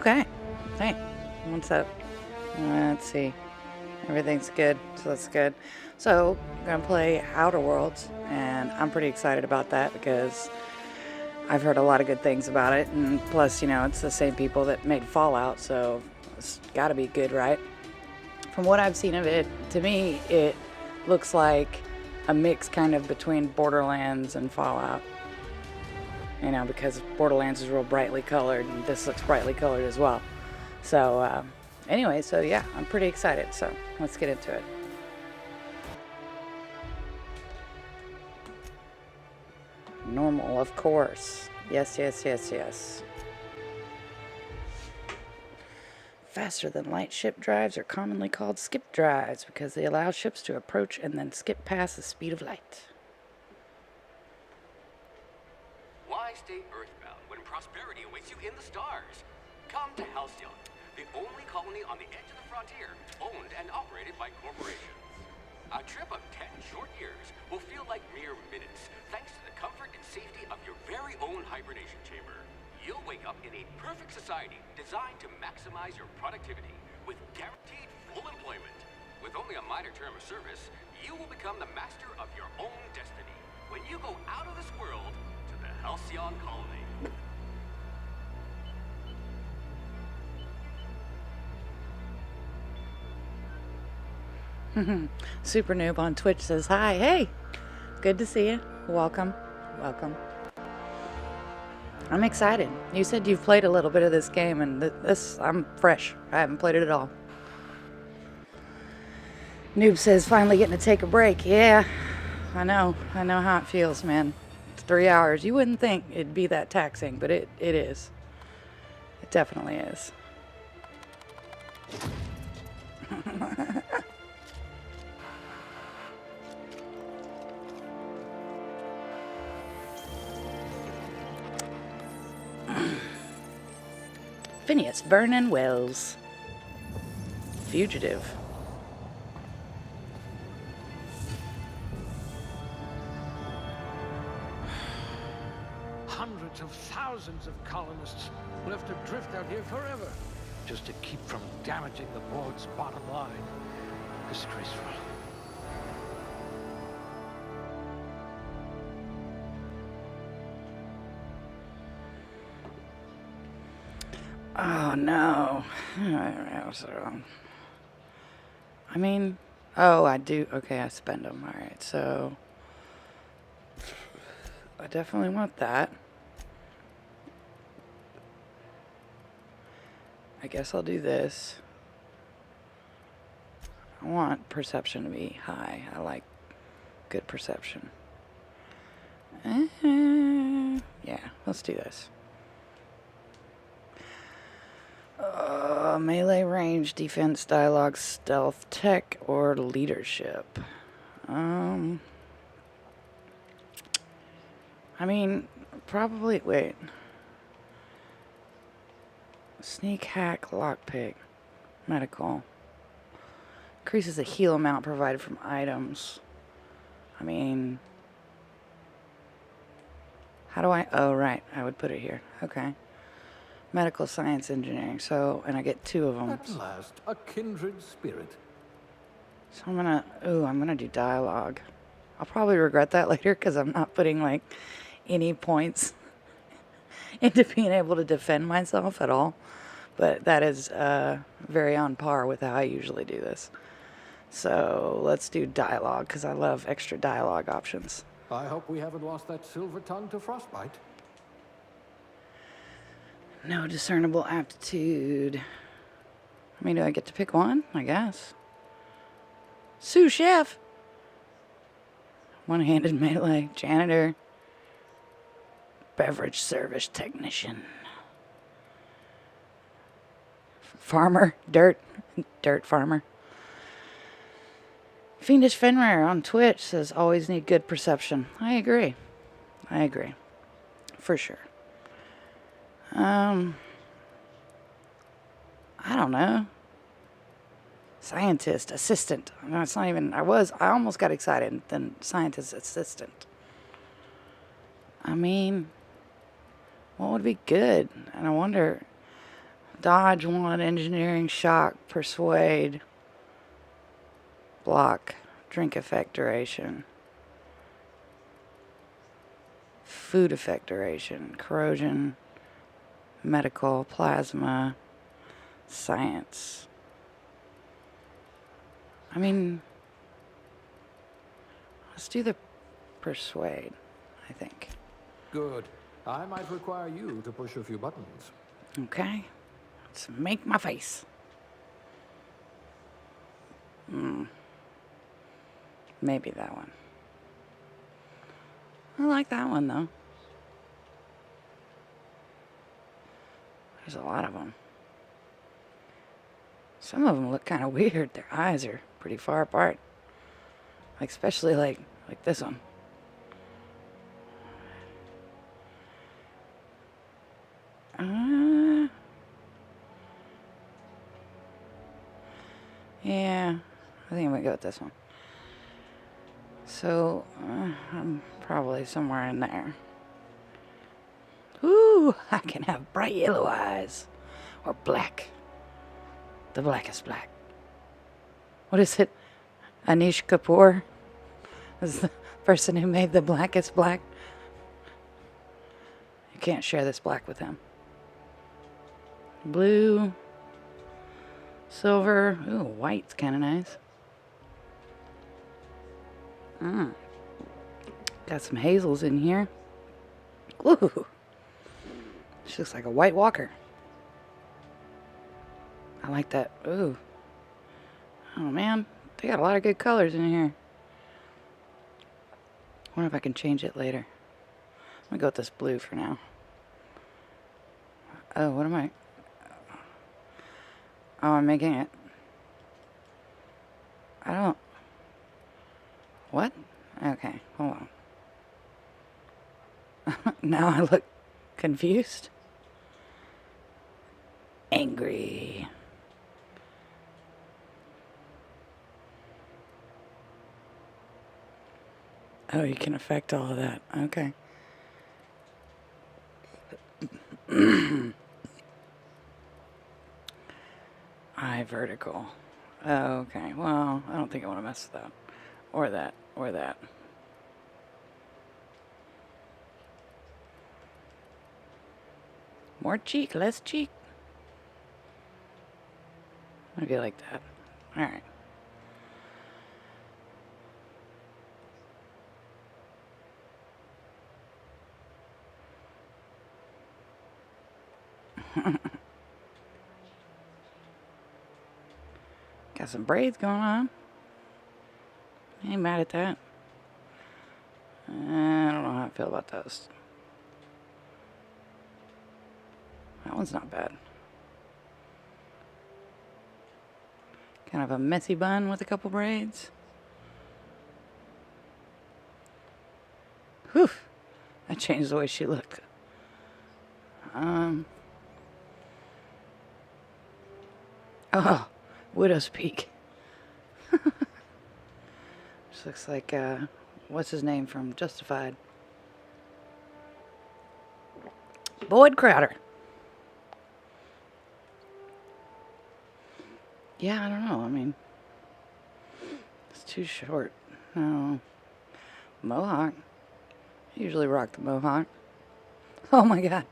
Okay. Hey, what's up? Let's see. Everything's good, so that's good. So, I'm going to play Outer Worlds, and I'm pretty excited about that because I've heard a lot of good things about it, and plus, it's the same people that made Fallout, so it's got to be good, right? From what I've seen of it, to me, it looks like a mix kind of between Borderlands and Fallout. Because Borderlands is real brightly colored, and this looks brightly colored as well. So, anyway, so yeah, I'm pretty excited, so let's get into it. Normal, of course. Yes, yes, yes, yes. Faster than light ship drives are commonly called skip drives because they allow ships to approach and then skip past the speed of light. Why stay earthbound when prosperity awaits you in the stars? Come to Halcyon, the only colony on the edge of the frontier, owned and operated by corporations. A trip of 10 short years will feel like mere minutes, thanks to the comfort and safety of your very own hibernation chamber. You'll wake up in a perfect society designed to maximize your productivity with guaranteed full employment. With only a minor term of service, you will become the master of your own destiny when you go out of this world to the Halcyon colony. Super Noob on Twitch says, hi, hey, good to see you. Welcome, welcome. I'm excited. You said you've played a little bit of this game, and I'm fresh. I haven't played it at all. Noob says, finally getting to take a break. Yeah, I know how it feels, man. It's 3 hours. You wouldn't think it'd be that taxing, but it is. It definitely is. Phineas Vernon Wells. Fugitive. Hundreds of thousands of colonists will have to drift out here forever just to keep from damaging the board's bottom line. Disgraceful. Oh no. I mean, oh, I do. Okay, I spend them. Alright, so I definitely want that. I guess I'll do this. I want perception to be high. I like good perception. Yeah, let's do this. Melee range, defense, dialogue, stealth, tech, or leadership. I mean, probably, wait. Sneak, hack, lockpick, medical. Increases the heal amount provided from items. I mean, how do I, oh right, I would put it here. Okay. Medical science engineering, so, and I get 2 of them. At last, a kindred spirit. So I'm gonna do dialogue. I'll probably regret that later because I'm not putting like any points into being able to defend myself at all. But that is very on par with how I usually do this. So let's do dialogue because I love extra dialogue options. I hope we haven't lost that silver tongue to frostbite. No discernible aptitude. I mean, do I get to pick one? I guess. Sous chef. One-handed melee. Janitor. Beverage service technician. Farmer. Dirt farmer. Fiendish Fenrir on Twitch says, always need good perception. I agree. For sure. I don't know. Scientist, assistant. No, it's not even, I almost got excited. Then scientist, assistant. I mean, what would be good? And I wonder, Dodge 1, engineering, shock, persuade, block, drink effect duration, food effect duration, corrosion, medical, plasma, science. I mean, let's do the persuade, I think. Good. I might require you to push a few buttons. Okay, let's make my face. Maybe that one. I like that one though. There's a lot of them. Some of them look kind of weird. Their eyes are pretty far apart. Like especially like this one. Yeah, I think I'm gonna go with this one. So, I'm probably somewhere in there. Ooh, I can have bright yellow eyes. Or black. The blackest black. What is it? Anish Kapoor is the person who made the blackest black. You can't share this black with him. Blue. Silver. Ooh, white's kind of nice. Got some hazels in here. Ooh. She looks like a White Walker. I like that. Ooh. Oh man, they got a lot of good colors in here. Wonder if I can change it later. I'm gonna go with this blue for now. Oh, what am I? Oh, I'm making it. I don't. What? Okay, hold on. Now I look confused. Angry. Oh, you can affect all of that. Okay. Eye vertical. Oh, okay. Well, I don't think I want to mess with that. Or that. Or that. More cheek, less cheek. Maybe like that. Alright. Got some braids going on. Ain't mad at that. I don't know how I feel about those. That one's not bad. Kind of a messy bun with a couple braids. Whew. That changed the way she looked. Oh, Widow's Peak. This looks like, what's his name from Justified? Boyd Crowder. Yeah, I don't know. I mean, it's too short. No. Mohawk. I usually rock the mohawk. Oh my god.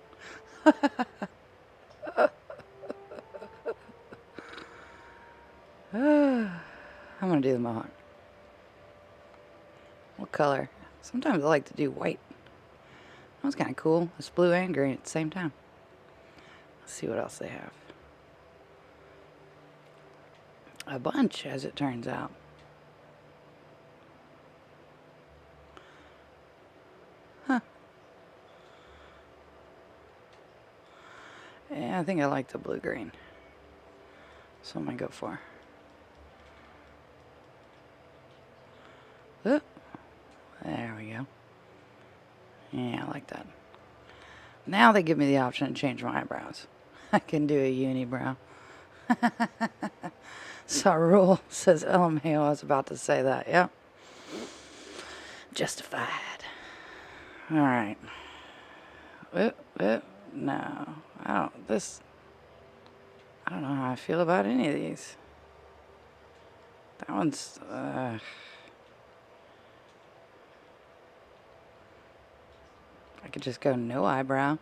I'm gonna do the mohawk. What color? Sometimes I like to do white. That was kind of cool. It's blue and green at the same time. Let's see what else they have. A bunch, as it turns out. Huh. Yeah, I think I like the blue-green. So I'm gonna go for. Oh, there we go. Yeah, I like that. Now they give me the option to change my eyebrows. I can do a unibrow. Sarul says LMAO. I was about to say that. Yep. Justified. Alright. No. I don't. This. don't know how I feel about any of these. That one's, I could just go no eyebrow.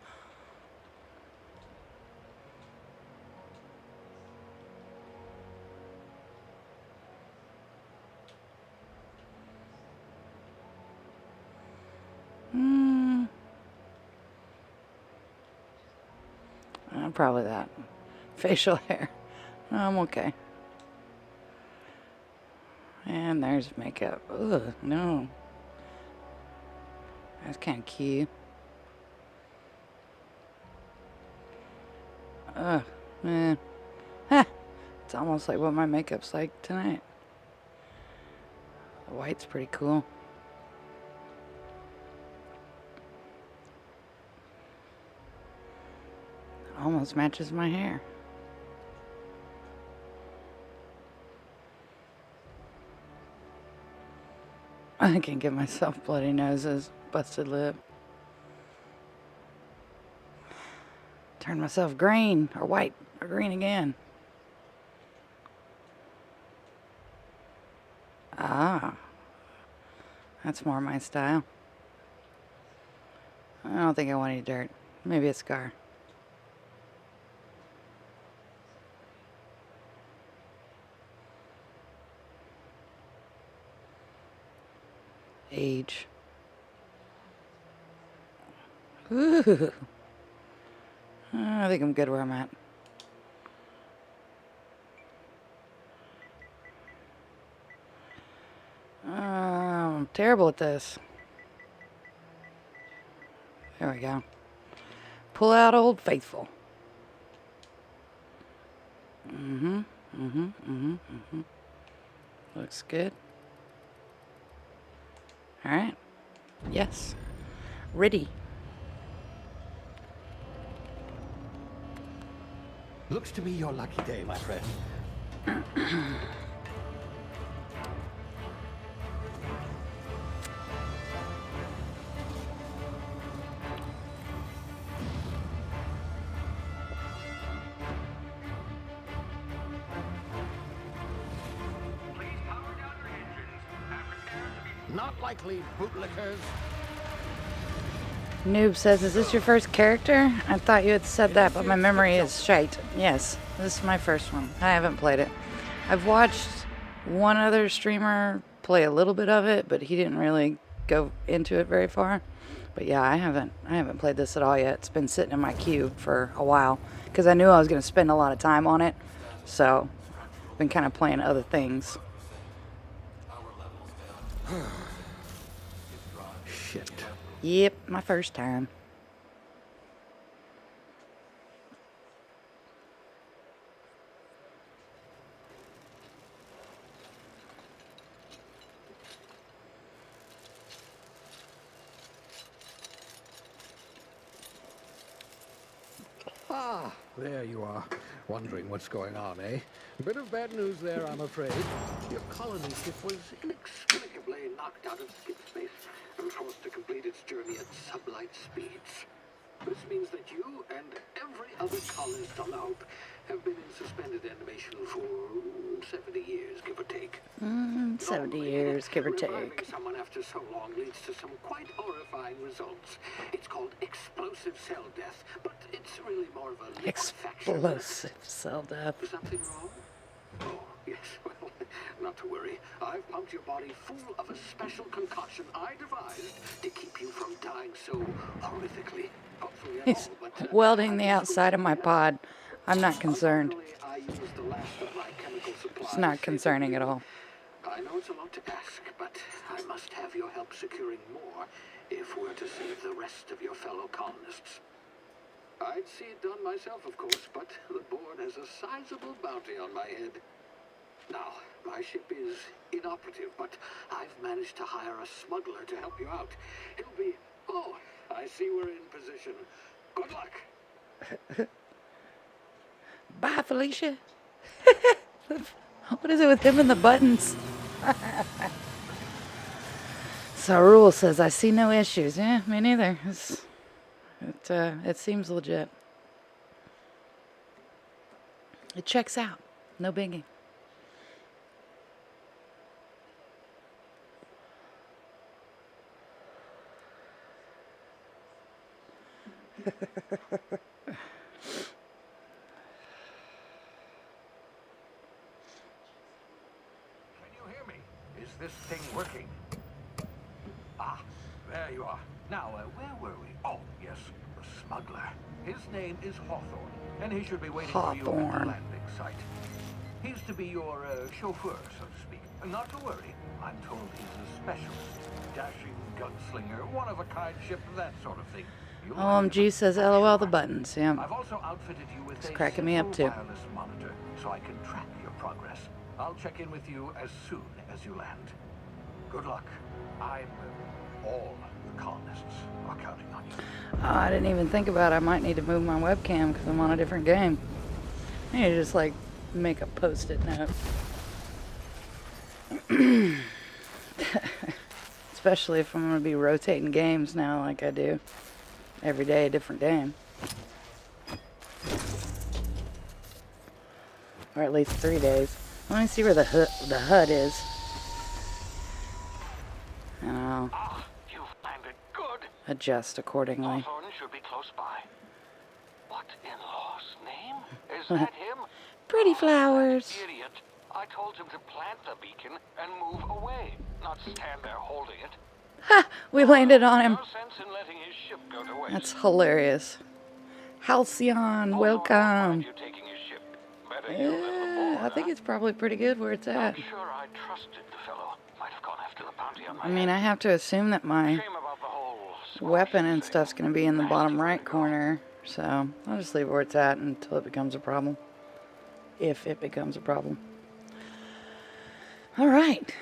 Probably that. Facial hair. I'm okay. And there's makeup. Ugh, no. That's kind of cute. Ugh, man. Ha! It's almost like what my makeup's like tonight. The white's pretty cool. Almost matches my hair. I can give myself bloody noses, busted lip. Turn myself green or white or green again. Ah, that's more my style. I don't think I want any dirt. Maybe a scar. Age. Ooh. I think I'm good where I'm at. I'm terrible at this. There we go. Pull out Old Faithful. Looks good. All right. Yes. Ready. Looks to be your lucky day, my friend. Not likely, bootlickers. Noob says, is this your first character? I thought you had said that, but my memory is shite. Yes, this is my first one. I haven't played it. I've watched one other streamer play a little bit of it, but he didn't really go into it very far. But yeah, I haven't played this at all yet. It's been sitting in my queue for a while because I knew I was going to spend a lot of time on it. So I've been kind of playing other things. Shit. Yep, my first time. Ah, there you are. Wondering what's going on, eh? A bit of bad news there, I'm afraid. Your colony ship was inexplicably knocked out of skip space and forced to complete its journey at sublight speeds. This means that you and every other colonist on the Hope have been in suspended animation for 70 years, give or take. 70 years, give or Reviving take. someone after so long leads to some quite horrifying results. It's called explosive cell death, but it's really more of a liquefaction. Explosive cell death. Something wrong? Oh, yes, well, not to worry. I've pumped your body full of a special concoction I devised to keep you from dying so horrifically. Hopefully at He's all, but, welding the outside of my pod. I'm not concerned. I used the last of my chemical supplies. It's not concerning at all. I know it's a lot to ask, but I must have your help securing more if we're to save the rest of your fellow colonists. I'd see it done myself, of course, but the board has a sizable bounty on my head. Now, my ship is inoperative, but I've managed to hire a smuggler to help you out. He'll be... Oh, I see we're in position. Good luck. Bye, Felicia. What is it with him and the buttons? So Rule says, I see no issues. Yeah, me neither. It seems legit. It checks out. No biggie. Can you hear me? Is this thing working? Ah, there you are. Now, where were we? Oh, yes, the smuggler. His name is Hawthorne, and he should be waiting for you at the Hawthorne. landing site. He's to be your chauffeur, so to speak. Not to worry. I'm told he's a specialist. Dashing gunslinger, one-of-a-kind ship, that sort of thing. You'll OMG says LOL the buttons. Yeah. I've also outfitted you with It's a cracking me up, simple too. wireless monitor, so I can track your progress. I'll check in with you as soon as you land. Good luck. All the colonists are counting on you. I didn't even think about it. I might need to move my webcam because I'm on a different game. I need to just like make a post-it note. Especially if I'm going to be rotating games now like I do. Every day a different game. Or at least 3 days. Let me see where the HUD is. And I'll Ah, you've landed good. adjust accordingly. Hawthorne should be close by. What in law's name? Is that him? Pretty flowers. Idiot. I told him to plant the beacon and move away, not stand there holding it. Ha! We landed on him. No sense in letting his ship go to waste. That's hilarious. Halcyon, Hawthorne won't welcome. mind you taking his ship. Better you than the board, I think it's probably pretty good where it's at. I'm sure I trusted the fellow. Might have gone after the bounty on my I mean, head. I have to assume that my Shame about the whole weapon and thing. stuff's going to be in the bottom Nasty way right to go. corner. So I'll just leave it where it's at until it becomes a problem. If it becomes a problem. All right.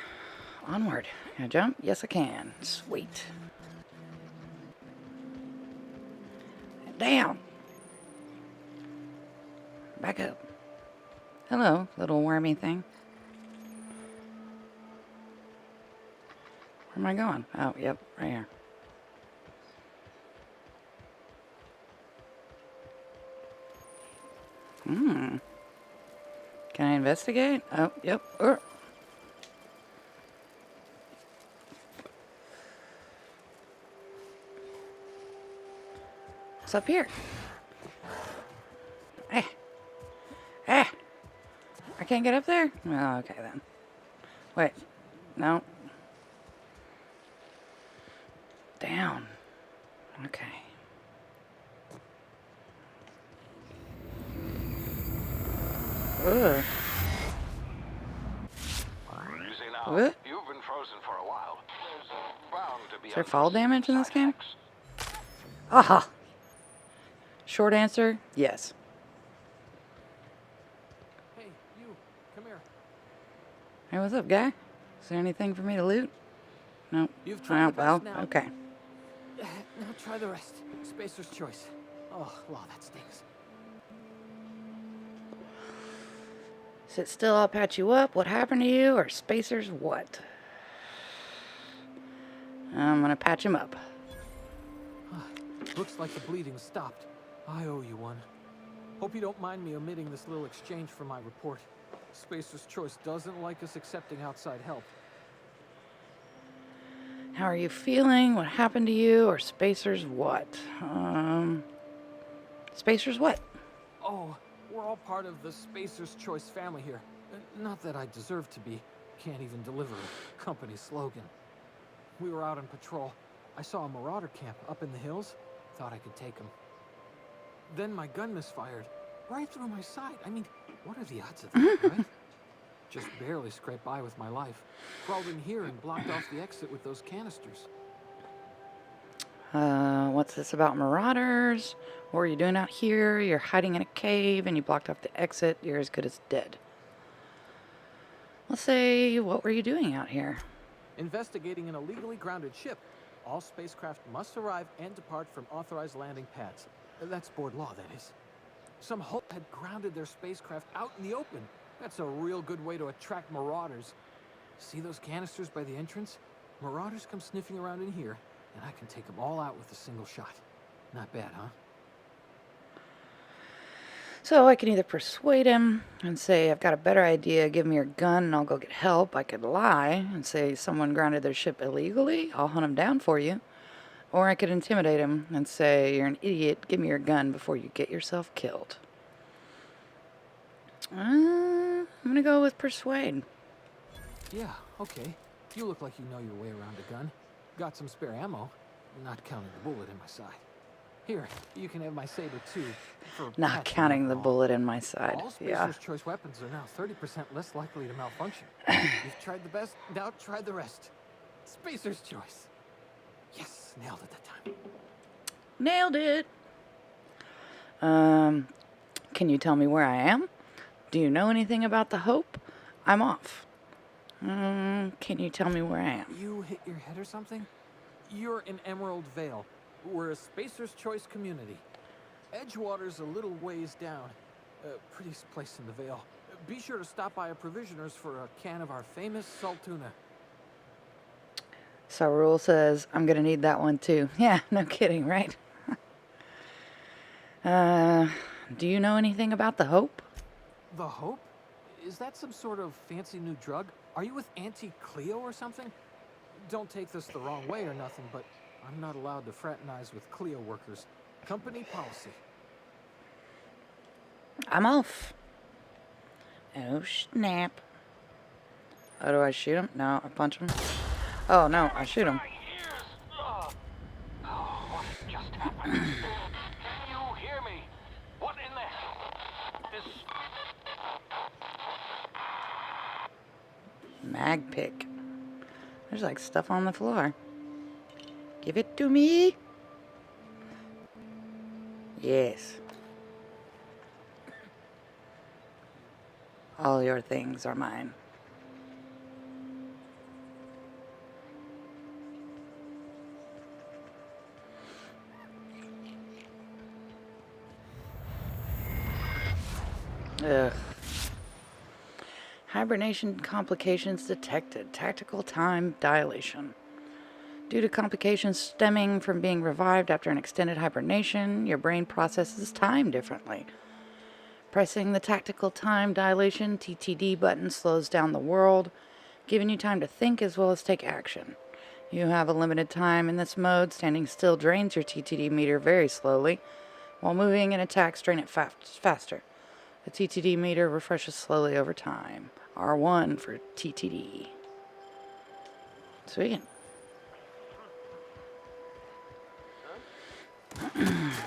Onward. Can I jump? Yes, I can. Sweet. Down. Back up. Hello, little wormy thing. Where am I going? Oh, yep, right here. Can I investigate? Oh, yep. What's up here? I can't get up there? Oh, okay then. Wait. No. Down. Okay. Ugh. You see now, What? you've been frozen for a while. There's bound to be Is there fall damage in this side game? effects. Aha! Short answer, yes. Hey, you, come here. Hey, what's up, guy? Is there anything for me to loot? Nope. You've tried the Well, best now. okay. Now try the rest. Spacer's choice. Oh, wow, that stings. Sit still, I'll patch you up. What happened to you? Or Spacer's what? I'm gonna patch him up. Looks like the bleeding stopped. I owe you one. Hope you don't mind me omitting this little exchange from my report. Spacer's Choice doesn't like us accepting outside help. How are you feeling? What happened to you? Or Spacer's what? Spacer's what? Oh, we're all part of the Spacer's Choice family here. Not that I deserve to be. Can't even deliver a company slogan. We were out on patrol. I saw a marauder camp up in the hills. Thought I could take him. Then my gun misfired. Right through my side. I mean, what are the odds of that, right? Just barely scraped by with my life. Crawled in here and blocked off the exit with those canisters. What's this about marauders? What are you doing out here? You're hiding in a cave and you blocked off the exit. You're as good as dead. Let's say, what were you doing out here? Investigating an illegally grounded ship. All spacecraft must arrive and depart from authorized landing pads. That's board law, that is. Some hope had grounded their spacecraft out in the open. That's a real good way to attract marauders. See those canisters by the entrance? Marauders come sniffing around in here, and I can take them all out with a single shot. Not bad, huh? So I can either persuade him and say, I've got a better idea, give me your gun and I'll go get help. I could lie and say someone grounded their ship illegally, I'll hunt him down for you. Or I could intimidate him and say, you're an idiot, give me your gun before you get yourself killed. I'm gonna go with persuade. Yeah, okay. You look like you know your way around a gun. Got some spare ammo, not counting the bullet in my side. Here, you can have my saber too. Not counting the bullet in my side. All Yeah. Spacer's Choice weapons are now 30% less likely to malfunction. You've tried the best, now try the rest. Spacer's Choice. Yes, nailed it that time. Nailed it. Can you tell me where I am? Do you know anything about the Hope? I'm off. Can you tell me where I am? You hit your head or something? You're in Emerald Vale. We're a Spacer's Choice community. Edgewater's a little ways down. Prettiest place in the Vale. Be sure to stop by a provisioner's for a can of our famous salt tuna. So Rule says, I'm gonna need that one too. Yeah, no kidding, right? Do you know anything about the Hope? The Hope? Is that some sort of fancy new drug? Are you with Auntie Cleo or something? Don't take this the wrong way or nothing, but I'm not allowed to fraternize with Cleo workers. Company policy. I'm off. Oh, snap. Oh, do I shoot him? No, I punch him. Oh, no, I shoot him. What just happened? Can you hear me? What in the hell is... Mag pick. There's like stuff on the floor. Give it to me. Yes. All your things are mine. Ugh. Hibernation complications detected. Tactical time dilation. Due to complications stemming from being revived after an extended hibernation, your brain processes time differently. Pressing the tactical time dilation (TTD) button slows down the world, giving you time to think as well as take action. You have a limited time in this mode. Standing still drains your TTD meter very slowly, while moving and attacks drain it faster. The TTD meter refreshes slowly over time. R1 for TTD. Sweet.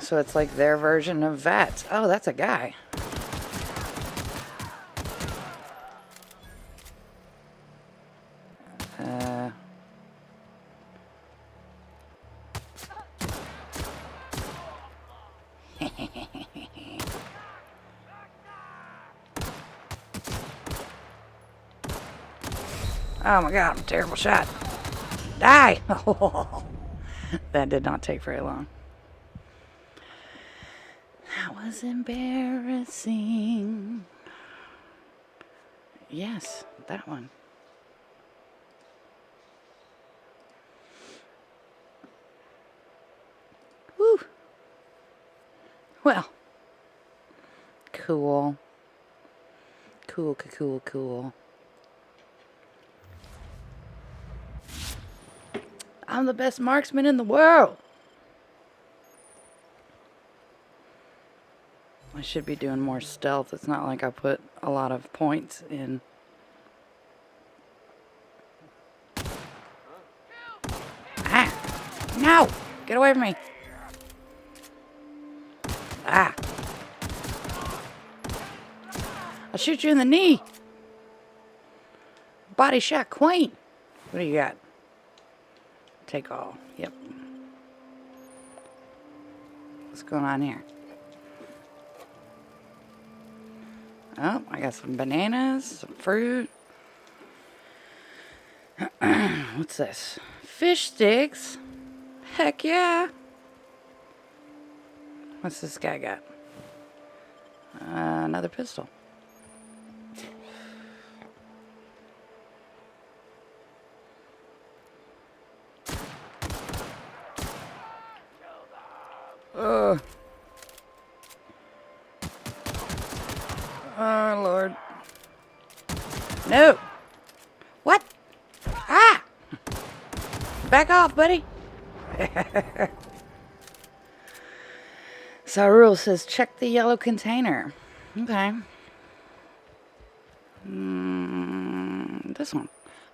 So it's like their version of VATS. Oh, that's a guy. Oh my god, I'm a terrible shot. Die! That did not take very long. That was embarrassing. Yes, that one. Woo! Well. Cool. Cool, cool, cool. I'm the best marksman in the world. I should be doing more stealth. It's not like I put a lot of points in. Ah! No! Get away from me! Ah! I'll shoot you in the knee! Body shot queen! What do you got? Take all. Yep. What's going on here? Oh, I got some bananas, some fruit. What's this? Fish sticks? Heck yeah. What's this guy got? Another pistol. Oh, Lord. No. What? Ah! Back off, buddy. Sarul says, check the yellow container. Okay. This one.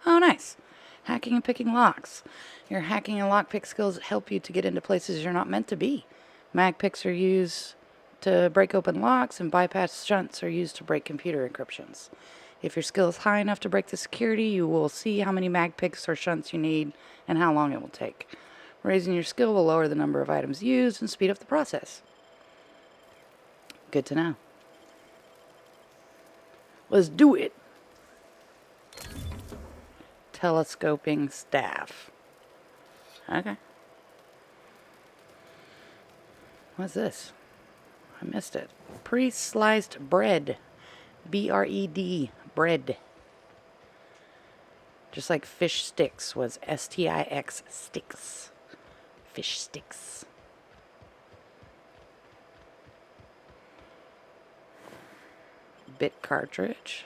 Oh, nice. Hacking and picking locks. Your hacking and lockpick skills help you to get into places you're not meant to be. Mag picks are used to break open locks, and bypass shunts are used to break computer encryptions. If your skill is high enough to break the security, you will see how many mag picks or shunts you need and how long it will take. Raising your skill will lower the number of items used and speed up the process. Good to know. Let's do it. Telescoping staff. Okay. What's this? I missed it. Pre-sliced bread. B-R-E-D. Bread. Just like fish sticks was S-T-I-X. Sticks. Fish sticks. Bit cartridge.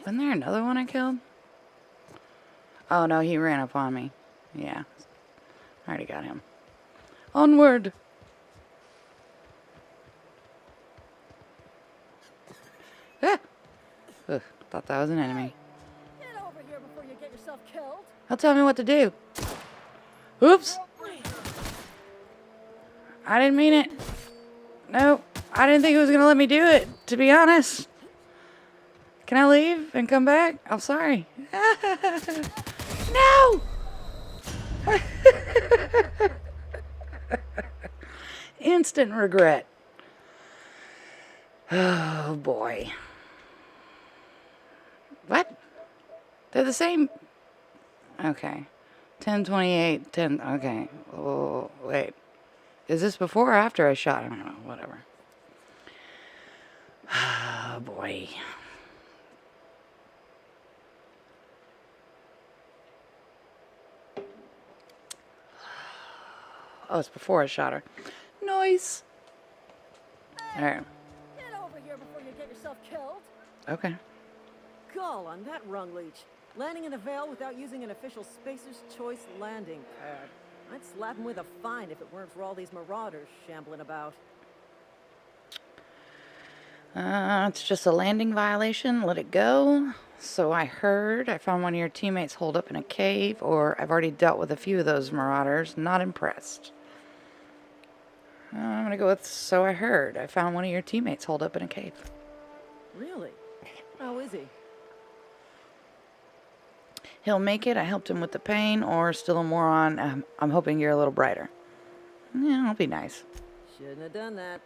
Wasn't there another one I killed? Oh no, he ran up on me. Yeah. I already got him. Onward! Ah! Ugh, thought that was an enemy. Get over here before you get yourself killed. He'll tell me what to do. Oops! I didn't mean it. No, I didn't think it was going to let me do it, to be honest. Can I leave and come back? I'm sorry. No! Instant regret. Oh, boy. What? They're the same. Okay. 10:28, 10. Okay. Oh, wait. Is this before or after I shot? I don't know. Whatever. Oh, boy. Oh, it's before I shot her. Nice. Alright. Get over here before you get yourself killed. Okay. Gall on that rung leech. Landing in the Vale without using an official Spacer's Choice landing pad. I'd slap him with a fine if it weren't for all these marauders shambling about. It's just a landing violation. Let it go. So I heard. I found one of your teammates holed up in a cave, or I've already dealt with a few of those marauders. Not impressed. I'm going to go with so I heard. I found one of your teammates holed up in a cave. Really? How is he? He'll make it. I helped him with the pain, or still a moron. I'm hoping you're a little brighter. Yeah, I'll be nice. Shouldn't have done that.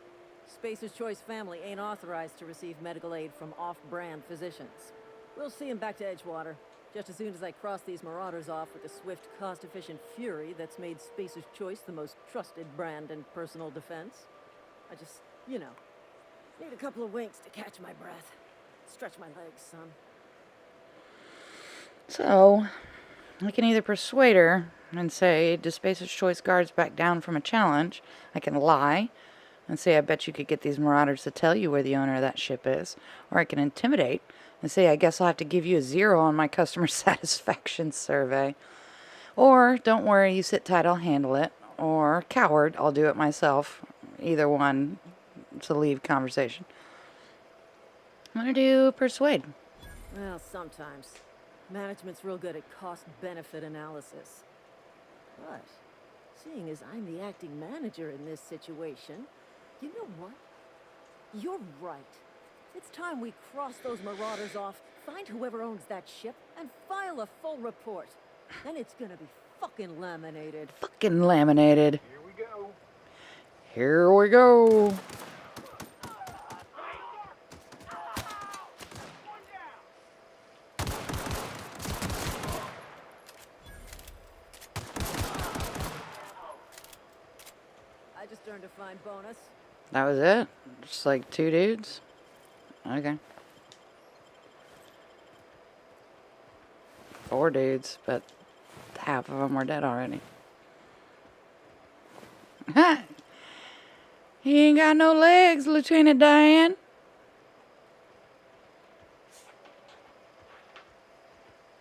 Spacer's Choice family ain't authorized to receive medical aid from off-brand physicians. We'll see him back to Edgewater, just as soon as I cross these marauders off with the swift, cost-efficient fury that's made Spacer's Choice the most trusted brand in personal defense. I just, you know, need a couple of winks to catch my breath. Stretch my legs, son. So, I can either persuade her and say, do Spacer's Choice guards back down from a challenge? I can lie and say, I bet you could get these marauders to tell you where the owner of that ship is. Or I can intimidate and say, I guess I'll have to give you a 0 on my customer satisfaction survey. Or, don't worry, you sit tight, I'll handle it. Or, coward, I'll do it myself. Either one to leave conversation. I'm going to do persuade. Well, sometimes. Management's real good at cost-benefit analysis. But, seeing as I'm the acting manager in this situation, you know what? You're right. It's time we cross those marauders off, find whoever owns that ship, and file a full report. Then it's gonna be fucking laminated. Fucking laminated. Here we go. Here we go. I just earned a fine bonus. That was it? Just like 2 dudes? Okay. 4 dudes, but half of them were dead already. He ain't got no legs, Lieutenant Diane.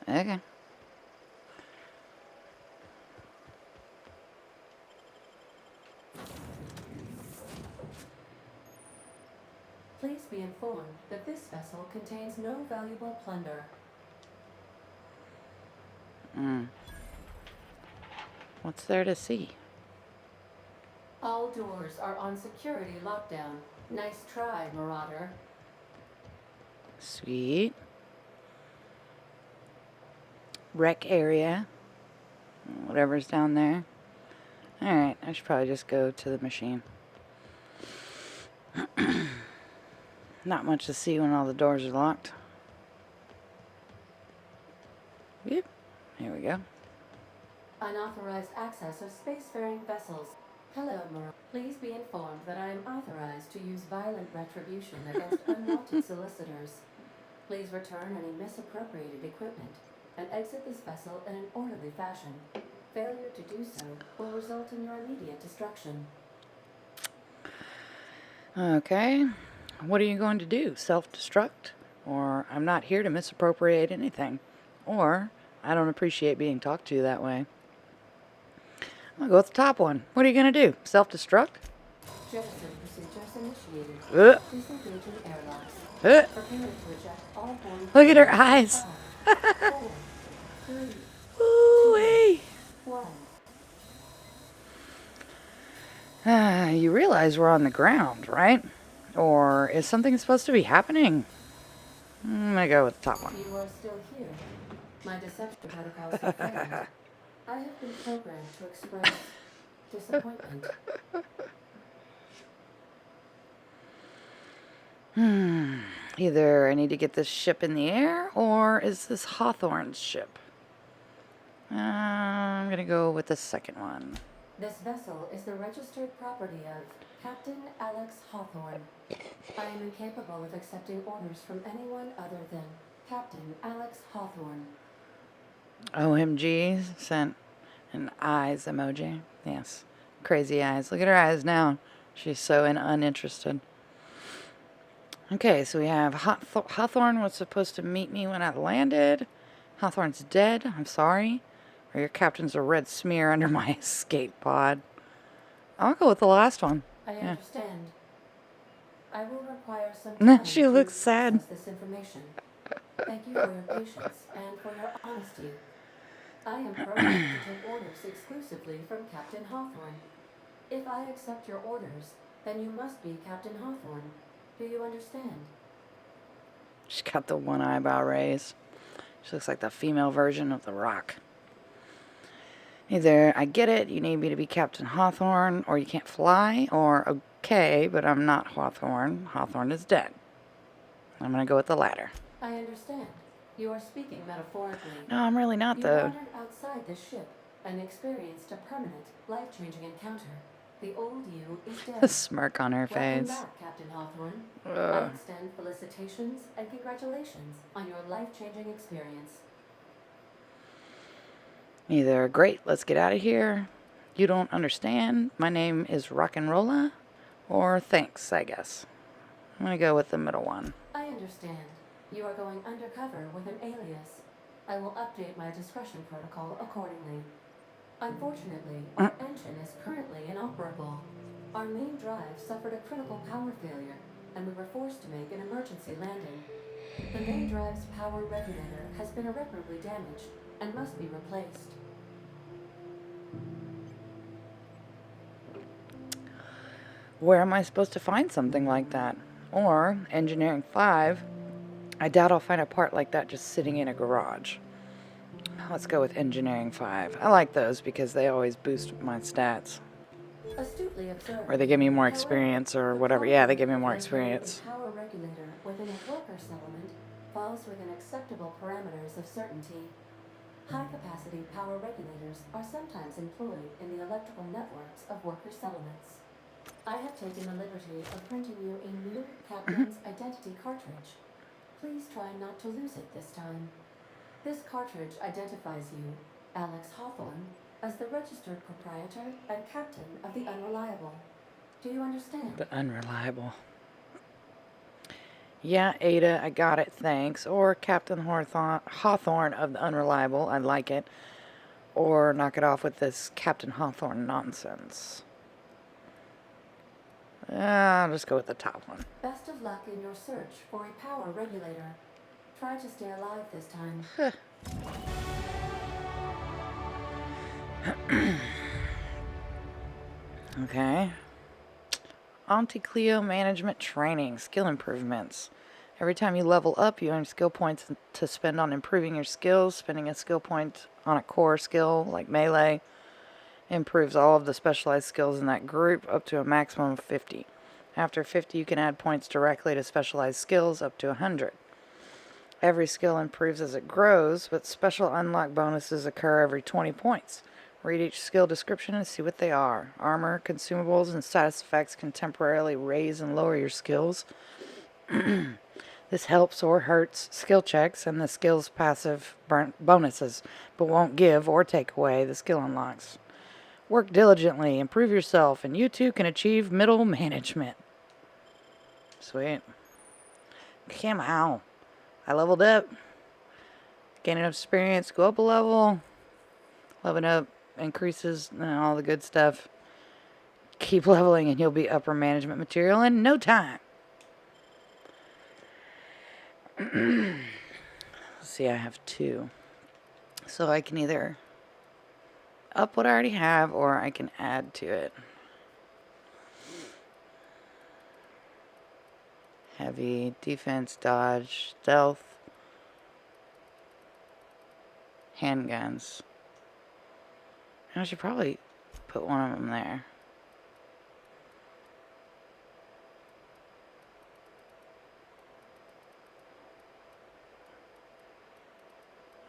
Okay. Please be informed that this vessel contains no valuable plunder. What's there to see? All doors are on security lockdown. Nice try, Marauder. Sweet. Wreck area. Whatever's down there. Alright, I should probably just go to the machine. Not much to see when all the doors are locked. Yep. Here we go. Unauthorized access of spacefaring vessels. Hello, Marauder. Please be informed that I am authorized to use violent retribution against unwanted solicitors. Please return any misappropriated equipment and exit this vessel in an orderly fashion. Failure to do so will result in your immediate destruction. Okay. What are you going to do? Self-destruct? Or I'm not here to misappropriate anything. Or I don't appreciate being talked to that way. I'm going to go with the top one. What are you going to do? Self-destruct? Jettison procedures initiated. Disengaging airlocks. Preparing to eject all forms. Look at her eyes. 5, 4, 3, Ooh-wee. 1. You realize we're on the ground, right? Or is something supposed to be happening? I'm going to go with the top one. You are still here. My deception protocols have failed. I have been programmed to express disappointment. Either I need to get this ship in the air, or is this Hawthorne's ship? I'm going to go with the second one. This vessel is the registered property of Captain Alex Hawthorne. I am incapable of accepting orders from anyone other than Captain Alex Hawthorne. OMG sent an eyes emoji. Yes. Crazy eyes. Look at her eyes now. She's so uninterested. Okay, so we have Hawthorne was supposed to meet me when I landed. Hawthorne's dead. I'm sorry. Or your captain's a red smear under my escape pod. I'll go with the last one. I Yeah. understand. I will require some time She to looks sad. process this information. Thank you for your patience and for your honesty. I am programmed to take orders exclusively from Captain Hawthorne. If I accept your orders, then you must be Captain Hawthorne. Do you understand? She's got the one eyebrow raised. She looks like the female version of The Rock. Either I get it, you need me to be Captain Hawthorne, or you can't fly, or okay, but I'm not Hawthorne. Hawthorne is dead. I'm going to go with the latter. I understand. You are speaking metaphorically. No, I'm really not, You though. wandered outside this ship and experienced a permanent, life-changing encounter. The old you is dead. The smirk on her Welcome face. back, Captain Hawthorne. I extend felicitations and congratulations on your life-changing experience. Either great, let's get out of here. You don't understand. My name is Rock'n'Rolla. Or thanks, I guess. I'm going to go with the middle one. I understand. You are going undercover with an alias. I will update my discretion protocol accordingly. Unfortunately, our engine is currently inoperable. Our main drive suffered a critical power failure, and we were forced to make an emergency landing. The main drive's power regulator has been irreparably damaged and must be replaced. Where am I supposed to find something like that? Or, Engineering 5, I doubt I'll find a part like that just sitting in a garage. Let's go with Engineering 5. I like those because they always boost my stats. Astutely observed. Or they give me more experience or whatever. Yeah, they give me more experience. The power regulator within a worker's element falls within acceptable parameters of certainty. High-capacity power regulators are sometimes employed in the electrical networks of worker settlements. I have taken the liberty of printing you a new Captain's Identity cartridge. Please try not to lose it this time. This cartridge identifies you, Alex Hawthorne, as the registered proprietor and captain of the Unreliable. Do you understand? The unreliable. Yeah, Ada, I got it, thanks. Or Captain Hawthorne of the Unreliable, I like it. Or knock it off with this Captain Hawthorne nonsense. I'll just go with the top one. Best of luck in your search for a power regulator. Try to stay alive this time. Okay. Auntie Cleo Management Training. Skill improvements. Every time you level up, you earn skill points to spend on improving your skills. Spending a skill point on a core skill, like melee, improves all of the specialized skills in that group up to a maximum of 50. After 50, you can add points directly to specialized skills up to 100. Every skill improves as it grows, but special unlock bonuses occur every 20 points. Read each skill description and see what they are. Armor, consumables, and status effects can temporarily raise and lower your skills. This helps or hurts skill checks and the skill's passive bonuses, but won't give or take away the skill unlocks. Work diligently, improve yourself, and you too can achieve middle management. Sweet. Come on. I leveled up. Gaining experience, go up a level. Leveling up increases all the good stuff. Keep leveling and you'll be upper management material in no time. Let's see, I have 2. So I can either up what I already have or I can add to it. Heavy, defense, dodge, stealth, handguns. I should probably put one of them there.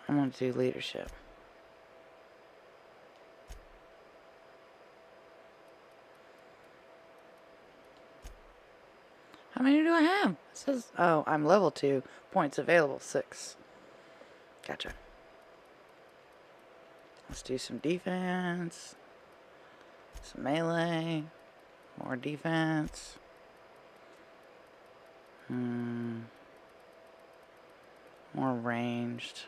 I'm going to do leadership. How many do I have? It says, oh, I'm level 2. Points available, 6. Gotcha. Let's do some defense. Some melee. More defense. More ranged.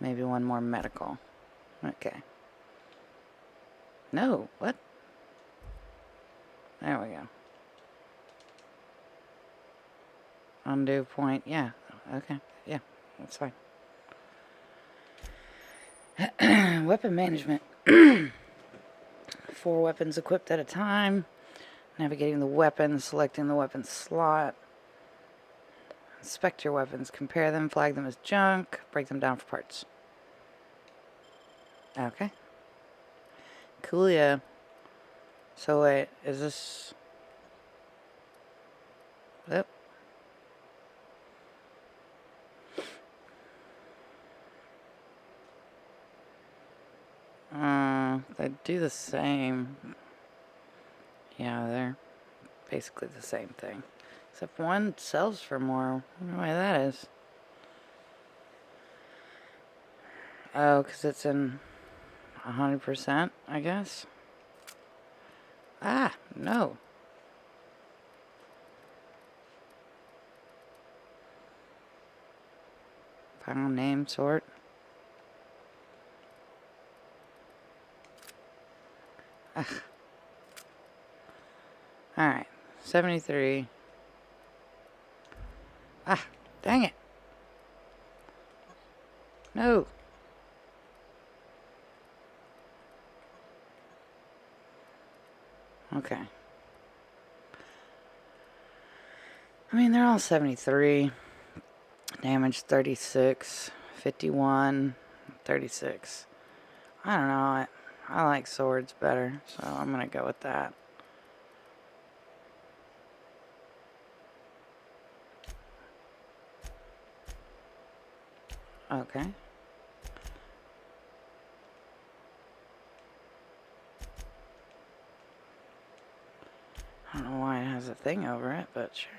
Maybe one more medical. Okay. No, what? There we go. Undo point, yeah. Okay, yeah, that's fine. Weapon management. 4 weapons equipped at a time. Navigating the weapon, selecting the weapon slot. Inspect your weapons, compare them, flag them as junk, break them down for parts. Okay. Coolio. So wait, is this... Yep. They do the same. Yeah, they're basically the same thing. Except one sells for more. I don't know why that is. Oh, because it's in 100%, I guess. Ah, no. Final name sort. Ugh. Alright, 73. Ah, dang it. No. Okay. I mean, they're all 73. Damage 36, 51, 36. I don't know. I like swords better, so I'm going to go with that. Okay. I don't know why it has a thing over it, but sure.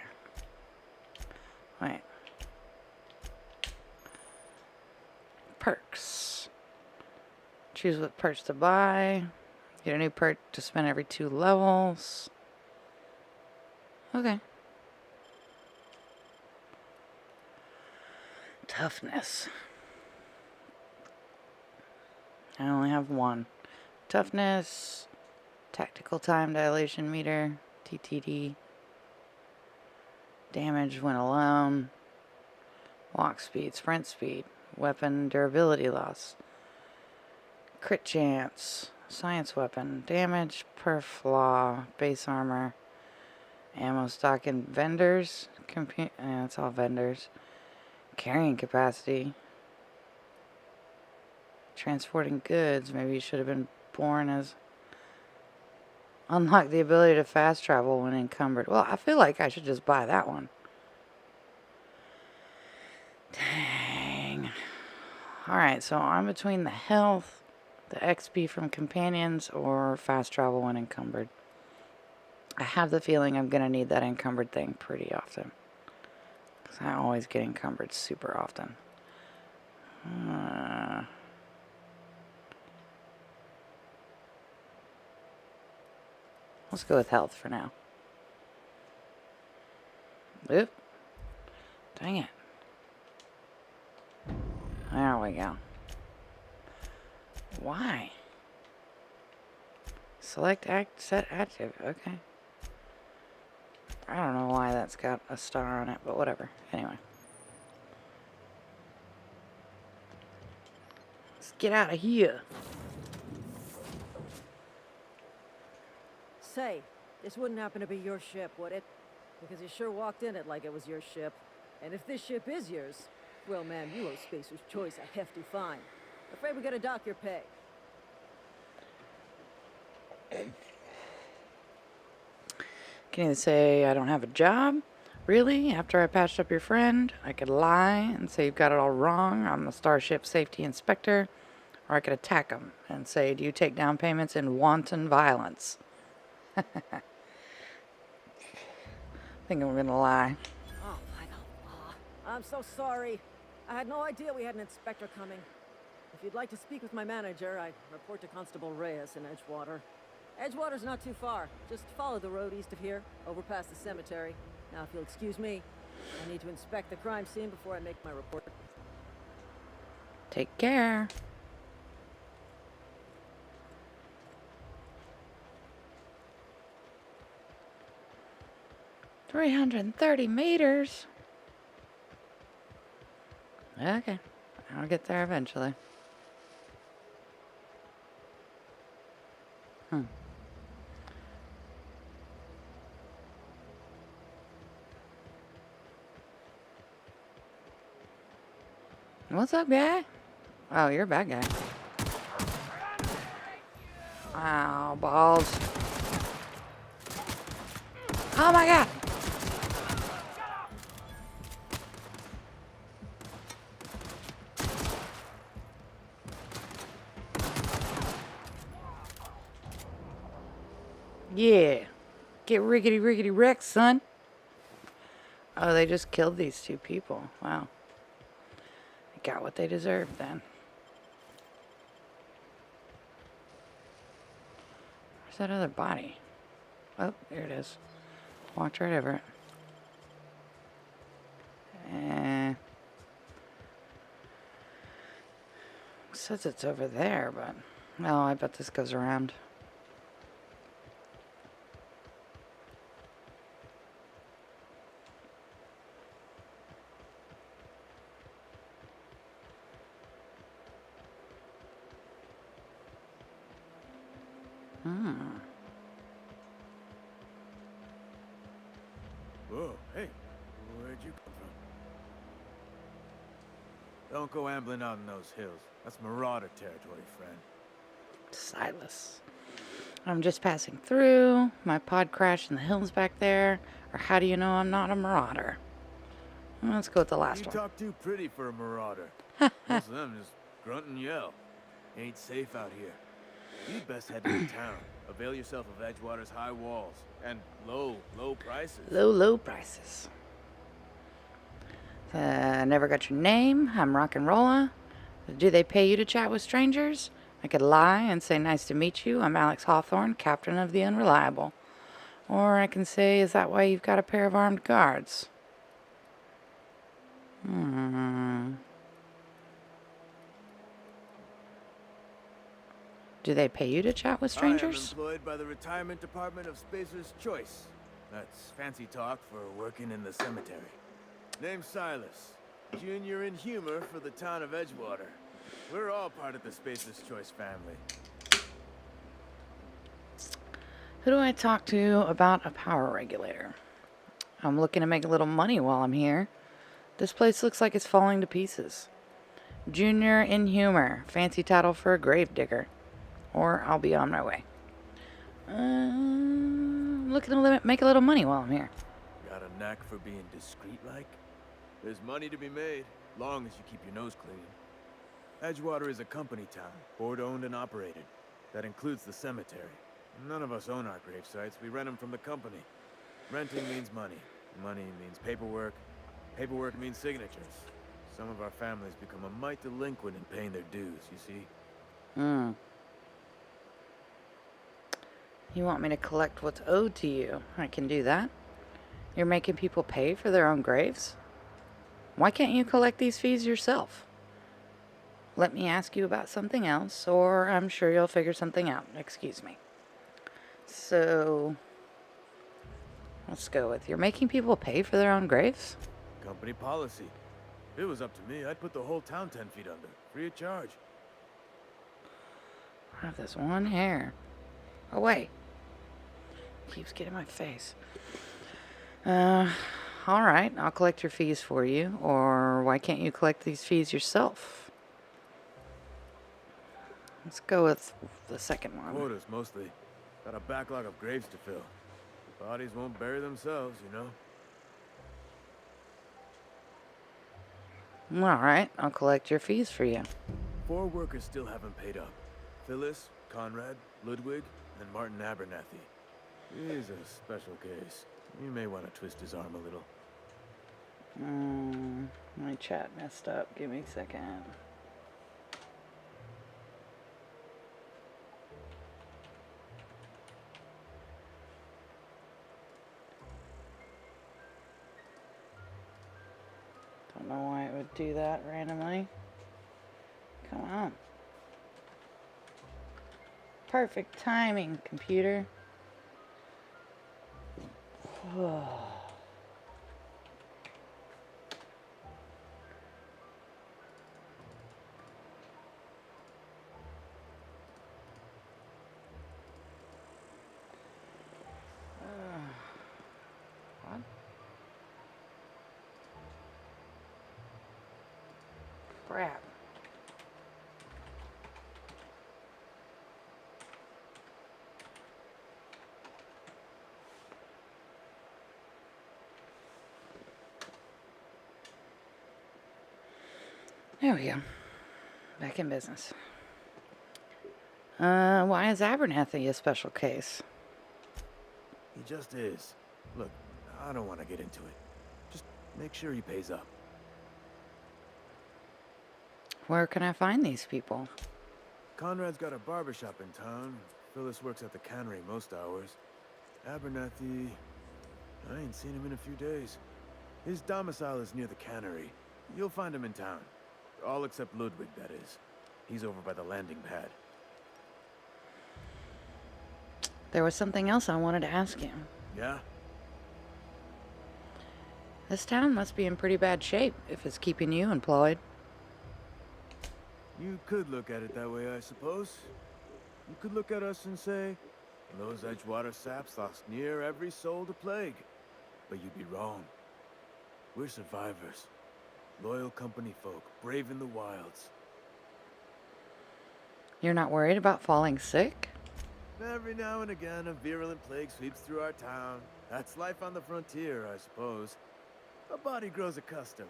Wait. Perks. Choose what perks to buy. Get a new perk to spend every 2 levels. Okay. Toughness. I only have 1. Toughness. Tactical time dilation meter. TTD. Damage when alone. Walk speed. Sprint speed. Weapon durability loss. Crit chance. Science weapon. Damage per flaw. Base armor. Ammo stock and vendors. Yeah, it's all vendors. Carrying capacity. Transporting goods. Maybe you should have been born as... Unlock the ability to fast travel when encumbered. Well, I feel like I should just buy that one. Dang. Alright, so I'm between the health, the XP from companions, or fast travel when encumbered. I have the feeling I'm going to need that encumbered thing pretty often. Because I always get encumbered super often. Let's go with health for now. Oop. Dang it. There we go. Why? Select act, set active. Okay. I don't know why that's got a star on it, but whatever. Anyway. Let's get out of here. Say, this wouldn't happen to be your ship, would it? Because you sure walked in it like it was your ship. And if this ship is yours, well, ma'am, you owe Spacer's Choice a hefty fine. Afraid we gotta dock your pay. Can you say I don't have a job? Really? After I patched up your friend, I could lie and say you've got it all wrong. I'm the Starship Safety Inspector. Or I could attack him and say, do you take down payments in wanton violence? I think I'm gonna lie. Oh, my God. I'm so sorry. I had no idea we had an inspector coming. If you'd like to speak with my manager, I'd report to Constable Reyes in Edgewater. Edgewater's not too far. Just follow the road east of here, over past the cemetery. Now, if you'll excuse me, I need to inspect the crime scene before I make my report. Take care. $330 meters. Okay, I'll get there eventually. What's up, guy? Oh, you're a bad guy. Ow, balls. Oh my God. Yeah. Get rickety wrecked, son. Oh, they just killed these 2 people. Wow. They got what they deserved then. Where's that other body? Oh, there it is. Walked right over it. Says it's over there, but... Oh, I bet this goes around. Whoa, hey, where'd you come from? Don't go ambling out in those hills. That's Marauder territory, friend. Silas. I'm just passing through. My pod crashed in the hills back there. Or how do you know I'm not a marauder? Well, let's go with the last one. You talk too pretty for a marauder. Most of them just grunt and yell. Ain't safe out here. You'd best head to the town. Avail yourself of Edgewater's high walls and low prices. Low prices. Never got your name. I'm rock and rolla. Do they pay you to chat with strangers? I could lie and say, nice to meet you. I'm Alex Hawthorne, captain of the Unreliable. Or I can say, is that why you've got a pair of armed guards? Do they pay you to chat with I am strangers? employed by the Retirement Department of Spacer's Choice. That's fancy talk for working in the cemetery. Name's Silas. Junior in humor for the town of Edgewater. We're all part of the Spacer's Choice family. Who do I talk to about a power regulator? I'm looking to make a little money while I'm here. This place looks like it's falling to pieces. Junior in humor. Fancy title for a gravedigger. Or I'll be on my way. Looking to make a little money while I'm here. Got a knack for being discreet-like? There's money to be made, long as you keep your nose clean. Edgewater is a company town, board-owned and operated. That includes the cemetery. None of us own our grave sites. We rent them from the company. Renting means money. Money means paperwork. Paperwork means signatures. Some of our families become a mite delinquent in paying their dues, you see? You want me to collect what's owed to you? I can do that. You're making people pay for their own graves? Why can't you collect these fees yourself? Let me ask you about something else, or I'm sure you'll figure something out. Excuse me. So, let's go with you're making people pay for their own graves? Company policy. If it was up to me, I'd put the whole town 10 feet under, free of charge. I have this one hair. Oh, wait. Keeps getting in my face. Alright, I'll collect your fees for you. Or why can't you collect these fees yourself? Let's go with the second one. Quotas, mostly. Got a backlog of graves to fill. The bodies won't bury themselves, you know? Alright, I'll collect your fees for you. 4 workers still haven't paid up. Phyllis, Conrad, Ludwig, and Martin Abernathy. He's a special case. You may want to twist his arm a little. My chat messed up. Give me a second. Don't know why it would do that randomly. Come on. Perfect timing, computer. What? Crap. There we go. Back in business. Why is Abernathy a special case? He just is. Look, I don't want to get into it. Just make sure he pays up. Where can I find these people? Conrad's got a barbershop in town. Phyllis works at the cannery most hours. Abernathy... I ain't seen him in a few days. His domicile is near the cannery. You'll find him in town. All except Ludwig, that is. He's over by the landing pad. There was something else I wanted to ask you. Yeah? This town must be in pretty bad shape if it's keeping you employed. You could look at it that way, I suppose. You could look at us and say, those Edgewater saps lost near every soul to plague. But you'd be wrong. We're survivors. Loyal company folk, brave in the wilds. You're not worried about falling sick? Every now and again, a virulent plague sweeps through our town. That's life on the frontier, I suppose. A body grows accustomed.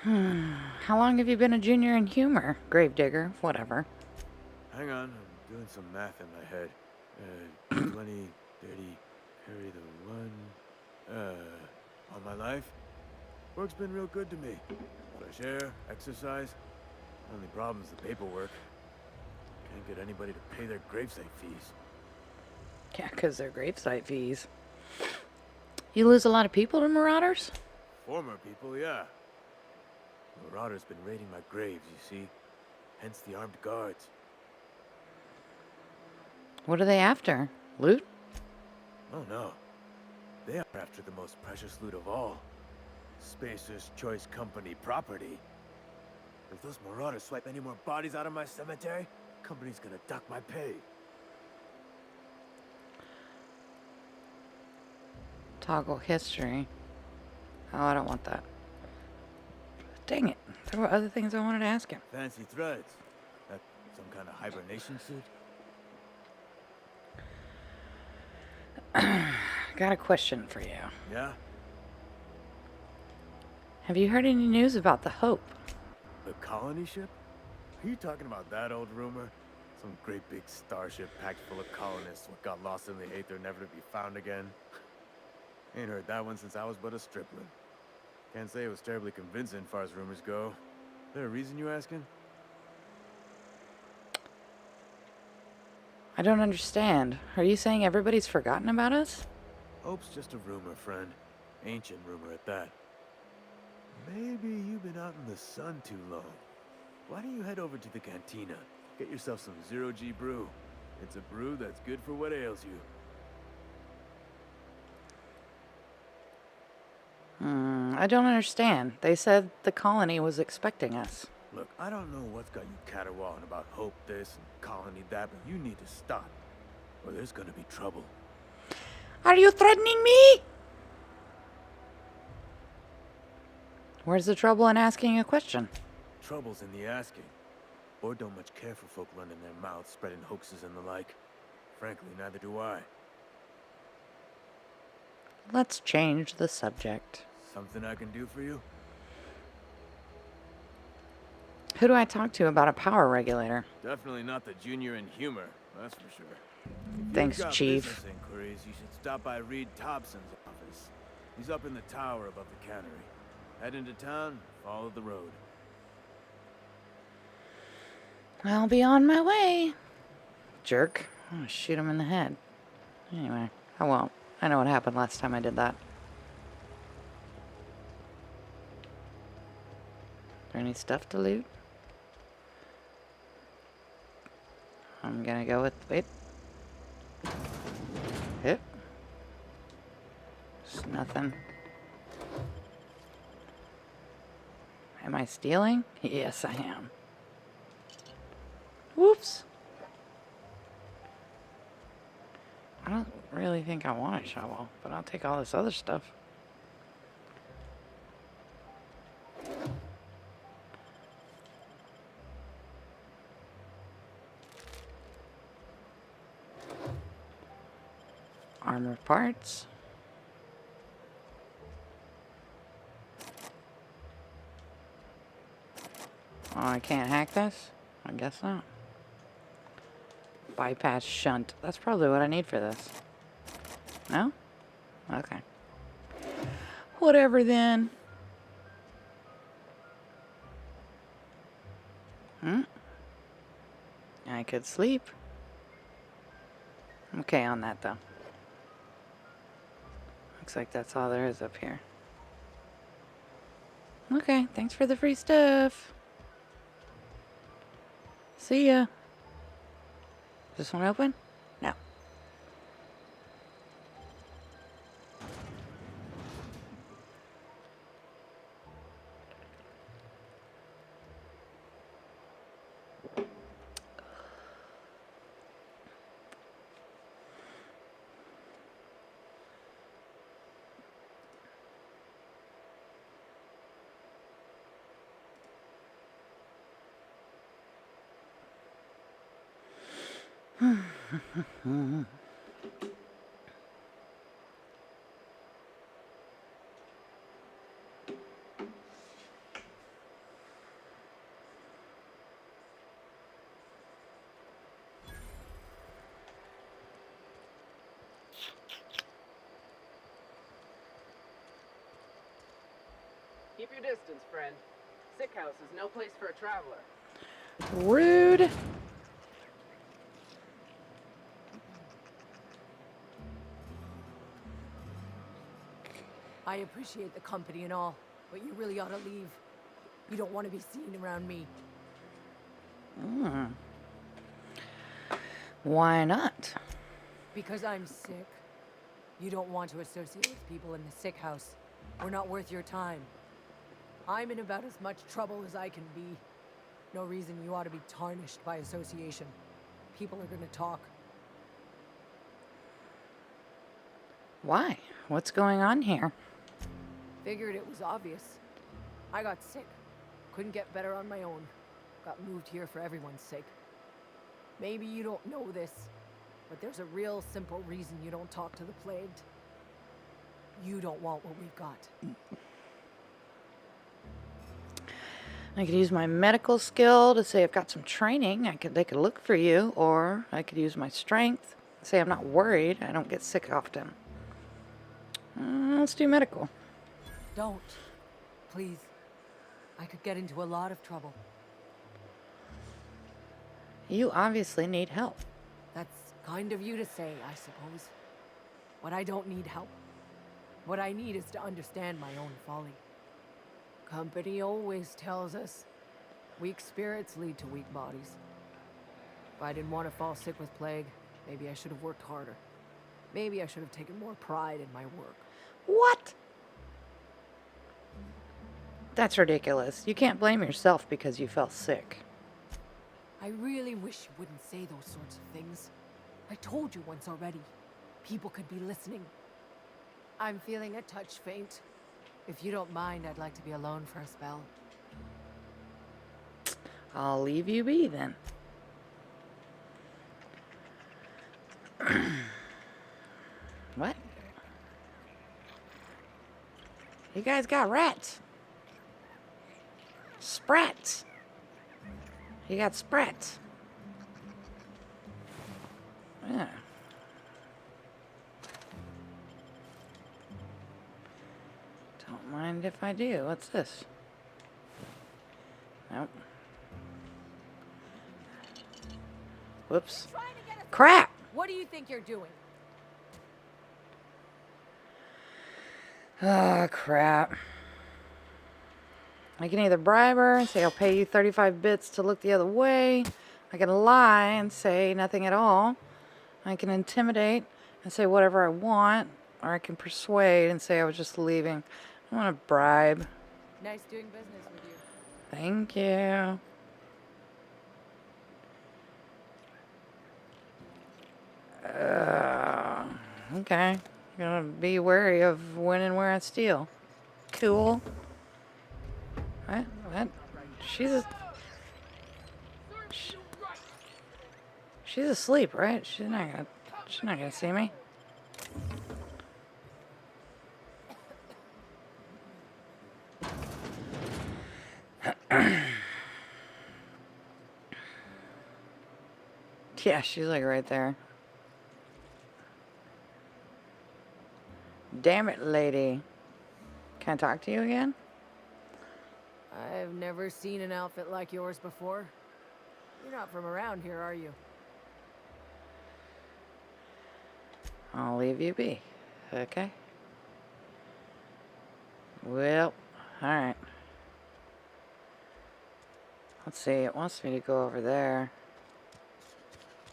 How long have you been a junior in humor? Gravedigger, whatever. Hang on, I'm doing some math in my head. 20, 30, carry the 1. All my life? Work's been real good to me. But I Fresh air, exercise. Only problem is the paperwork. Can't get anybody to pay their gravesite fees. Yeah, because they're gravesite fees. You lose a lot of people to marauders? Former people, yeah. Marauders been raiding my graves, you see. Hence the armed guards. What are they after? Loot? Oh no. They are after the most precious loot of all. Spacer's Choice Company property. If those marauders swipe any more bodies out of my cemetery, company's gonna dock my pay. Toggle history. Oh, I don't want that. Dang it. There were other things I wanted to ask him. Fancy threads. That some kind of hibernation suit? Got a question for you. Yeah? Have you heard any news about the Hope? The colony ship? Are you talking about that old rumor? Some great big starship packed full of colonists what got lost in the aether never to be found again? Ain't heard that one since I was but a stripling. Can't say it was terribly convincing far as rumors go. There a reason you asking? I don't understand. Are you saying everybody's forgotten about us? Hope's just a rumor, friend. Ancient rumor at that. Maybe you've been out in the sun too long. Why don't you head over to the cantina? Get yourself some zero-G brew. It's a brew that's good for what ails you. I don't understand. They said the colony was expecting us. Look, I don't know what's got you caterwauling about Hope this and colony that, but you need to stop, or there's gonna be trouble. Are you threatening me? Where's the trouble in asking a question? Trouble's in the asking. Board don't much care for folk running their mouths, spreading hoaxes and the like. Frankly, neither do I. Let's change the subject. Something I can do for you? Who do I talk to about a power regulator? Definitely not the junior in humor, that's for sure. If Thanks, you've got Chief. business inquiries, you should stop by Reed Thompson's office. He's up in the tower above the cannery. Head into town, follow the road. I'll be on my way. Jerk. I'm gonna shoot him in the head. Anyway, I won't. I know what happened last time I did that. Is there any stuff to loot? I'm gonna go with, wait. Yep. There's nothing. Am I stealing? Yes, I am. Whoops. I don't really think I want a shovel, but I'll take all this other stuff. Armor parts. Oh, I can't hack this? I guess not. Bypass shunt. That's probably what I need for this. No? Okay. Whatever then. I could sleep. Okay on that though. Looks like that's all there is up here. Okay, thanks for the free stuff. See ya. Is this one open? No. Keep your distance, friend. Sick house is no place for a traveler. Rude. I appreciate the company and all, but you really ought to leave. You don't want to be seen around me. Why not? Because I'm sick. You don't want to associate with people in the sick house. We're not worth your time. I'm in about as much trouble as I can be. No reason you ought to be tarnished by association. People are gonna talk. Why? What's going on here? Figured it was obvious. I got sick. Couldn't get better on my own. Got moved here for everyone's sake. Maybe you don't know this, but there's a real simple reason you don't talk to the plagued. You don't want what we've got. I could use my medical skill to say I've got some training. They could look for you, or I could use my strength. Say I'm not worried. I don't get sick often. Let's do medical. Don't. Please. I could get into a lot of trouble. You obviously need help. That's kind of you to say, I suppose. But I don't need help. What I need is to understand my own folly. Company always tells us weak spirits lead to weak bodies. If I didn't want to fall sick with plague, maybe I should have worked harder. Maybe I should have taken more pride in my work. What? That's ridiculous. You can't blame yourself because you fell sick. I really wish you wouldn't say those sorts of things. I told you once already. People could be listening. I'm feeling a touch faint. If you don't mind, I'd like to be alone for a spell. I'll leave you be then. What? You guys got rats. Sprats. You got sprats. Yeah. Don't mind if I do. What's this? Nope. Whoops. Crap! What do you think you're doing? Oh, crap. I can either bribe her and say I'll pay you 35 bits to look the other way. I can lie and say nothing at all. I can intimidate and say whatever I want. Or I can persuade and say I was just leaving. I want to bribe. Nice doing business with you. Thank you. Okay. Gonna be wary of when and where I steal. Cool. What? She's asleep, right? She's not gonna see me. Yeah, she's like right there. Damn it, lady. Can I talk to you again? I've never seen an outfit like yours before. You're not from around here, are you? I'll leave you be. Okay. Well, alright. Let's see, it wants me to go over there.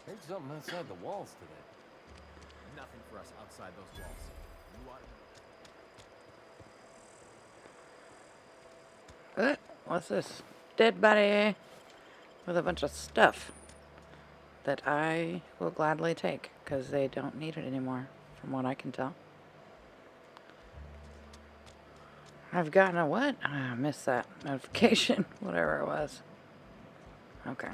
Heard something outside the walls today. Nothing for us outside those walls. You ought to know. What's this? Dead body with a bunch of stuff that I will gladly take because they don't need it anymore, from what I can tell. I've gotten a what? I missed that notification, whatever it was. Okay.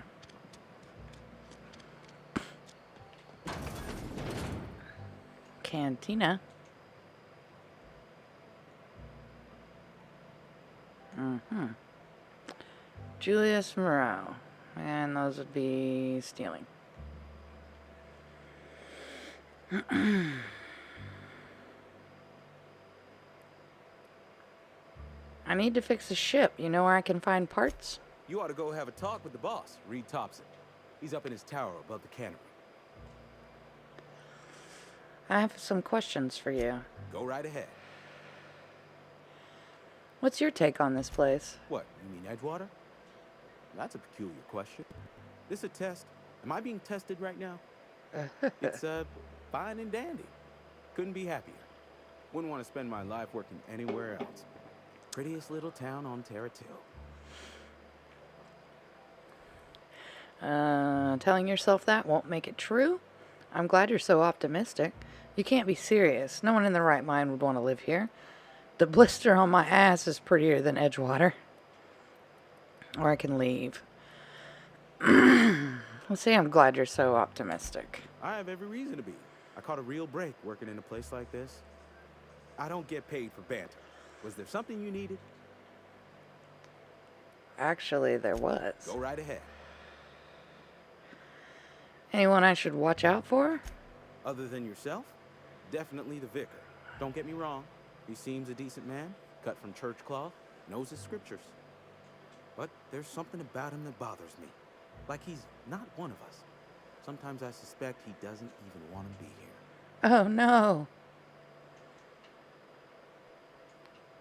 Cantina. Julius Moreau. And those would be stealing. I need to fix the ship. You know where I can find parts? You ought to go have a talk with the boss, Reed Thompson. He's up in his tower above the cannery. I have some questions for you. Go right ahead. What's your take on this place? What, you mean Edgewater? That's a peculiar question. This a test? Am I being tested right now? It's, fine and dandy. Couldn't be happier. Wouldn't want to spend my life working anywhere else. Prettiest little town on Terra Till. Telling yourself that won't make it true? I'm glad you're so optimistic. You can't be serious. No one in their right mind would want to live here. The blister on my ass is prettier than Edgewater. Or I can leave. Let's see, I'm glad you're so optimistic. I have every reason to be. I caught a real break working in a place like this. I don't get paid for banter. Was there something you needed? Actually, there was. Go right ahead. Anyone I should watch out for? Other than yourself? Definitely the vicar. Don't get me wrong. He seems a decent man, cut from church cloth, knows his scriptures. But there's something about him that bothers me. Like he's not one of us. Sometimes I suspect he doesn't even want to be here. Oh, no.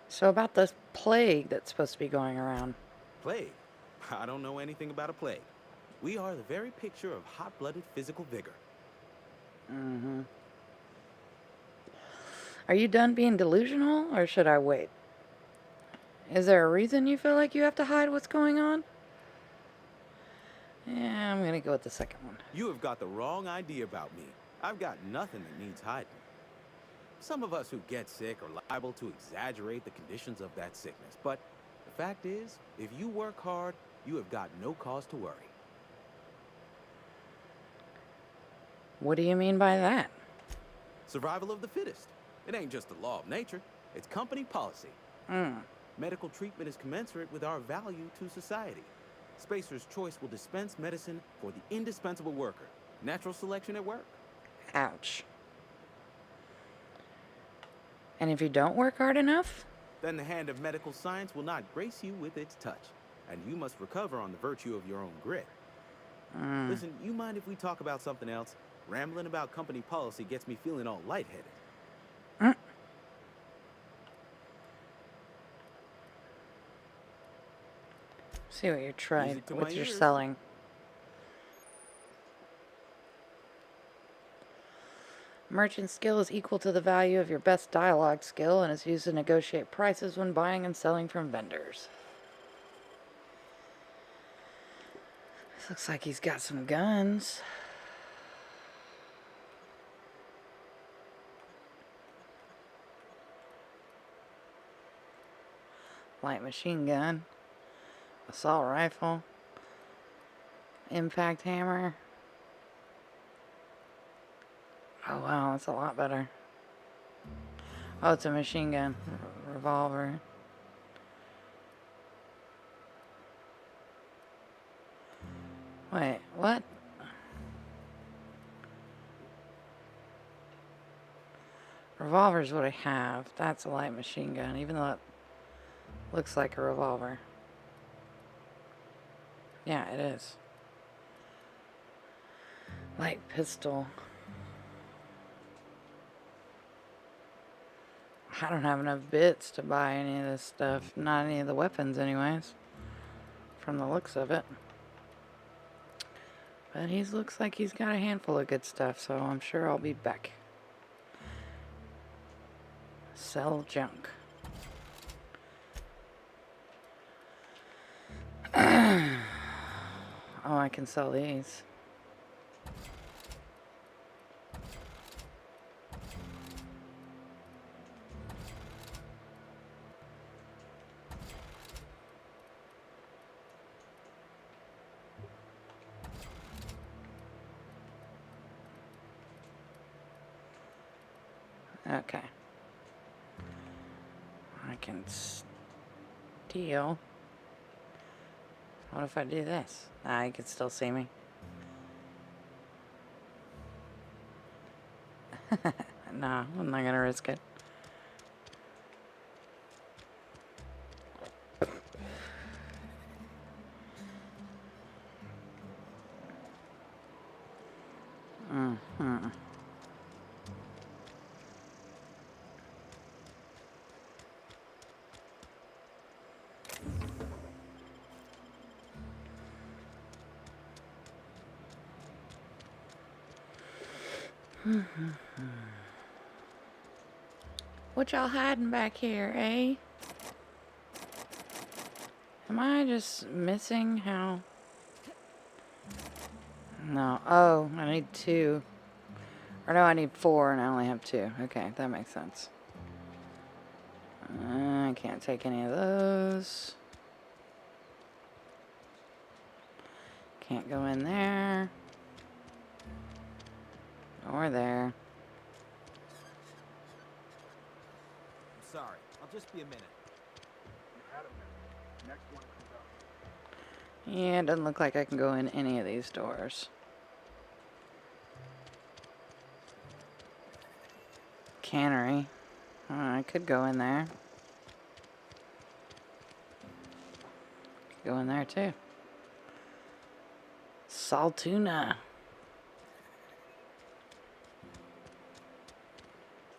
So about this plague that's supposed to be going around. Plague? I don't know anything about a plague. We are the very picture of hot-blooded physical vigor. Mm-hmm. Are you done being delusional, or should I wait? Is there a reason you feel like you have to hide what's going on? Yeah, I'm gonna go with the second one. You have got the wrong idea about me. I've got nothing that needs hiding. Some of us who get sick are liable to exaggerate the conditions of that sickness. But the fact is, if you work hard, you have got no cause to worry. What do you mean by that? Survival of the fittest. It ain't just the law of nature. It's company policy. Medical treatment is commensurate with our value to society. Spacer's Choice will dispense medicine for the indispensable worker. Natural selection at work. Ouch. And if you don't work hard enough? Then the hand of medical science will not grace you with its touch, and you must recover on the virtue of your own grit. Listen, you mind if we talk about something else? Rambling about company policy gets me feeling all lightheaded. See what you're trying, Music to what my you're ears. selling. Merchant skill is equal to the value of your best dialogue skill and is used to negotiate prices when buying and selling from vendors. This looks like he's got some guns. Light machine gun. Assault rifle. Impact hammer. Oh wow, that's a lot better. Oh, it's a machine gun. Revolver. Wait, what? Revolver's what I have. That's a light machine gun, even though it looks like a revolver. Yeah, it is. Light pistol. I don't have enough bits to buy any of this stuff. Not any of the weapons anyways. From the looks of it. But he looks like he's got a handful of good stuff, so I'm sure I'll be back. Sell junk. Oh, I can sell these. Okay. I can steal. What if I do this? Ah, you can still see me. No, I'm not gonna risk it. What y'all hiding back here, eh? Am I just missing how... No. Oh, I need 2. Or no, I need 4 and I only have 2. Okay, that makes sense. I can't take any of those. Can't go in there. Or there. I'm sorry. I'll just be a minute. Yeah, it doesn't look like I can go in any of these doors. Cannery. Oh, I could go in there. Could go in there too. Saltuna.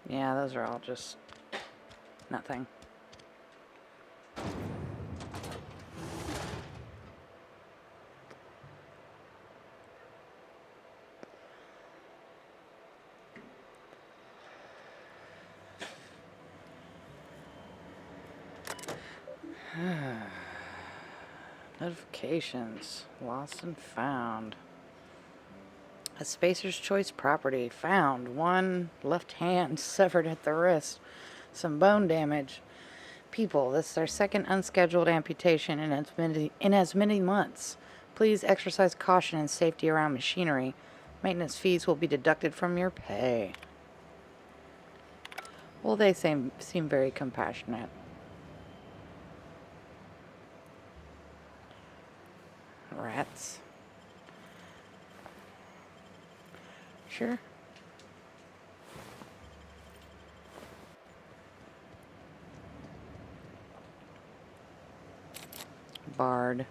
Yeah, those are all just nothing. Notifications. Lost and found. A Spacer's Choice property. Found. 1 left hand severed at the wrist. Some bone damage. People, this is their second unscheduled amputation in as many months. Please exercise caution and safety around machinery. Maintenance fees will be deducted from your pay. Well, they seem very compassionate. Rats. Sure. Bard.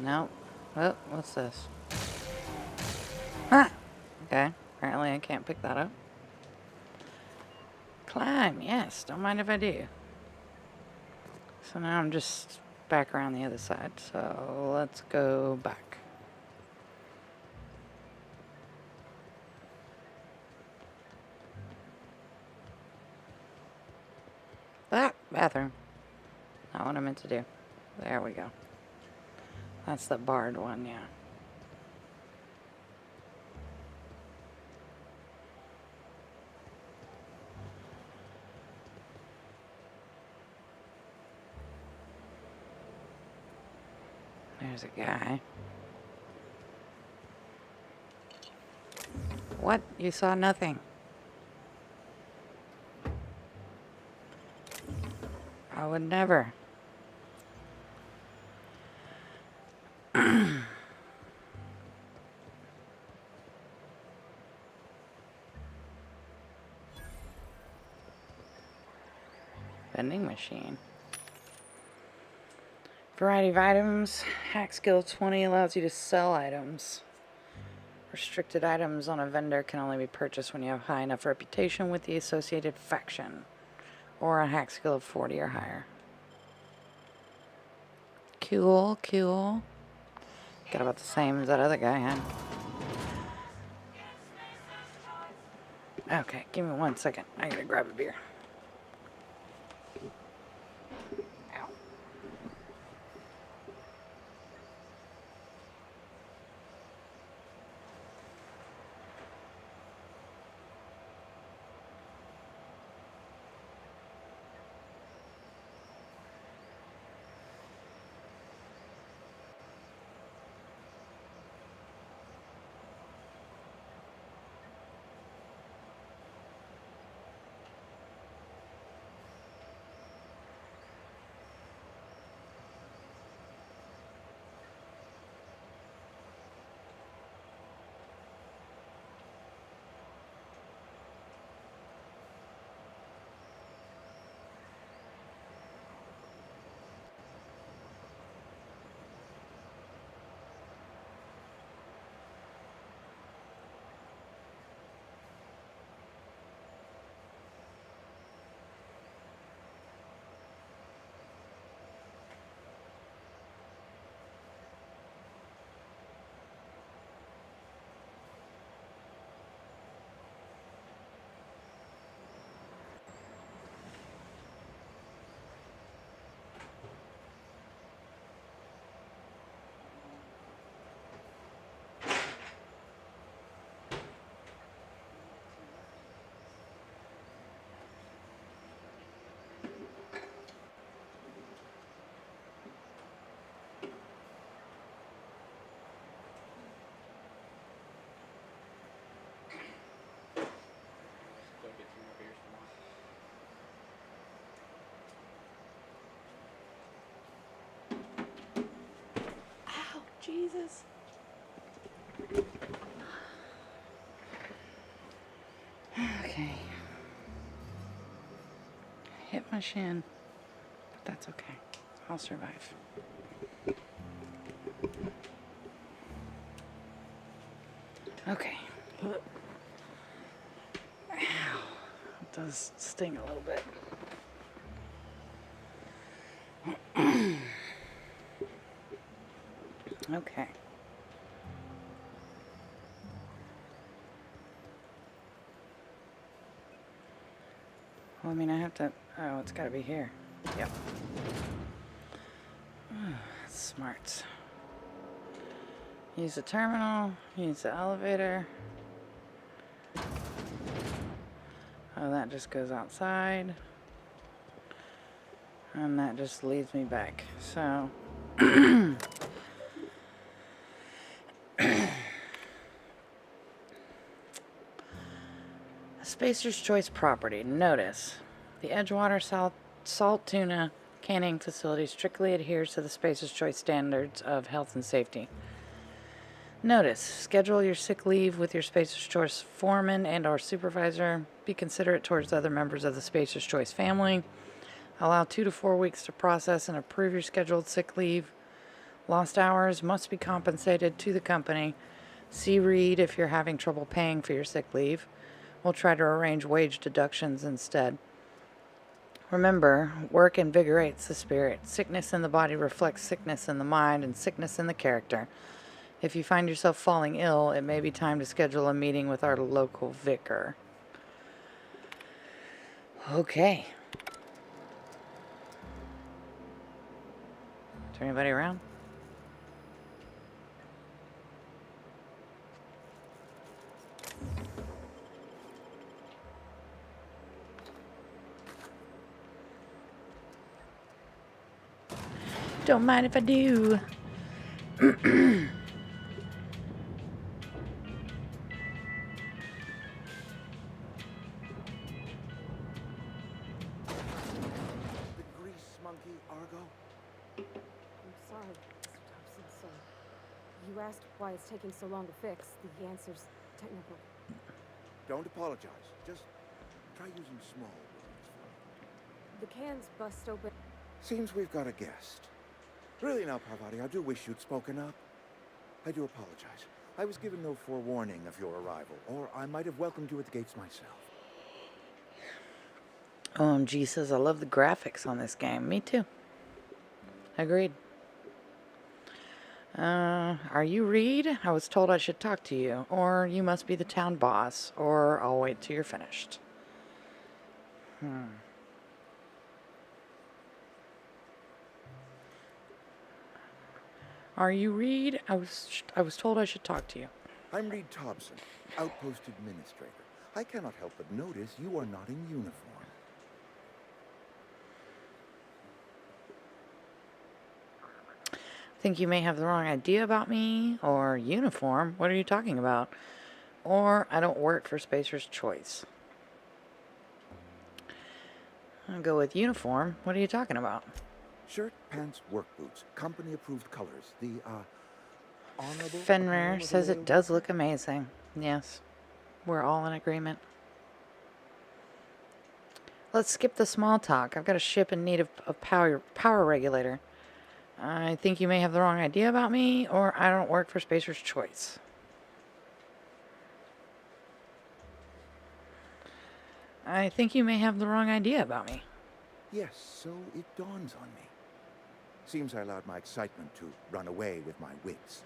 Nope. Oh, what's this? Ah! Okay. Apparently I can't pick that up. Climb, yes. Don't mind if I do. So now I'm just back around the other side. So let's go back. Ah, bathroom. Not what I meant to do. There we go. That's the barred one, yeah. There's a guy. What? You saw nothing. I would never. Vending machine. Variety of items. Hack skill 20 allows you to sell items. Restricted items on a vendor can only be purchased when you have high enough reputation with the associated faction, or a hack skill of 40 or higher. Cool, cool. Got about the same as that other guy had. Okay, give me 1 second. I gotta grab a beer. Ow. Jesus. Okay. Hit my shin, but that's okay. I'll survive. Okay. Ow. It does sting a little bit. Okay. Well, I mean, I have to... Oh, it's got to be here. Yep. Smart. Use the terminal. Use the elevator. Oh, that just goes outside. And that just leads me back. So... Spacer's Choice property. Notice, the Edgewater salt tuna canning facility strictly adheres to the Spacer's Choice standards of health and safety. Notice, schedule your sick leave with your Spacer's Choice foreman and or supervisor. Be considerate towards other members of the Spacer's Choice family. Allow 2 to 4 weeks to process and approve your scheduled sick leave. Lost hours must be compensated to the company. See Reed if you're having trouble paying for your sick leave. We'll try to arrange wage deductions instead. Remember, work invigorates the spirit. Sickness in the body reflects sickness in the mind and sickness in the character. If you find yourself falling ill, it may be time to schedule a meeting with our local vicar. Okay. Is there anybody around? Don't mind if I do. The grease monkey, Argo? I'm sorry, Mr. Thompson. So, you asked why it's taking so long to fix. The answer's technical. Don't apologize. Just try using small words. The cans bust open. Seems we've got a guest. Really now, Parvati, I do wish you'd spoken up. I do apologize. I was given no forewarning of your arrival, or I might have welcomed you at the gates myself. OMG says, I love the graphics on this game. Me too. Agreed. Are you Reed? I was told I should talk to you. Or you must be the town boss. Or I'll wait till you're finished. Are you Reed? I was told I should talk to you. I'm Reed Thompson, Outpost Administrator. I cannot help but notice you are not in uniform. I think you may have the wrong idea about me. Or uniform. What are you talking about? Or I don't work for Spacer's Choice. I'll go with uniform. What are you talking about? Shirt, pants, work boots, company-approved colors. The, honorable... Fenrir says it does look amazing. Yes. We're all in agreement. Let's skip the small talk. I've got a ship in need of a power regulator. I think you may have the wrong idea about me, or I don't work for Spacer's Choice. I think you may have the wrong idea about me. Yes, so it dawns on me. Seems I allowed my excitement to run away with my wits.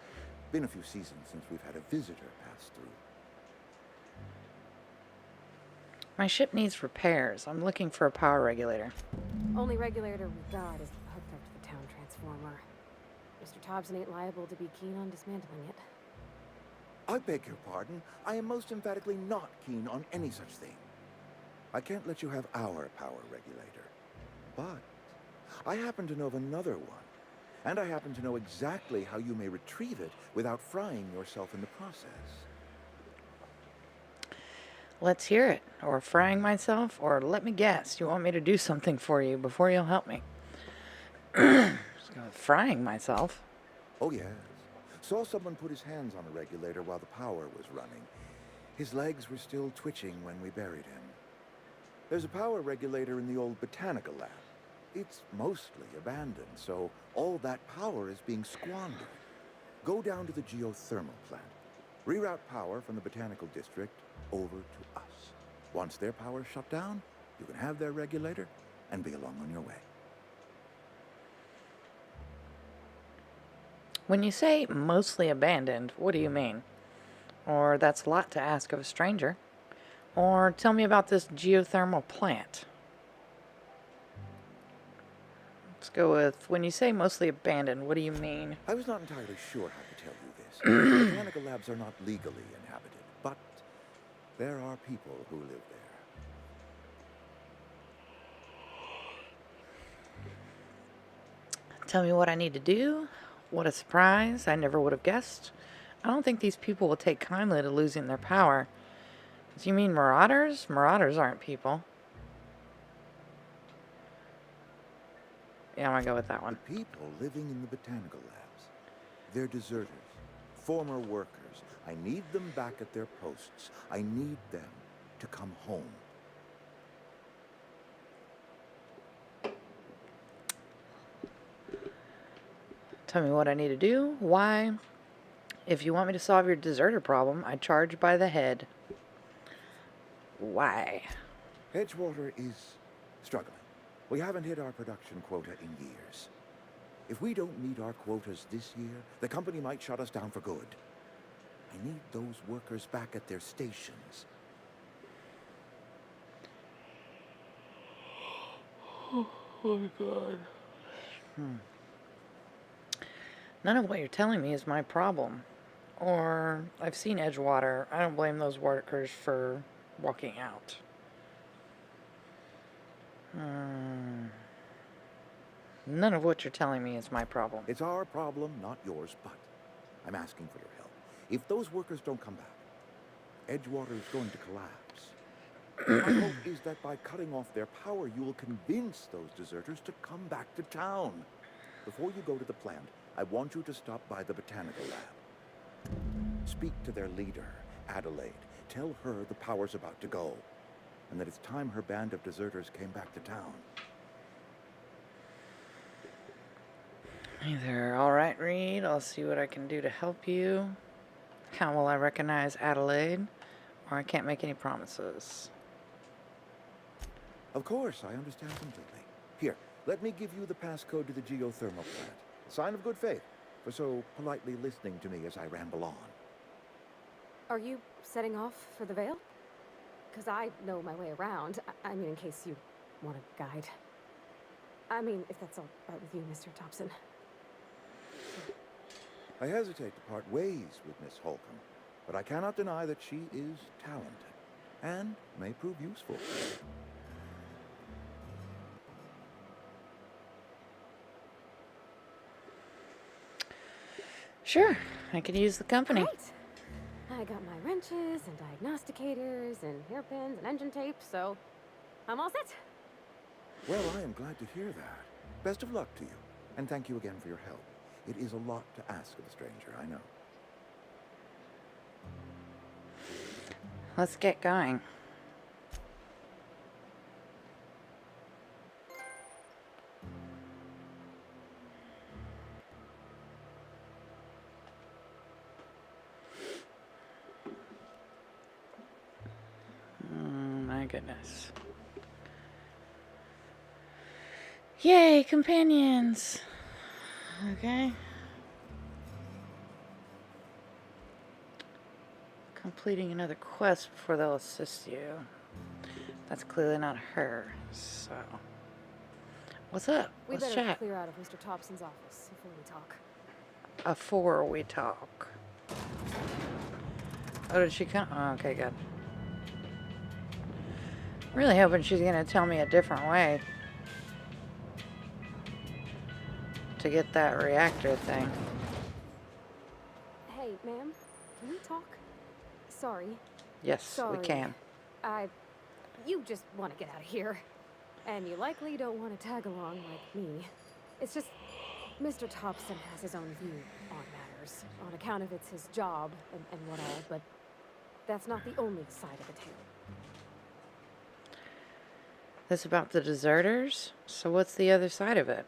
Been a few seasons since we've had a visitor pass through. My ship needs repairs. I'm looking for a power regulator. Only regulator we got is hooked up to the town transformer. Mr. Thompson ain't liable to be keen on dismantling it. I beg your pardon. I am most emphatically not keen on any such thing. I can't let you have our power regulator. But I happen to know of another one. And I happen to know exactly how you may retrieve it without frying yourself in the process. Let's hear it. Or frying myself, or let me guess. You want me to do something for you before you'll help me. Frying myself? Oh, yes. Saw someone put his hands on a regulator while the power was running. His legs were still twitching when we buried him. There's a power regulator in the old botanical lab. It's mostly abandoned, so all that power is being squandered. Go down to the geothermal plant. Reroute power from the botanical district over to us. Once their power's shut down, you can have their regulator and be along on your way. When you say mostly abandoned, what do you mean? Or that's a lot to ask of a stranger. Or tell me about this geothermal plant. Let's go with, when you say mostly abandoned, what do you mean? I was not entirely sure how to tell you this. The botanical labs are not legally inhabited, but there are people who live there. Tell me what I need to do. What a surprise. I never would have guessed. I don't think these people will take kindly to losing their power. Do you mean marauders? Marauders aren't people. Yeah, I'm gonna go with that one. The people living in the botanical labs. They're deserters, former workers. I need them back at their posts. I need them to come home. Tell me what I need to do. Why? If you want me to solve your deserter problem, I charge by the head. Why? Edgewater is struggling. We haven't hit our production quota in years. If we don't meet our quotas this year, the company might shut us down for good. I need those workers back at their stations. Oh my God. None of what you're telling me is my problem. Or, I've seen Edgewater. I don't blame those workers for walking out. None of what you're telling me is my problem. It's our problem, not yours, but I'm asking for your help. If those workers don't come back, Edgewater is going to collapse. My hope is that by cutting off their power, you will convince those deserters to come back to town. Before you go to the plant, I want you to stop by the botanical lab. Speak to their leader, Adelaide. Tell her the power's about to go, and that it's time her band of deserters came back to town. Hey there. All right, Reed. I'll see what I can do to help you. How will I recognize Adelaide? Or I can't make any promises. Of course, I understand completely. Here, let me give you the passcode to the geothermal plant. A sign of good faith for so politely listening to me as I ramble on. Are you setting off for the Vale? Because I know my way around. I mean, in case you want a guide. I mean, if that's all right with you, Mr. Thompson. I hesitate to part ways with Miss Holcomb, but I cannot deny that she is talented and may prove useful. Sure, I could use the company. Right. I got my wrenches and diagnosticators and hairpins and engine tape, so I'm all set. Well, I am glad to hear that. Best of luck to you, and thank you again for your help. It is a lot to ask of a stranger, I know. Let's get going. My goodness. Yay, companions! Okay. Completing another quest before they'll assist you. That's clearly not her, so. What's up? We Let's better chat. clear out of Mr. Thompson's office before we talk. Before we talk. Oh, did she come? Oh, okay, good. Really hoping she's gonna tell me a different way to get that reactor thing. Hey, ma'am, can we talk? Sorry. Yes, Sorry. we can. You just want to get out of here. And you likely don't want to tag along like me. It's just, Mr. Thompson has his own view on matters, on account of it's his job and what all, but that's not the only side of the tale. This about the deserters? So what's the other side of it?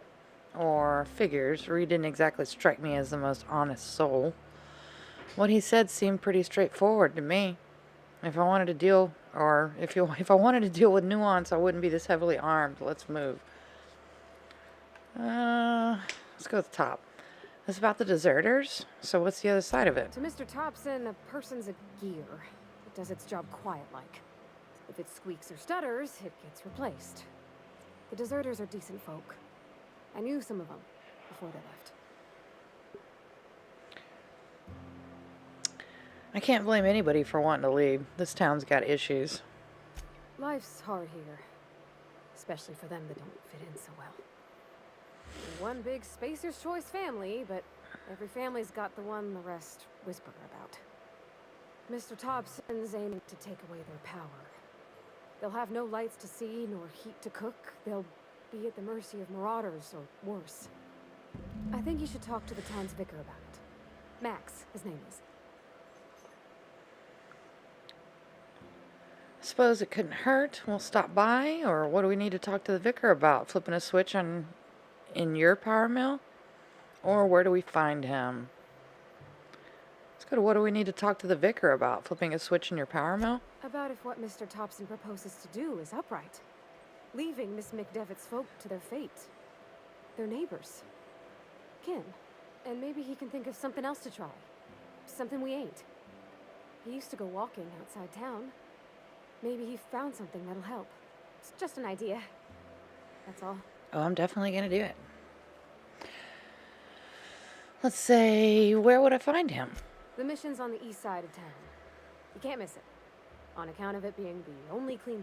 Or figures. Reed didn't exactly strike me as the most honest soul. What he said seemed pretty straightforward to me. If I wanted to deal, or if I wanted to deal with nuance, I wouldn't be this heavily armed. Let's move. Let's go with the top. This about the deserters? So what's the other side of it? To Mr. Thompson, a person's a gear. It does its job quiet-like. If it squeaks or stutters, it gets replaced. The deserters are decent folk. I knew some of them before they left. I can't blame anybody for wanting to leave. This town's got issues. Life's hard here, especially for them that don't fit in so well. We're one big Spacer's Choice family, but every family's got the one the rest whisper about. Mr. Thompson's aiming to take away their power. They'll have no lights to see, nor heat to cook. They'll be at the mercy of marauders, or worse. I think you should talk to the town's vicar about it. Max, his name is. Suppose it couldn't hurt. We'll stop by, or what do we need to talk to the vicar about? Flipping a switch in your power mill? Or where do we find him? Let's go to what do we need to talk to the vicar about? Flipping a switch in your power mill? About if what Mr. Thompson proposes to do is upright. Leaving Miss McDevitt's folk to their fate. They're neighbors. Kin. And maybe he can think of something else to try. Something we ain't. He used to go walking outside town. Maybe he found something that'll help. It's just an idea. That's all. Oh, I'm definitely going to do it. Let's say, where would I find him? The mission's on the east side of town. You can't miss it. On account of it being the only clean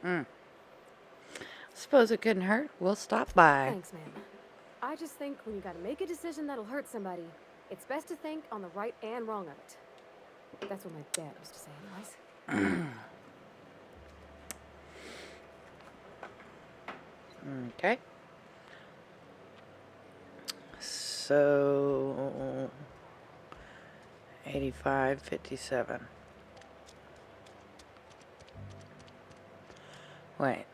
thing. Suppose it couldn't hurt. We'll stop by. Thanks, ma'am. I just think when you gotta make a decision that'll hurt somebody, it's best to think on the right and wrong of it. That's what my dad used to say anyways. Okay. So 85.57. Wait.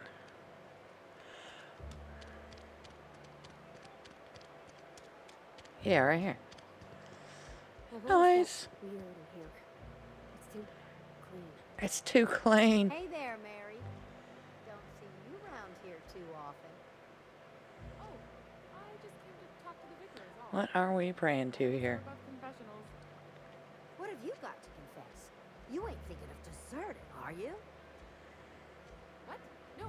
Yeah, right here. Nice. Weird in here. It's too clean. It's too clean. Hey there, Mary. Don't see you around here too often. Oh, I just came to talk to the vicar is all. What are we praying to here? Above confessionals. What have you got to confess? You ain't thinking of deserting, are you? What? No.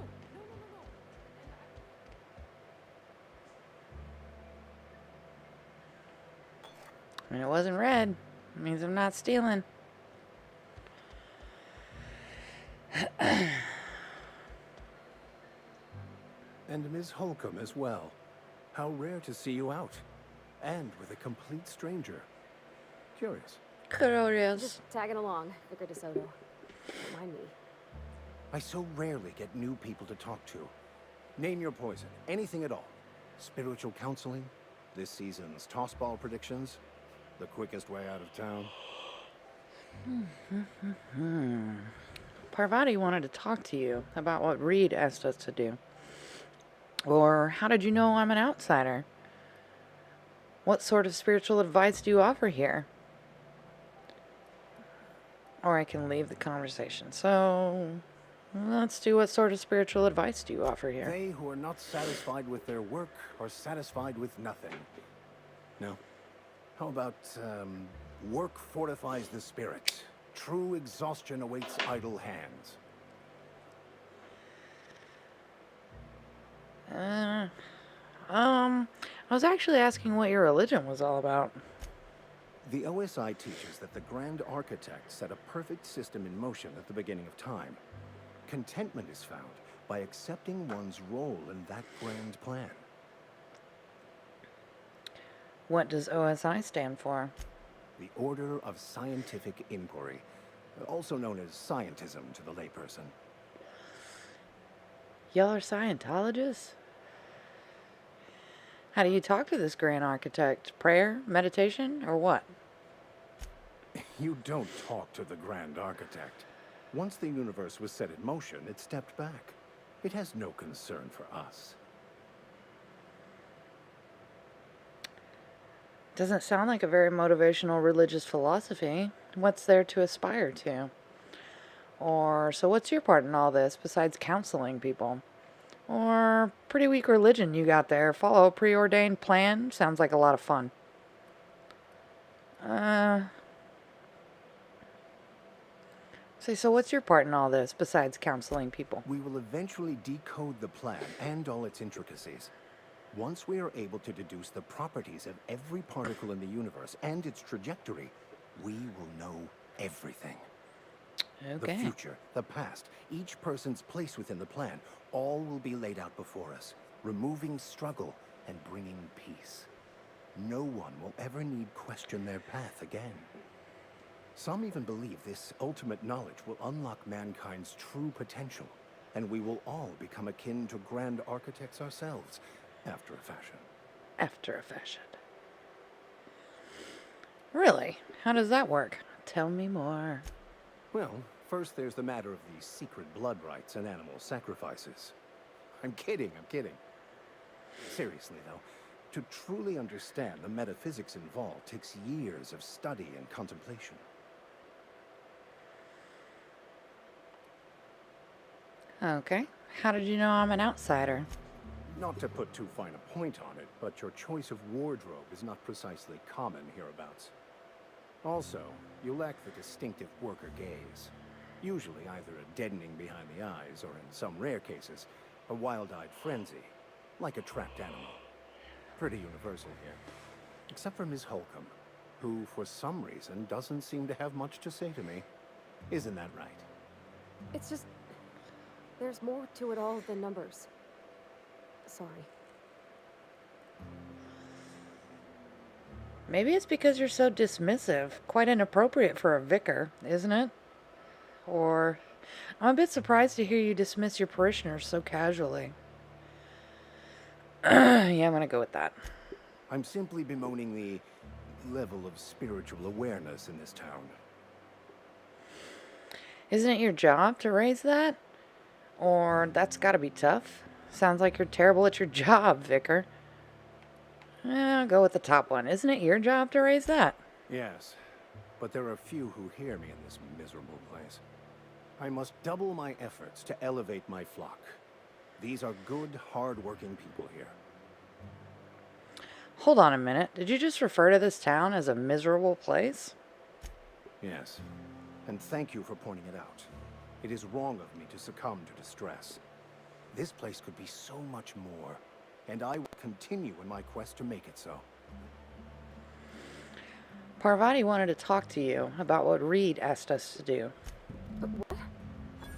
I mean, it wasn't red. It means I'm not stealing. And Ms. Holcomb as well. How rare to see you out. And with a complete stranger. Curious. Curious. Just tagging along, Vicar DeSoto. Don't mind me. I so rarely get new people to talk to. Name your poison. Anything at all. Spiritual counseling? This season's tossball predictions? The quickest way out of town? Parvati wanted to talk to you about what Reed asked us to do. Or how did you know I'm an outsider? What sort of spiritual advice do you offer here? Or I can leave the conversation. So, let's do what sort of spiritual advice do you offer here? They who are not satisfied with their work are satisfied with nothing. No. How about, work fortifies the spirit. True exhaustion awaits idle hands. I was actually asking what your religion was all about. The OSI teaches that the Grand Architect set a perfect system in motion at the beginning of time. Contentment is found by accepting one's role in that grand plan. What does OSI stand for? The Order of Scientific Inquiry, also known as scientism to the layperson. Y'all are Scientologists? How do you talk to this grand architect? Prayer? Meditation? Or what? You don't talk to the Grand Architect. Once the universe was set in motion, it stepped back. It has no concern for us. Doesn't sound like a very motivational religious philosophy. What's there to aspire to? Or, so what's your part in all this besides counseling people? Or, pretty weak religion you got there. Follow a preordained plan? Sounds like a lot of fun. So what's your part in all this besides counseling people? We will eventually decode the plan and all its intricacies. Once we are able to deduce the properties of every particle in the universe and its trajectory, we will know everything. Okay. The future, the past, each person's place within the plan, all will be laid out before us, removing struggle and bringing peace. No one will ever need question their path again. Some even believe this ultimate knowledge will unlock mankind's true potential, and we will all become akin to grand architects ourselves, after a fashion. After a fashion. Really? How does that work? Tell me more. Well, first there's the matter of the secret blood rites and animal sacrifices. I'm kidding. Seriously, though, to truly understand the metaphysics involved takes years of study and contemplation. Okay. How did you know I'm an outsider? Not to put too fine a point on it, but your choice of wardrobe is not precisely common hereabouts. Also, you lack the distinctive worker gaze. Usually either a deadening behind the eyes, or in some rare cases, a wild-eyed frenzy, like a trapped animal. Pretty universal here. Except for Ms. Holcomb, who, for some reason, doesn't seem to have much to say to me. Isn't that right? It's just... there's more to it all than numbers. Sorry. Maybe it's because you're so dismissive. Quite inappropriate for a vicar, isn't it? Or, I'm a bit surprised to hear you dismiss your parishioners so casually. Yeah, I'm gonna go with that. I'm simply bemoaning the level of spiritual awareness in this town. Isn't it your job to raise that? Or that's gotta be tough. Sounds like you're terrible at your job, Vicar. I'll go with the top one. Isn't it your job to raise that? Yes, but there are few who hear me in this miserable place. I must double my efforts to elevate my flock. These are good, hard-working people here. Hold on a minute. Did you just refer to this town as a miserable place? Yes, and thank you for pointing it out. It is wrong of me to succumb to distress. This place could be so much more, and I will continue in my quest to make it so. Parvati wanted to talk to you about what Reed asked us to do. What?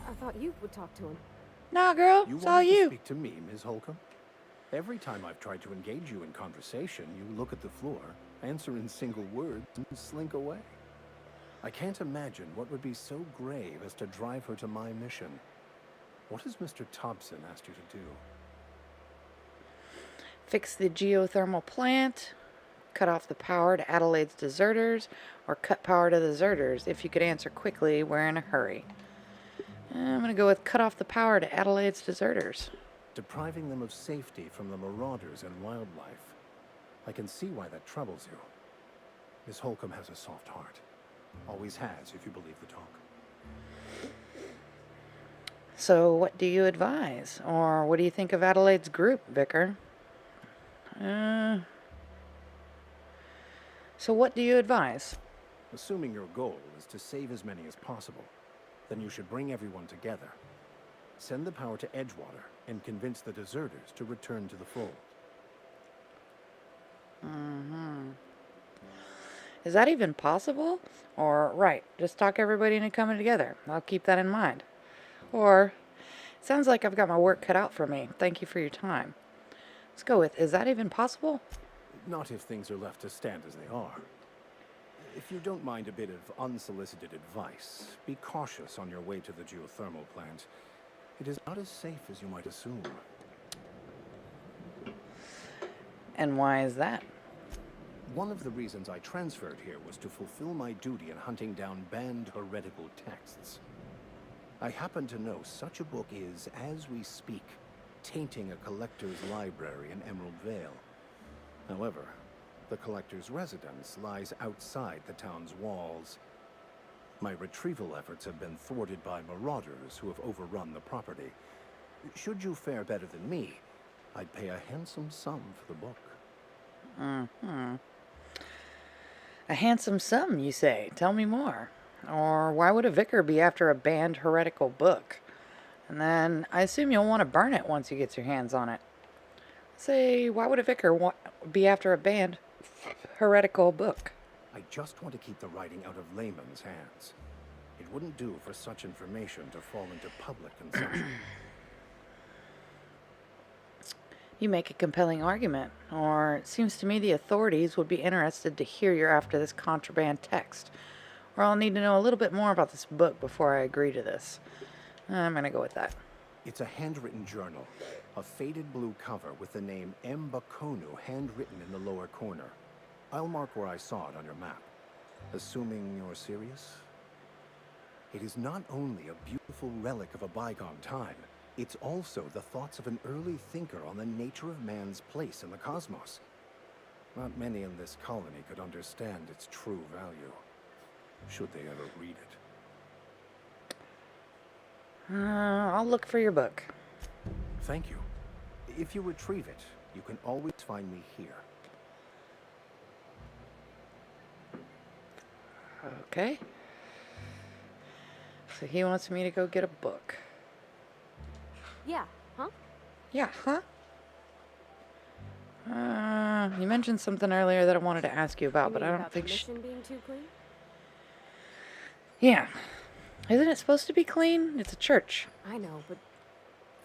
I thought you would talk to him. Nah, girl, You it's all wanted to you. speak to me, Ms. Holcomb? Every time I've tried to engage you in conversation, you look at the floor, answer in single words, and slink away. I can't imagine what would be so grave as to drive her to my mission. What has Mr. Thompson asked you to do? Fix the geothermal plant, cut off the power to Adelaide's deserters, or cut power to the deserters. If you could answer quickly, we're in a hurry. I'm gonna go with cut off the power to Adelaide's deserters. Depriving them of safety from the marauders and wildlife. I can see why that troubles you. Miss Holcomb has a soft heart. Always has, if you believe the talk. So what do you advise? Or what do you think of Adelaide's group, Vicar? So what do you advise? Assuming your goal is to save as many as possible, then you should bring everyone together. Send the power to Edgewater and convince the deserters to return to the fold. Is that even possible? Or, right, just talk everybody into coming together. I'll keep that in mind. Or, sounds like I've got my work cut out for me. Thank you for your time. Let's go with, is that even possible? Not if things are left to stand as they are. If you don't mind a bit of unsolicited advice, be cautious on your way to the geothermal plant. It is not as safe as you might assume. And why is that? One of the reasons I transferred here was to fulfill my duty in hunting down banned heretical texts. I happen to know such a book is, as we speak, tainting a collector's library in Emerald Vale. However, the collector's residence lies outside the town's walls. My retrieval efforts have been thwarted by marauders who have overrun the property. Should you fare better than me, I'd pay a handsome sum for the book. Mm-hmm. A handsome sum, you say? Tell me more. Or why would a vicar be after a banned heretical book? And then I assume you'll want to burn it once you get your hands on it. Say, why would a vicar be after a banned heretical book? I just want to keep the writing out of layman's hands. It wouldn't do for such information to fall into public consumption. You make a compelling argument, or it seems to me the authorities would be interested to hear you're after this contraband text. Or I'll need to know a little bit more about this book before I agree to this. I'm going to go with that. It's a handwritten journal, a faded blue cover with the name M. Bakonu handwritten in the lower corner. I'll mark where I saw it on your map. Assuming you're serious? It is not only a beautiful relic of a bygone time, it's also the thoughts of an early thinker on the nature of man's place in the cosmos. Not many in this colony could understand its true value, should they ever read it. I'll look for your book. Thank you. If you retrieve it, you can always find me here. Okay. So he wants me to go get a book. Yeah, huh? Yeah, huh? You mentioned something earlier that I wanted to ask you about, but I don't think the mission being too clean? Yeah. Isn't it supposed to be clean? It's a church. I know, but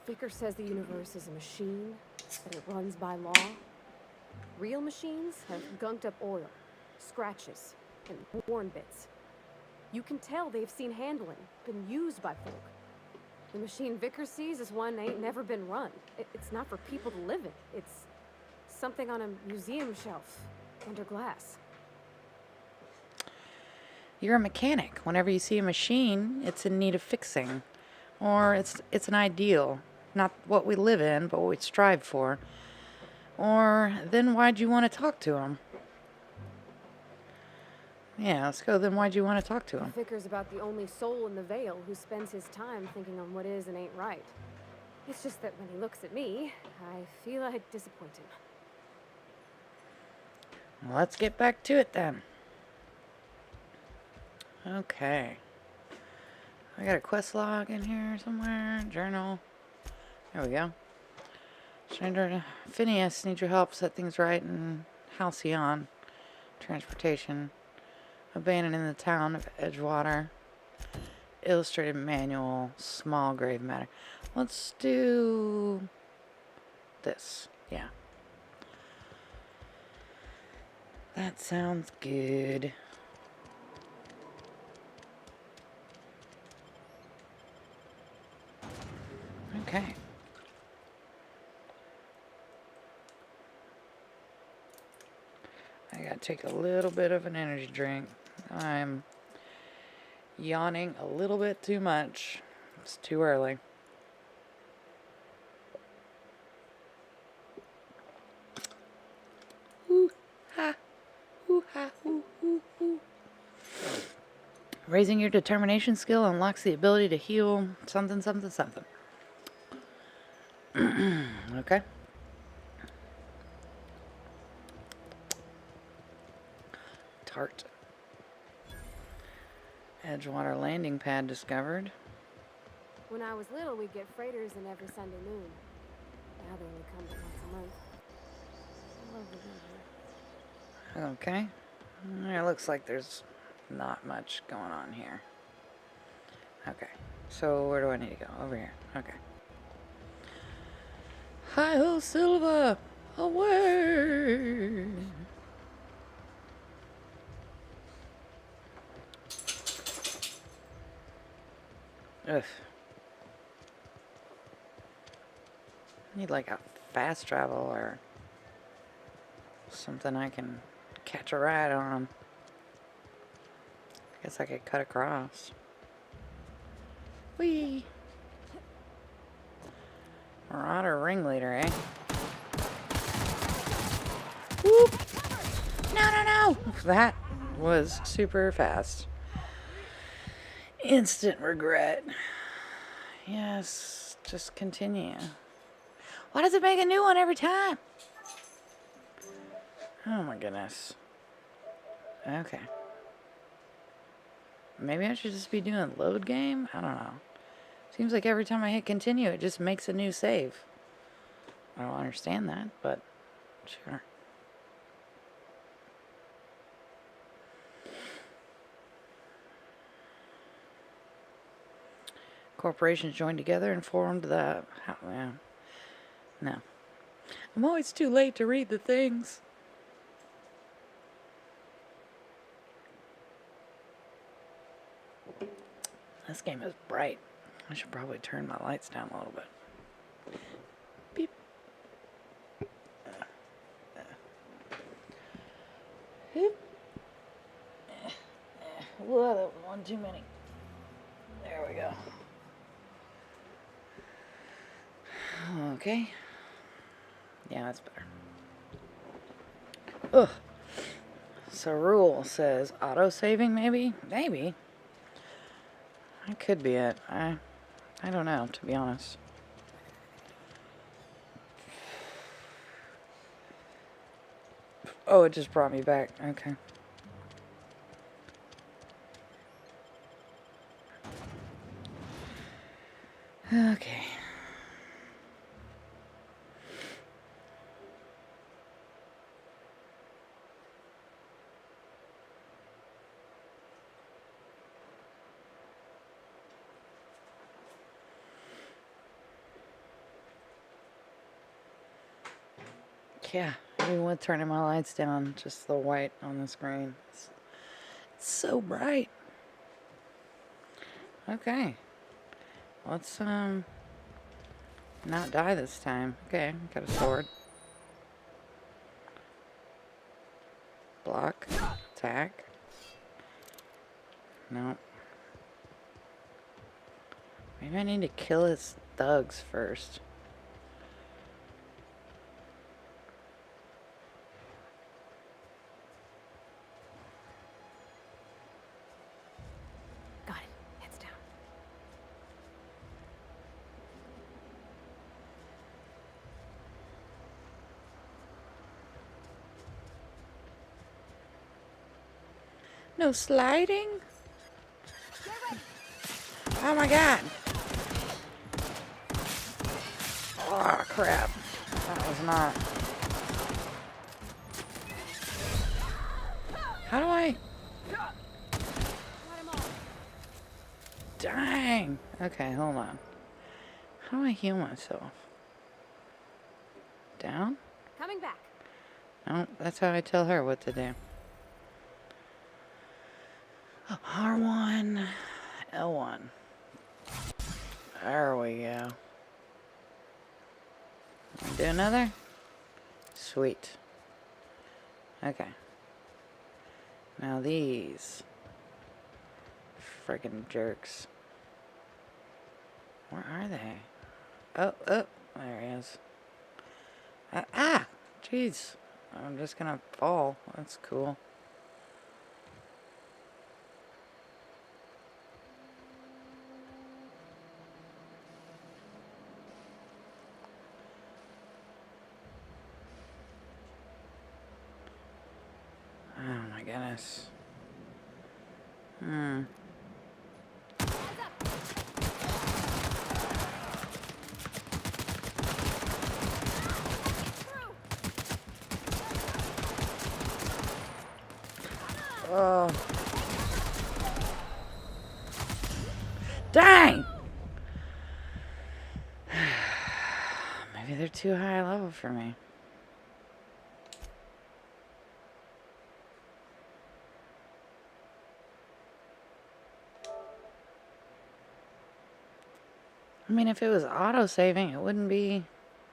Vicker says the universe is a machine, that it runs by law. Real machines have gunked up oil, scratches, and worn bits. You can tell they've seen handling, been used by folk. The machine Vicker sees is one ain't never been run. It's not for people to live in. It's something on a museum shelf, under glass. You're a mechanic. Whenever you see a machine, it's in need of fixing. Or it's an ideal. Not what we live in, but what we strive for. Or then why'd you want to talk to him? Yeah, let's go. Then why'd you want to talk to him? Vicker's about the only soul in the Vale who spends his time thinking on what is and ain't right. It's just that when he looks at me, I feel I'd disappoint him. Well, let's get back to it then. Okay. I got a quest log in here somewhere. Journal. There we go. Stranger Phineas needs your help. Set things right in Halcyon. Transportation. Abandoned in the town of Edgewater. Illustrated manual. Small grave matter. Let's do this. Yeah. That sounds good. Okay. I gotta take a little bit of an energy drink. I'm yawning a little bit too much. It's too early. Ooh, ha. Ooh, ha. Ooh, ooh, ooh. Raising your determination skill unlocks the ability to heal something, something, something. Okay. Tart. Edgewater landing pad discovered. When I was little, we'd get freighters in every Sunday noon. Now they only come once a month. I love the river. Okay. It looks like there's not much going on here. Okay. So where do I need to go? Over here. Okay. Hi-ho, Silva! Away! Ugh. Need like a fast travel or something I can catch a ride on. Guess I could cut across. Whee! Marauder ringleader, eh? Whoop! No, no, no! That was super fast. Instant regret. Yes, just continue. Why does it make a new one every time? Oh my goodness. Okay. Maybe I should just be doing load game? I don't know. Seems like every time I hit continue, it just makes a new save. I don't understand that, but sure. Corporations joined together and formed the... No. I'm always too late to read the things. This game is bright. I should probably turn my lights down a little bit. Beep. Whoop. Whoa, that was one too many. There we go. Okay. Yeah, that's better. Ugh. So rule says auto-saving maybe? Maybe. That could be it. I don't know, to be honest. Oh, it just brought me back. Okay. Okay. Yeah, even with turning my lights down, just the white on the screen. It's so bright. Okay. Let's, not die this time. Okay, got a sword. Block. Attack. No. Maybe I need to kill his thugs first. Got it. Heads down. No sliding? Oh my god. Oh crap. That was not. How do I? Dang. Okay, hold on. How do I heal myself? Down? Coming back. No, that's how I tell her what to do. R1, L1. There we go. Do another? Sweet. Okay. Now these friggin' jerks. Where are they? Oh, there he is. Jeez. I'm just gonna fall. That's cool. Oh my goodness. Oh. Dang! Maybe they're too high level for me. I mean, if it was auto-saving, it wouldn't be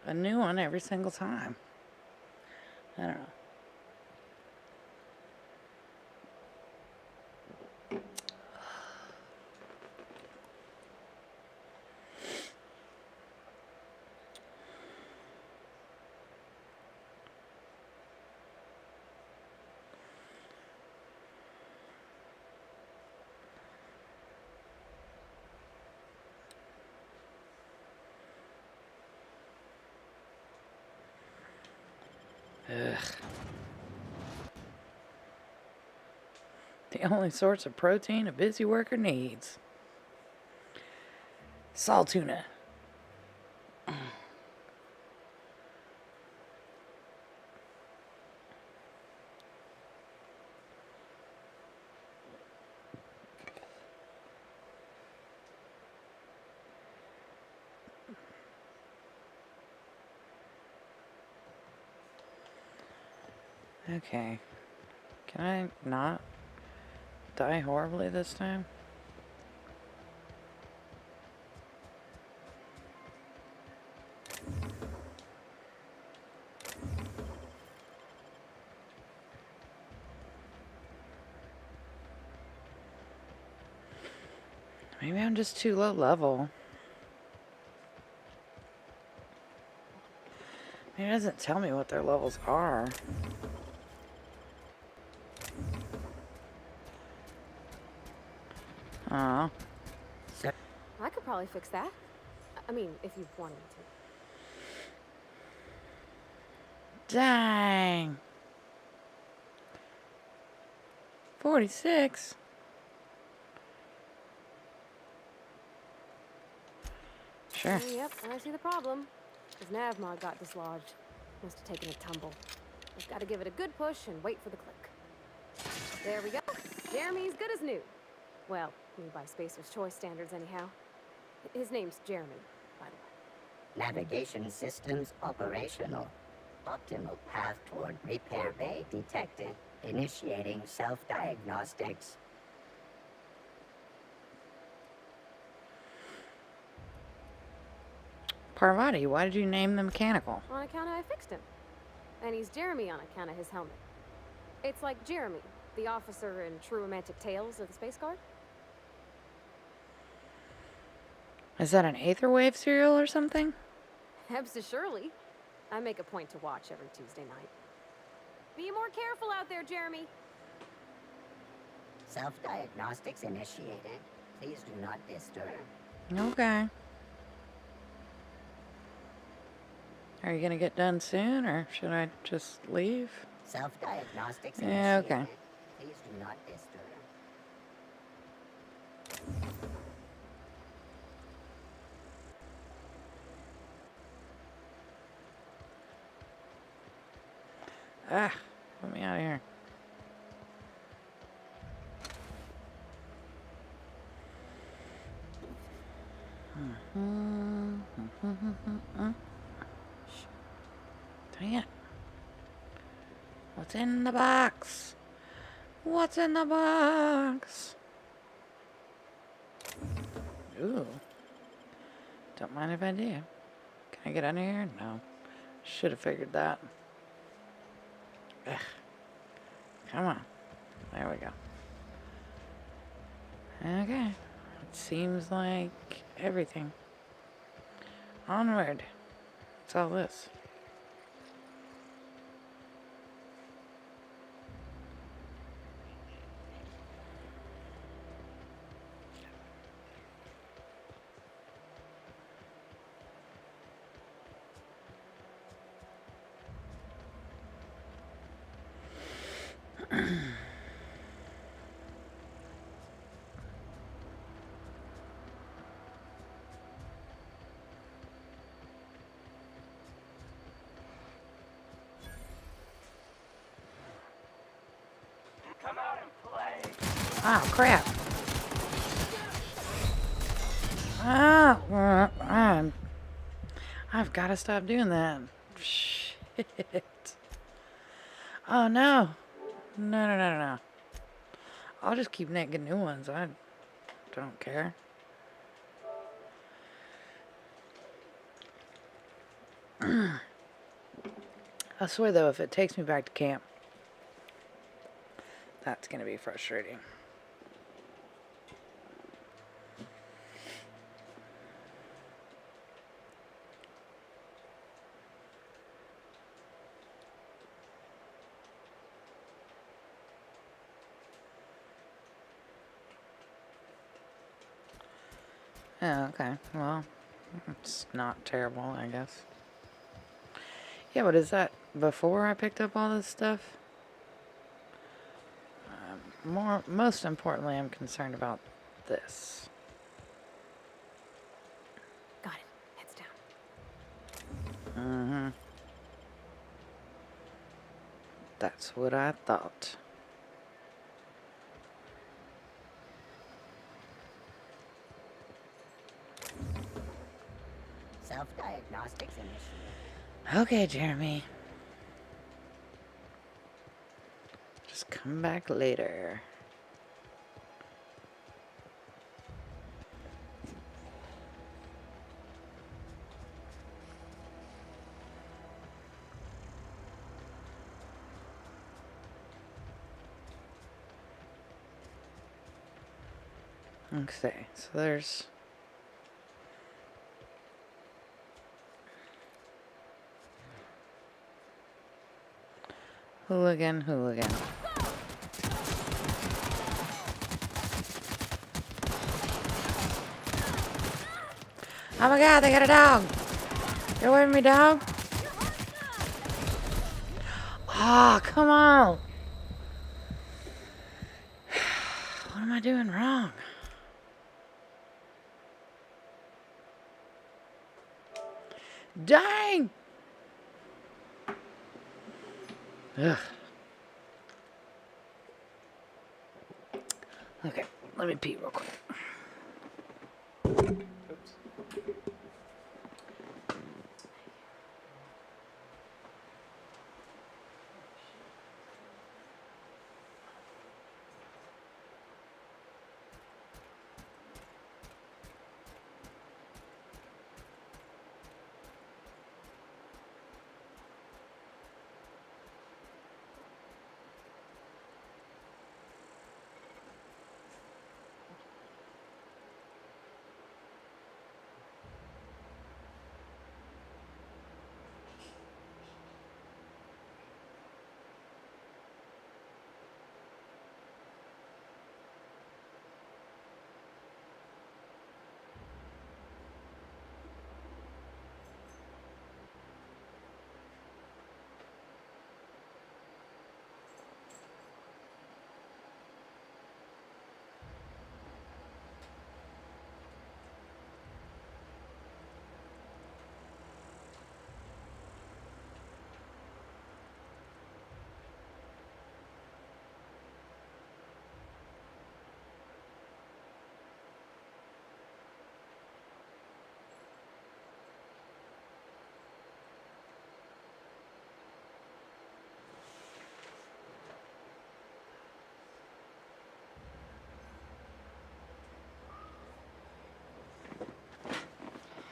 a new one every single time. I don't know. Ugh. The only source of protein a busy worker needs. Salt tuna. Okay. Can I not die horribly this time? Maybe I'm just too low level. Maybe it doesn't tell me what their levels are. Oh. I could probably fix that. I mean, if you wanted me to. Dang. 46. Sure. Yep, I see the problem. His navmod got dislodged. Must have taken a tumble. Just gotta give it a good push and wait for the click. There we go. Jeremy's good as new. Well, new by Spacer's Choice standards anyhow. His name's Jeremy, by the way. Navigation systems operational. Optimal path toward repair bay detected. Initiating self-diagnostics. Parvati, why did you name the mechanical? On account of I fixed him. And he's Jeremy on account of his helmet. It's like Jeremy, the officer in True Romantic Tales of the Space Guard. Is that an Aetherwave serial or something? Surely. I make a point to watch every Tuesday night. Be more careful out there, Jeremy. Self-diagnostics initiated. Please do not disturb. Okay. Are you gonna get done soon, or should I just leave? Self-diagnostics Yeah, initiated. okay. Please do not disturb. Ah, let me out of here. Dang it. What's in the box? What's in the box? Ooh. Don't mind if I do. Can I get under here? No. Should have figured that. Ugh. Come on. There we go. Okay. It seems like everything. Onward. What's all this? Come out and play. Oh, crap. Ah, I've got to stop doing that. Shit. Oh, no. No. I'll just keep making new ones. I don't care. I swear, though, if it takes me back to camp, that's going to be frustrating. Oh, okay. Well, it's not terrible, I guess. Yeah, but is that before I picked up all this stuff? Most importantly, I'm concerned about this. Got it. Heads down. Mm-hmm. That's what I thought. Self-diagnostics initiated. Okay, Jeremy. Just come back later. Okay, so there's... Hooligan. Oh my god, they got a dog! Get away from me, dog! Ah, oh, come on! What am I doing wrong? Dang! Ugh. Okay, let me pee real quick. Oops.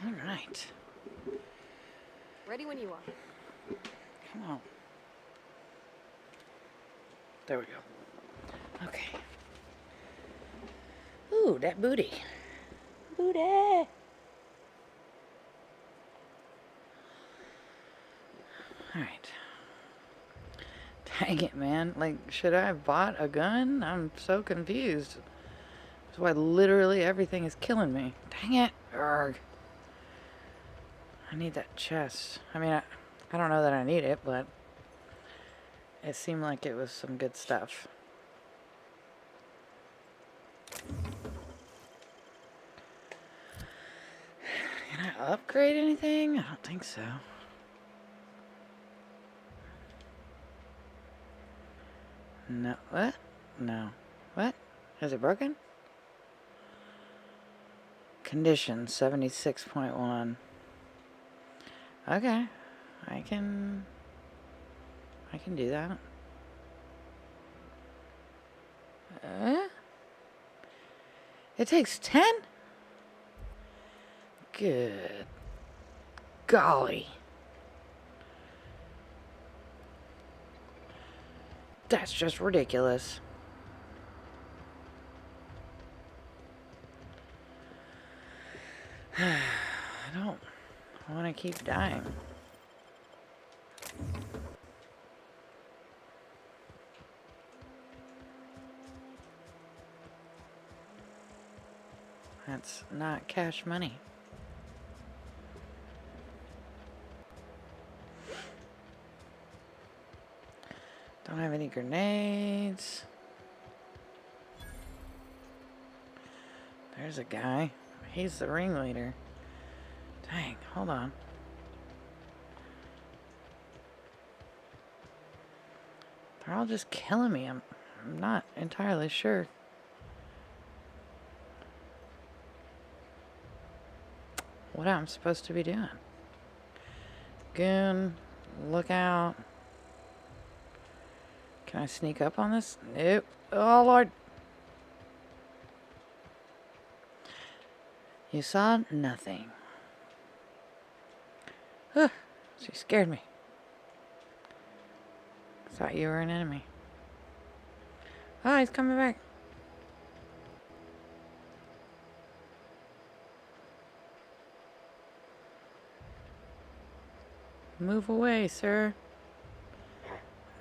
All right. Ready when you are. Come on. There we go. Okay. Ooh, that booty. Booty. All right. Dang it, man. Like, should I have bought a gun? I'm so confused. That's why literally everything is killing me. Dang it. Urgh. I need that chest. I mean, I don't know that I need it, but it seemed like it was some good stuff. Can I upgrade anything? I don't think so. No. What? No. What? Is it broken? Condition 76.1. Okay. I can do that. It takes 10? Good golly. That's just ridiculous. I don't want to keep dying. That's not cash money. Don't have any grenades. There's a guy. He's the ringleader. Dang, hold on. They're all just killing me. I'm not entirely sure. What I'm supposed to be doing. Goon, look out. Can I sneak up on this? Nope. Oh, Lord. You saw nothing. She scared me. Thought you were an enemy. Oh, he's coming back. Move away, sir.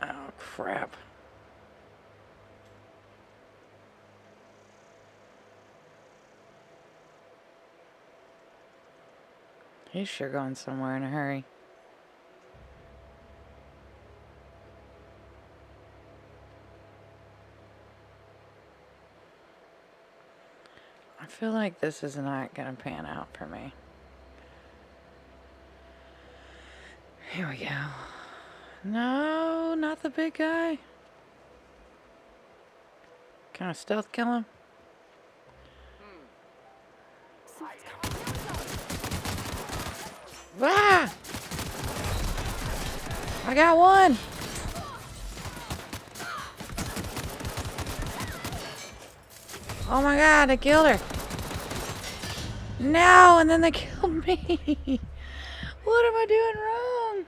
Oh, crap. He's sure going somewhere in a hurry. I feel like this is not going to pan out for me. Here we go. No, not the big guy. Can I stealth kill him? Ah! I got one. Oh my god, I killed her. No, and then they killed me. What am I doing wrong?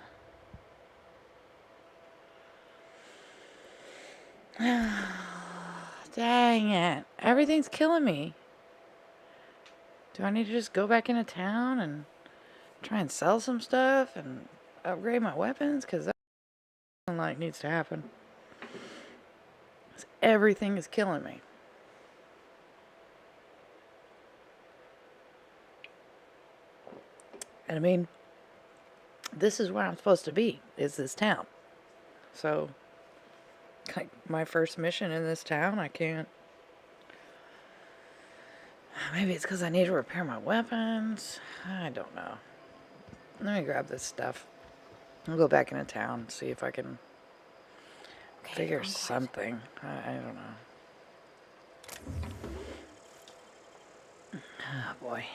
Dang it. Everything's killing me. Do I need to just go back into town and try and sell some stuff and upgrade my weapons? Because that like needs to happen. 'Cause everything is killing me. And I mean, this is where I'm supposed to be, is this town. So, like, my first mission in this town, I can't. Maybe it's because I need to repair my weapons. I don't know. Let me grab this stuff. I'll go back into town, see if I can figure something. I don't know. Oh boy.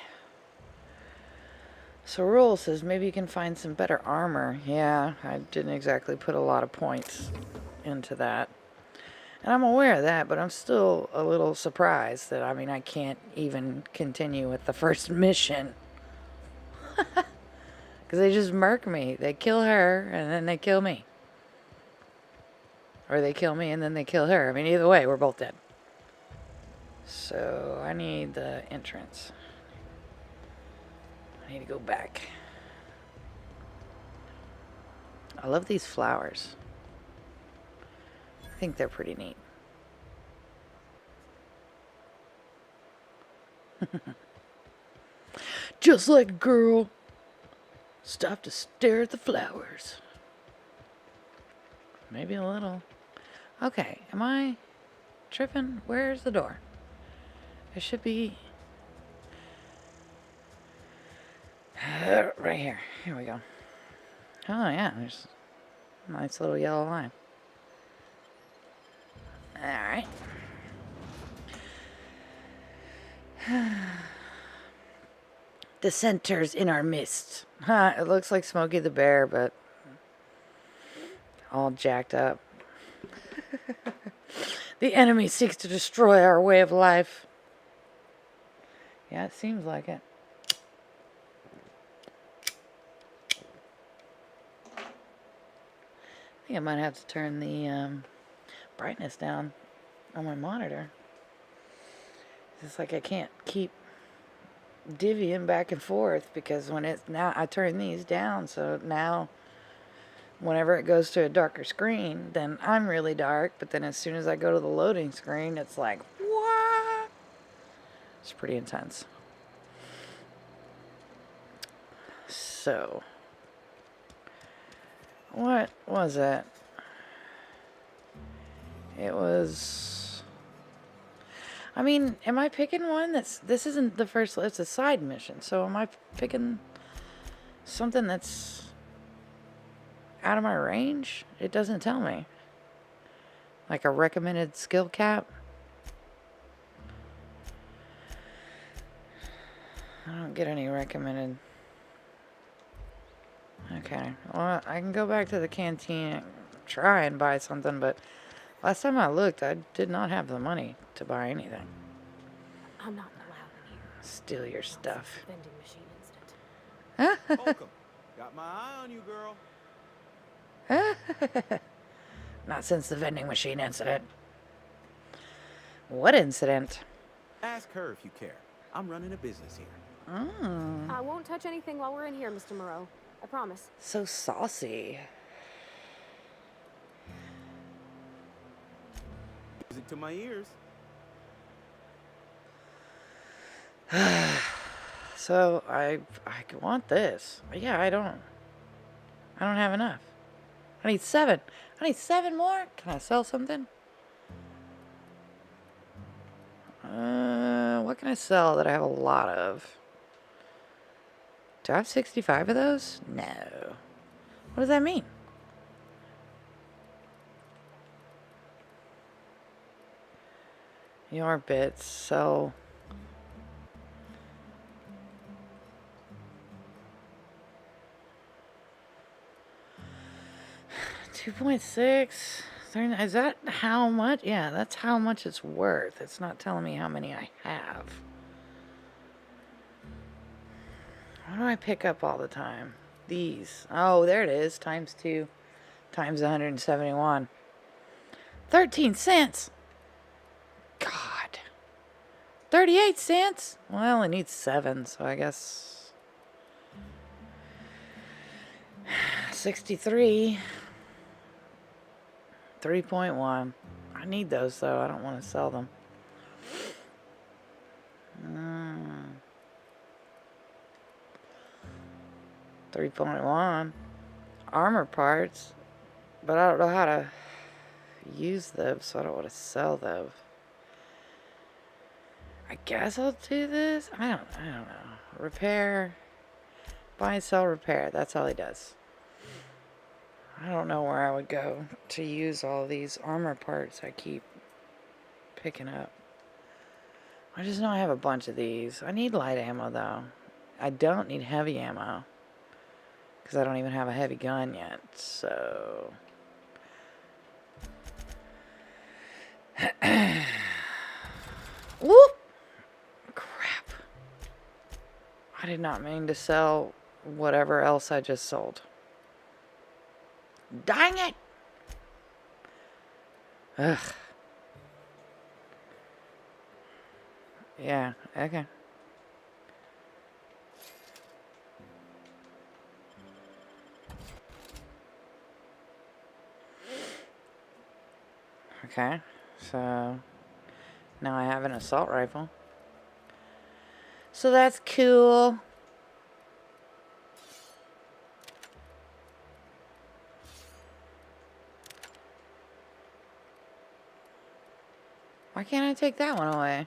So Rule says maybe you can find some better armor. Yeah, I didn't exactly put a lot of points into that. And I'm aware of that, but I'm still a little surprised that, I mean, I can't even continue with the first mission. Because they just murk me. They kill her, and then they kill me. Or they kill me, and then they kill her. I mean, either way, we're both dead. So, I need the entrance. I need to go back. I love these flowers. I think they're pretty neat. Just like a girl. Stop to stare at the flowers. Maybe a little. Okay, am I tripping? Where's the door? It should be right here. Here we go. Oh yeah, there's a nice little yellow line. Alright. Dissenters in our midst. It looks like Smokey the Bear, but all jacked up. The enemy seeks to destroy our way of life. Yeah, it seems like it. I think I might have to turn the brightness down on my monitor. It's like I can't keep divvying back and forth, because when it's now, I turn these down, so now whenever it goes to a darker screen, then I'm really dark, but then as soon as I go to the loading screen, it's like, what? It's pretty intense. So, what was it? It was... I mean, am I picking one that's... This isn't the first... It's a side mission. So am I picking something that's out of my range? It doesn't tell me. Like a recommended skill cap? I don't get any recommended. Okay. Well, I can go back to the canteen and try and buy something, but last time I looked, I did not have the money to buy anything. I'm not allowed in here. Steal your stuff. Vending machine incident. Welcome. Got my eye on you, girl. Not since the vending machine incident. What incident? Ask her if you care. I'm running a business here. I won't touch anything while we're in here, Mr. Moreau. I promise. So saucy. Music to my ears. So I want this. Yeah, I don't have enough. I need 7. I need 7 more. Can I sell something? What can I sell that I have a lot of? Do I have 65 of those? No. What does that mean? Your bits, so... 2.6. Is that how much? Yeah, that's how much it's worth. It's not telling me how many I have. What do I pick up all the time? These. Oh, there it is. Times 2. Times 171. 13 cents. God. 38 cents. Well, it needs 7, so I guess... 63. 3.1. I need those, though. I don't want to sell them. 3.1. Armor parts. But I don't know how to use them, so I don't want to sell them. I guess I'll do this. I don't know. Repair. Buy and sell, repair. That's all he does. I don't know where I would go to use all these armor parts I keep picking up. I just know I have a bunch of these. I need light ammo, though. I don't need heavy ammo. Because I don't even have a heavy gun yet, so... Whoop! Crap. I did not mean to sell whatever else I just sold. Dang it! Ugh. Yeah, okay. Okay, so now I have an assault rifle. So that's cool. Why can't I take that one away?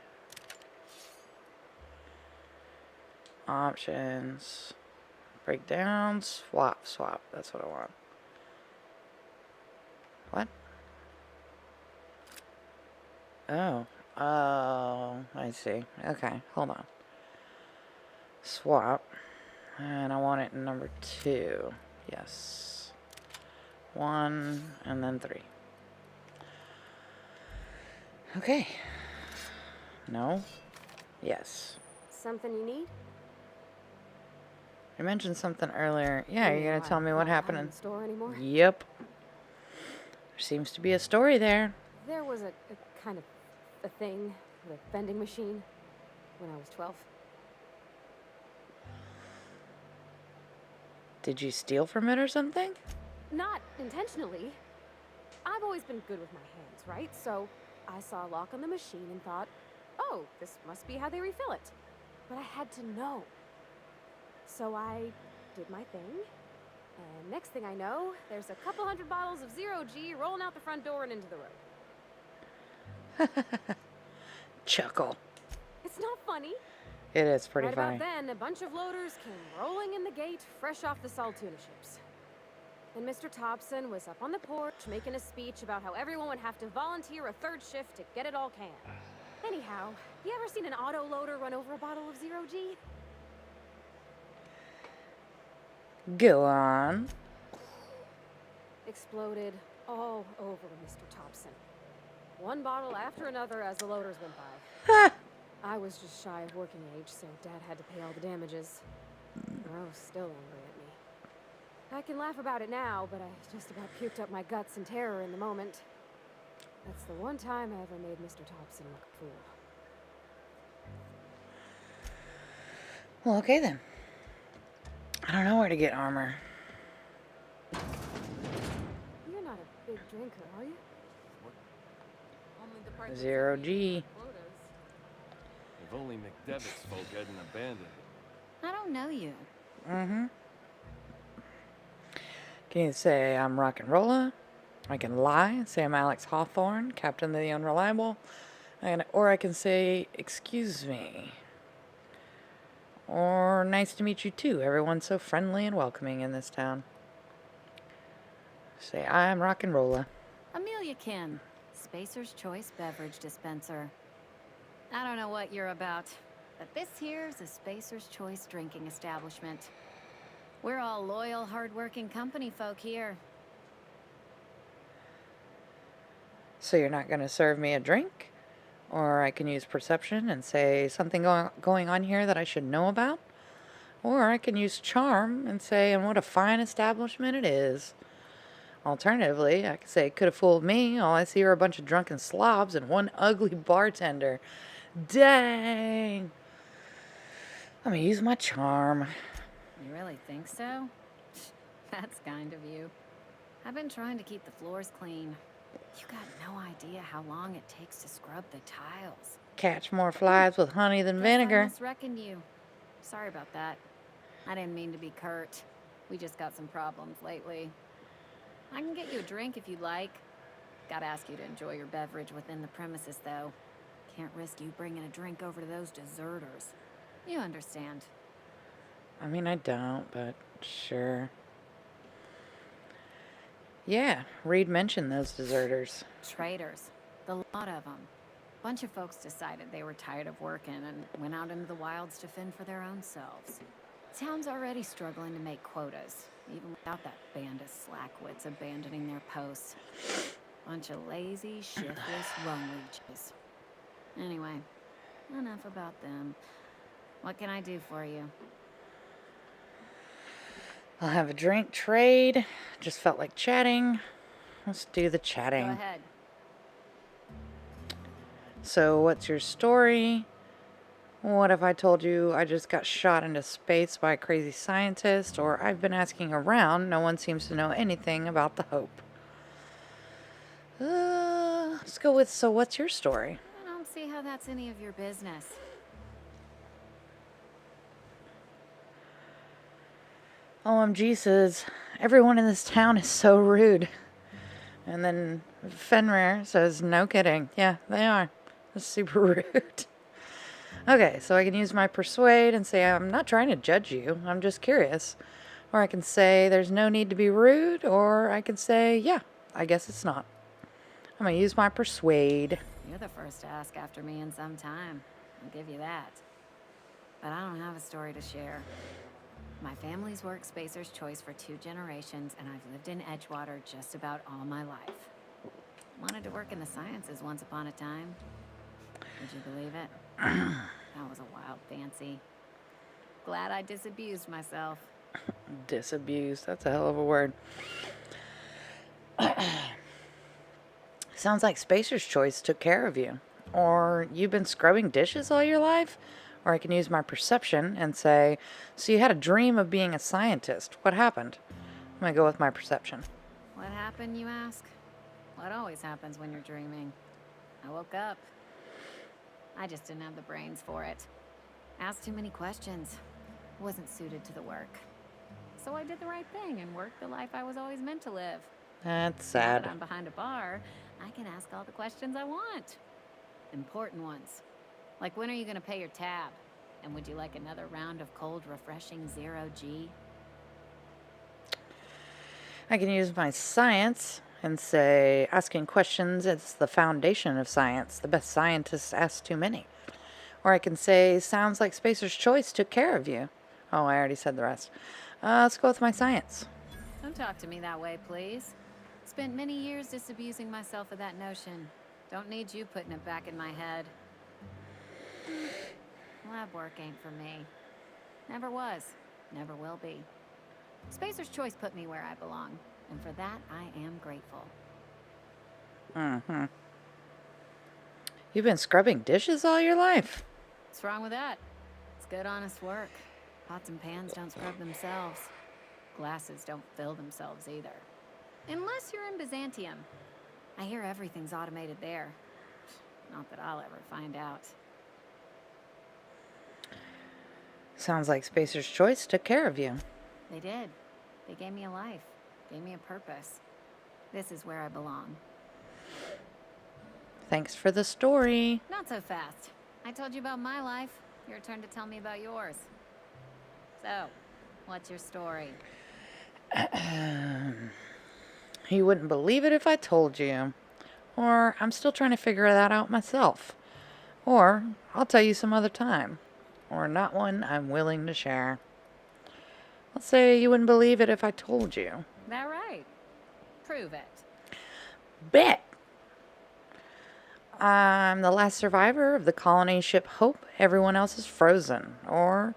Options. Breakdown. Swap. That's what I want. What? Oh, I see. Okay, hold on. Swap. And I want it in number 2. Yes. 1 and then 3. Okay. No. Yes. Something you need? You mentioned something earlier. Yeah, you're gonna tell me what happened in the store anymore? Yep. There seems to be a story there. There was a kind of a thing with a vending machine when I was 12. Did you steal from it or something? Not intentionally. I've always been good with my hands, right? So I saw a lock on the machine and thought, oh, this must be how they refill it. But I had to know. So I did my thing, and next thing I know, there's a couple hundred bottles of 0G rolling out the front door and into the road. Chuckle. It's not funny. It is pretty Right funny. about then, a bunch of loaders came rolling in the gate, fresh off the Saltuna ships. And Mr. Thompson was up on the porch making a speech about how everyone would have to volunteer a third shift to get it all canned. Anyhow, you ever seen an auto loader run over a bottle of Zero G? Go on. Exploded all over Mr. Thompson. One bottle after another as the loaders went by. I was just shy of working age, so Dad had to pay all the damages. Rose still angry at me. I can laugh about it now, but I just about puked up my guts in terror in the moment. That's the one time I ever made Mr. Thompson look a fool. Well, okay then. I don't know where to get armor. You're not a big drinker, are you? Only the part Zero G. If only McDevitt's folk hadn't abandoned it. I don't know you. Mm-hmm. Can you say I'm rock and rolla? I can lie and say I'm Alex Hawthorne, captain of the Unreliable. Or I can say, excuse me. Or nice to meet you too. Everyone's so friendly and welcoming in this town. Say I'm rock and rolla. Amelia Kim, Spacer's Choice Beverage Dispenser. I don't know what you're about, but this here's a Spacer's Choice drinking establishment. We're all loyal, hard-working company folk here. So you're not going to serve me a drink? Or I can use perception and say something going on here that I should know about? Or I can use charm and say, and what a fine establishment it is. Alternatively, I could say, could have fooled me. All I see are a bunch of drunken slobs and one ugly bartender. Dang! I'm going to use my charm. You really think so? That's kind of you. I've been trying to keep the floors clean. You got no idea how long it takes to scrub the tiles. Catch more flies with honey than vinegar. I misreckoned you. Sorry about that. I didn't mean to be curt. We just got some problems lately. I can get you a drink if you'd like. Gotta ask you to enjoy your beverage within the premises, though. Can't risk you bringing a drink over to those deserters. You understand. I mean, I don't, but sure. Yeah, Reed mentioned those deserters. Traitors. The lot of them. Bunch of folks decided they were tired of working and went out into the wilds to fend for their own selves. Town's already struggling to make quotas, even without that band of slackwits abandoning their posts. Bunch of lazy, shiftless rum leeches. Anyway, enough about them. What can I do for you? I'll have a drink, trade. Just felt like chatting. Let's do the chatting. Go ahead. So, what's your story? What if I told you I just got shot into space by a crazy scientist? Or I've been asking around, no one seems to know anything about the Hope. Let's go with, so what's your story? I don't see how that's any of your business. OMG says, everyone in this town is so rude. And then Fenrir says, no kidding. Yeah, they are. That's super rude. Okay, so I can use my persuade and say, I'm not trying to judge you. I'm just curious. Or I can say, there's no need to be rude. Or I can say, yeah, I guess it's not. I'm going to use my persuade. You're the first to ask after me in some time. I'll give you that. But I don't have a story to share. My family's worked Spacer's Choice for 2 generations, and I've lived in Edgewater just about all my life. Wanted to work in the sciences once upon a time. Would you believe it? That was a wild fancy. Glad I disabused myself. Disabused. That's a hell of a word. Sounds like Spacer's Choice took care of you. Or you've been scrubbing dishes all your life? Or I can use my perception and say, so you had a dream of being a scientist. What happened? I'm going to go with my perception. What happened, you ask? What always happens when you're dreaming? I woke up. I just didn't have the brains for it. Asked too many questions. Wasn't suited to the work. So I did the right thing and worked the life I was always meant to live. That's Now sad. that I'm behind a bar, I can ask all the questions I want. Important ones. Like, when are you gonna pay your tab? And would you like another round of cold, refreshing zero-G? I can use my science and say, asking questions is the foundation of science. The best scientists ask too many. Or I can say, sounds like Spacer's Choice took care of you. Oh, I already said the rest. Let's go with my science. Don't talk to me that way, please. Spent many years disabusing myself of that notion. Don't need you putting it back in my head. Lab work ain't for me. Never was. Never will be. Spacer's Choice put me where I belong, and for that, I am grateful. Mm-hmm. You've been scrubbing dishes all your life? What's wrong with that? It's good, honest work. Pots and pans don't scrub themselves. Glasses don't fill themselves either. Unless you're in Byzantium. I hear everything's automated there. Not that I'll ever find out. Sounds like Spacer's Choice took care of you. They did. They gave me a life. Gave me a purpose. This is where I belong. Thanks for the story. Not so fast. I told you about my life. Your turn to tell me about yours. So, what's your story? You wouldn't believe it if I told you. Or I'm still trying to figure that out myself. Or I'll tell you some other time. Or not one I'm willing to share. Let's say you wouldn't believe it if I told you. That right? Prove it. Bet! I'm the last survivor of the colony ship Hope. Everyone else is frozen. Or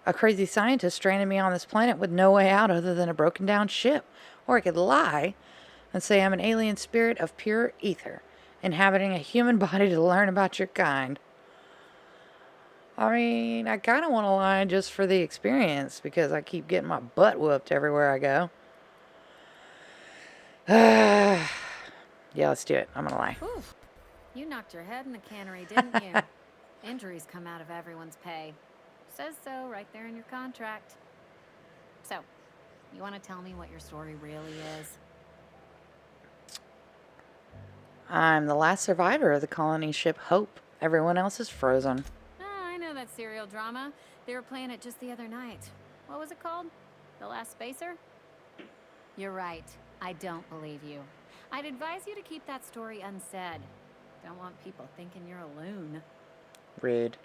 a crazy scientist stranded me on this planet with no way out other than a broken down ship. Or I could lie and say I'm an alien spirit of pure ether, inhabiting a human body to learn about your kind. I mean, I kind of want to lie just for the experience because I keep getting my butt whooped everywhere I go. Yeah, let's do it. I'm going to lie. Ooh, you knocked your head in the cannery, didn't you? Injuries come out of everyone's pay. Says so right there in your contract. So, you want to tell me what your story really is? I'm the last survivor of the colony ship Hope. Everyone else is frozen. I know that serial drama. They were playing it just the other night. What was it called? The Last Spacer? You're right. I don't believe you. I'd advise you to keep that story unsaid. Don't want people thinking you're a loon. Rude.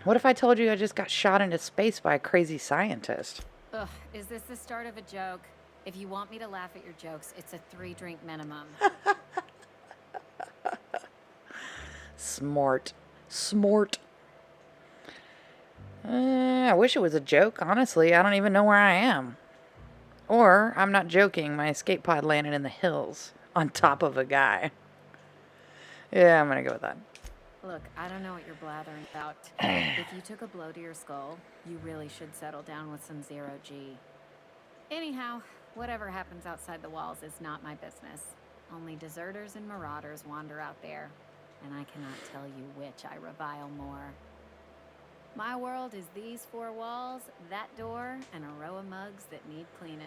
What if I told you I just got shot into space by a crazy scientist? Ugh, is this the start of a joke? If you want me to laugh at your jokes, it's a 3-drink minimum. Smart. Smart. I wish it was a joke. Honestly, I don't even know where I am. Or, I'm not joking, my escape pod landed in the hills on top of a guy. Yeah, I'm gonna go with that. Look, I don't know what you're blathering about. If you took a blow to your skull, you really should settle down with some zero-G. Anyhow, whatever happens outside the walls is not my business. Only deserters and marauders wander out there, and I cannot tell you which I revile more. My world is these 4 walls, that door, and a row of mugs that need cleaning.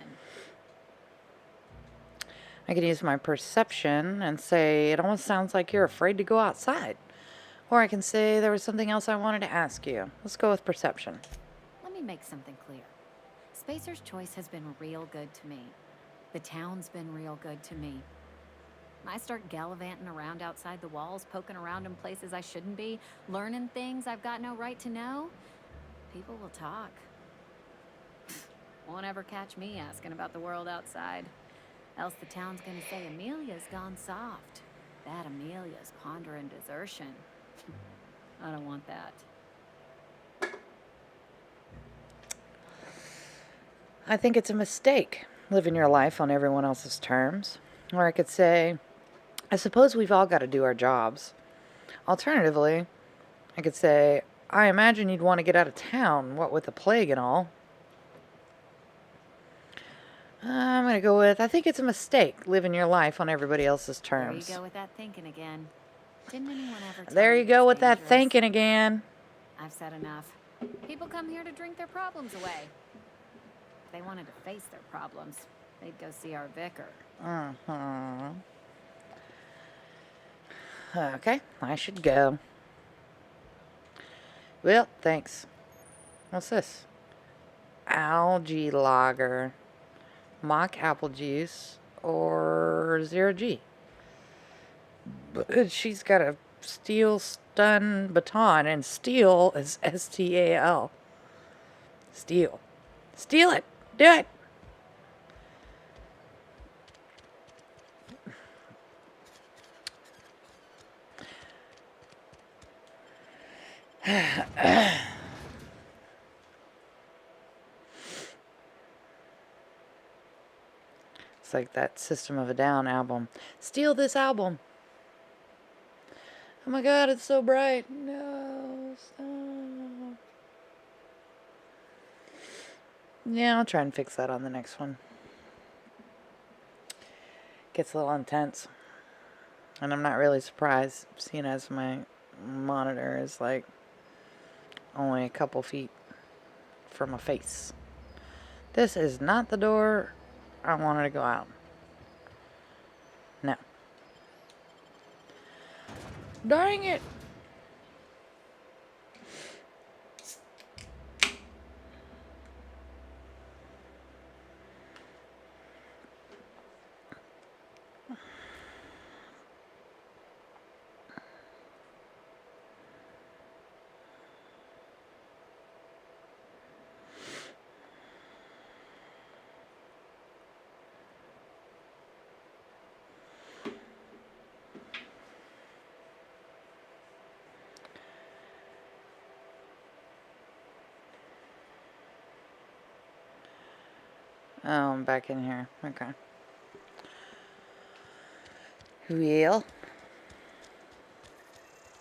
I could use my perception and say, it almost sounds like you're afraid to go outside. Or I can say there was something else I wanted to ask you. Let's go with perception. Let me make something clear. Spacer's Choice has been real good to me. The town's been real good to me. I start gallivanting around outside the walls, poking around in places I shouldn't be, learning things I've got no right to know. People will talk. Won't ever catch me asking about the world outside. Else the town's gonna say Amelia's gone soft. That Amelia's pondering desertion. I don't want that. I think it's a mistake, living your life on everyone else's terms. Or I could say, I suppose we've all got to do our jobs. Alternatively, I could say, I imagine you'd want to get out of town, what with the plague and all. I'm going to go with, I think it's a mistake, living your life on everybody else's terms. There you go with that thinking again. Didn't anyone ever tell There you go with that thinking again. I've said enough. People come here to drink their problems away. If they wanted to face their problems, They'd go see our vicar. Uh-huh. Okay, I should go. Well, thanks. What's this? Algae lager. Mock apple juice. Or 0G. But she's got a steel stun baton, and steel is STAL. Steal. Steal it! Do it! It's like that System of a Down album. Steal this album! Oh my god, it's so bright. No, stop. Yeah, I'll try and fix that on the next one. Gets a little intense. And I'm not really surprised, seeing as my monitor is like only a couple feet from my face. This is not the door I wanted to go out. No. Dang it! Oh, I'm back in here. Okay. Well.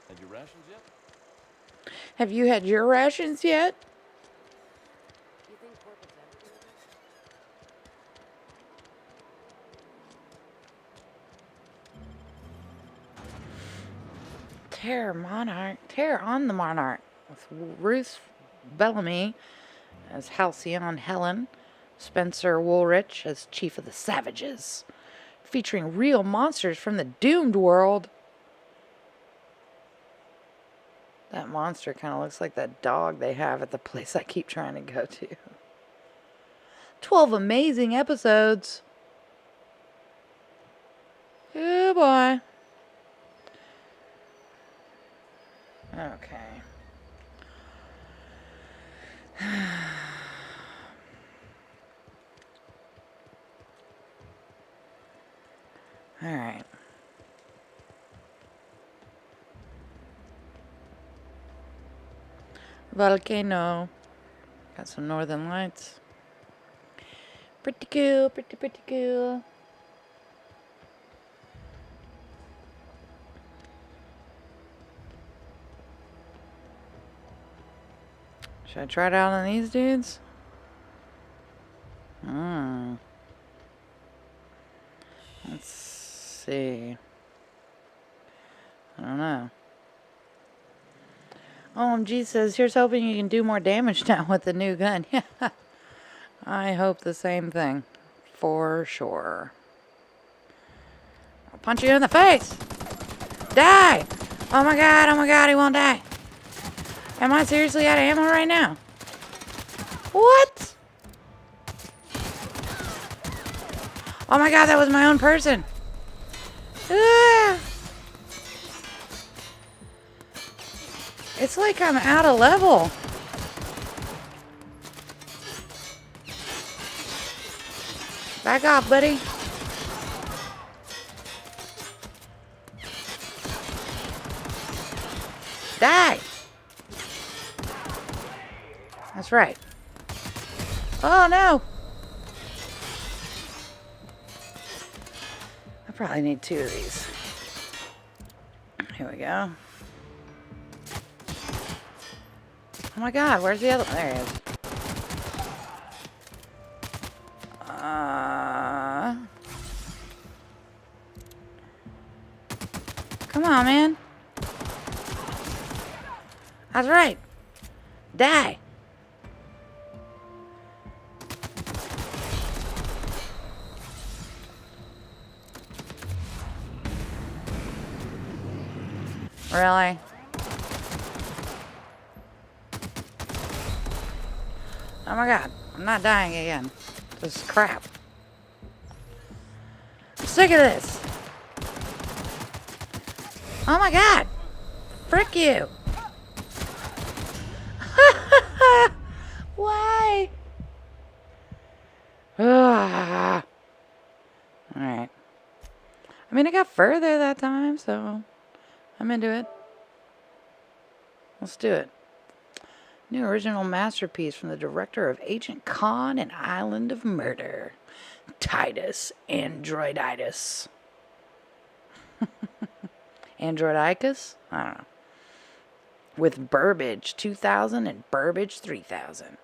Had your rations yet? Have you had your rations yet? You think Corporate's Terror on the Monarch. With Ruth Bellamy as Halcyon Helen. Spencer Woolrich as Chief of the Savages. Featuring real monsters from the Doomed world. That monster kind of looks like that dog they have at the place I keep trying to go to. 12 amazing episodes. Oh boy. Okay. All right. Volcano. Got some northern lights. Pretty cool, pretty cool. Should I try it out on these dudes? Let's see. I don't know. OMG says, here's hoping you can do more damage now with the new gun. Yeah. I hope the same thing. For sure. I'll punch you in the face. Die! Oh my god, he won't die. Am I seriously out of ammo right now? What? Oh my god, that was my own person. Ah. It's like I'm out of level. Back off, buddy. Die. That's right. Oh no. I probably need 2 of these. Here we go. Oh my god, where's the other one? There he is. Come on, man. That's right. Die. Really? Oh my god. I'm not dying again. This is crap. I'm sick of this. Oh my god. Frick you. Why? Alright. I mean, I got further that time, so I'm into it. Let's do it. New original masterpiece from the director of Agent Khan and Island of Murder, Titus Androiditis. Androidicus? I don't know. With Burbage 2000 and Burbage 3000.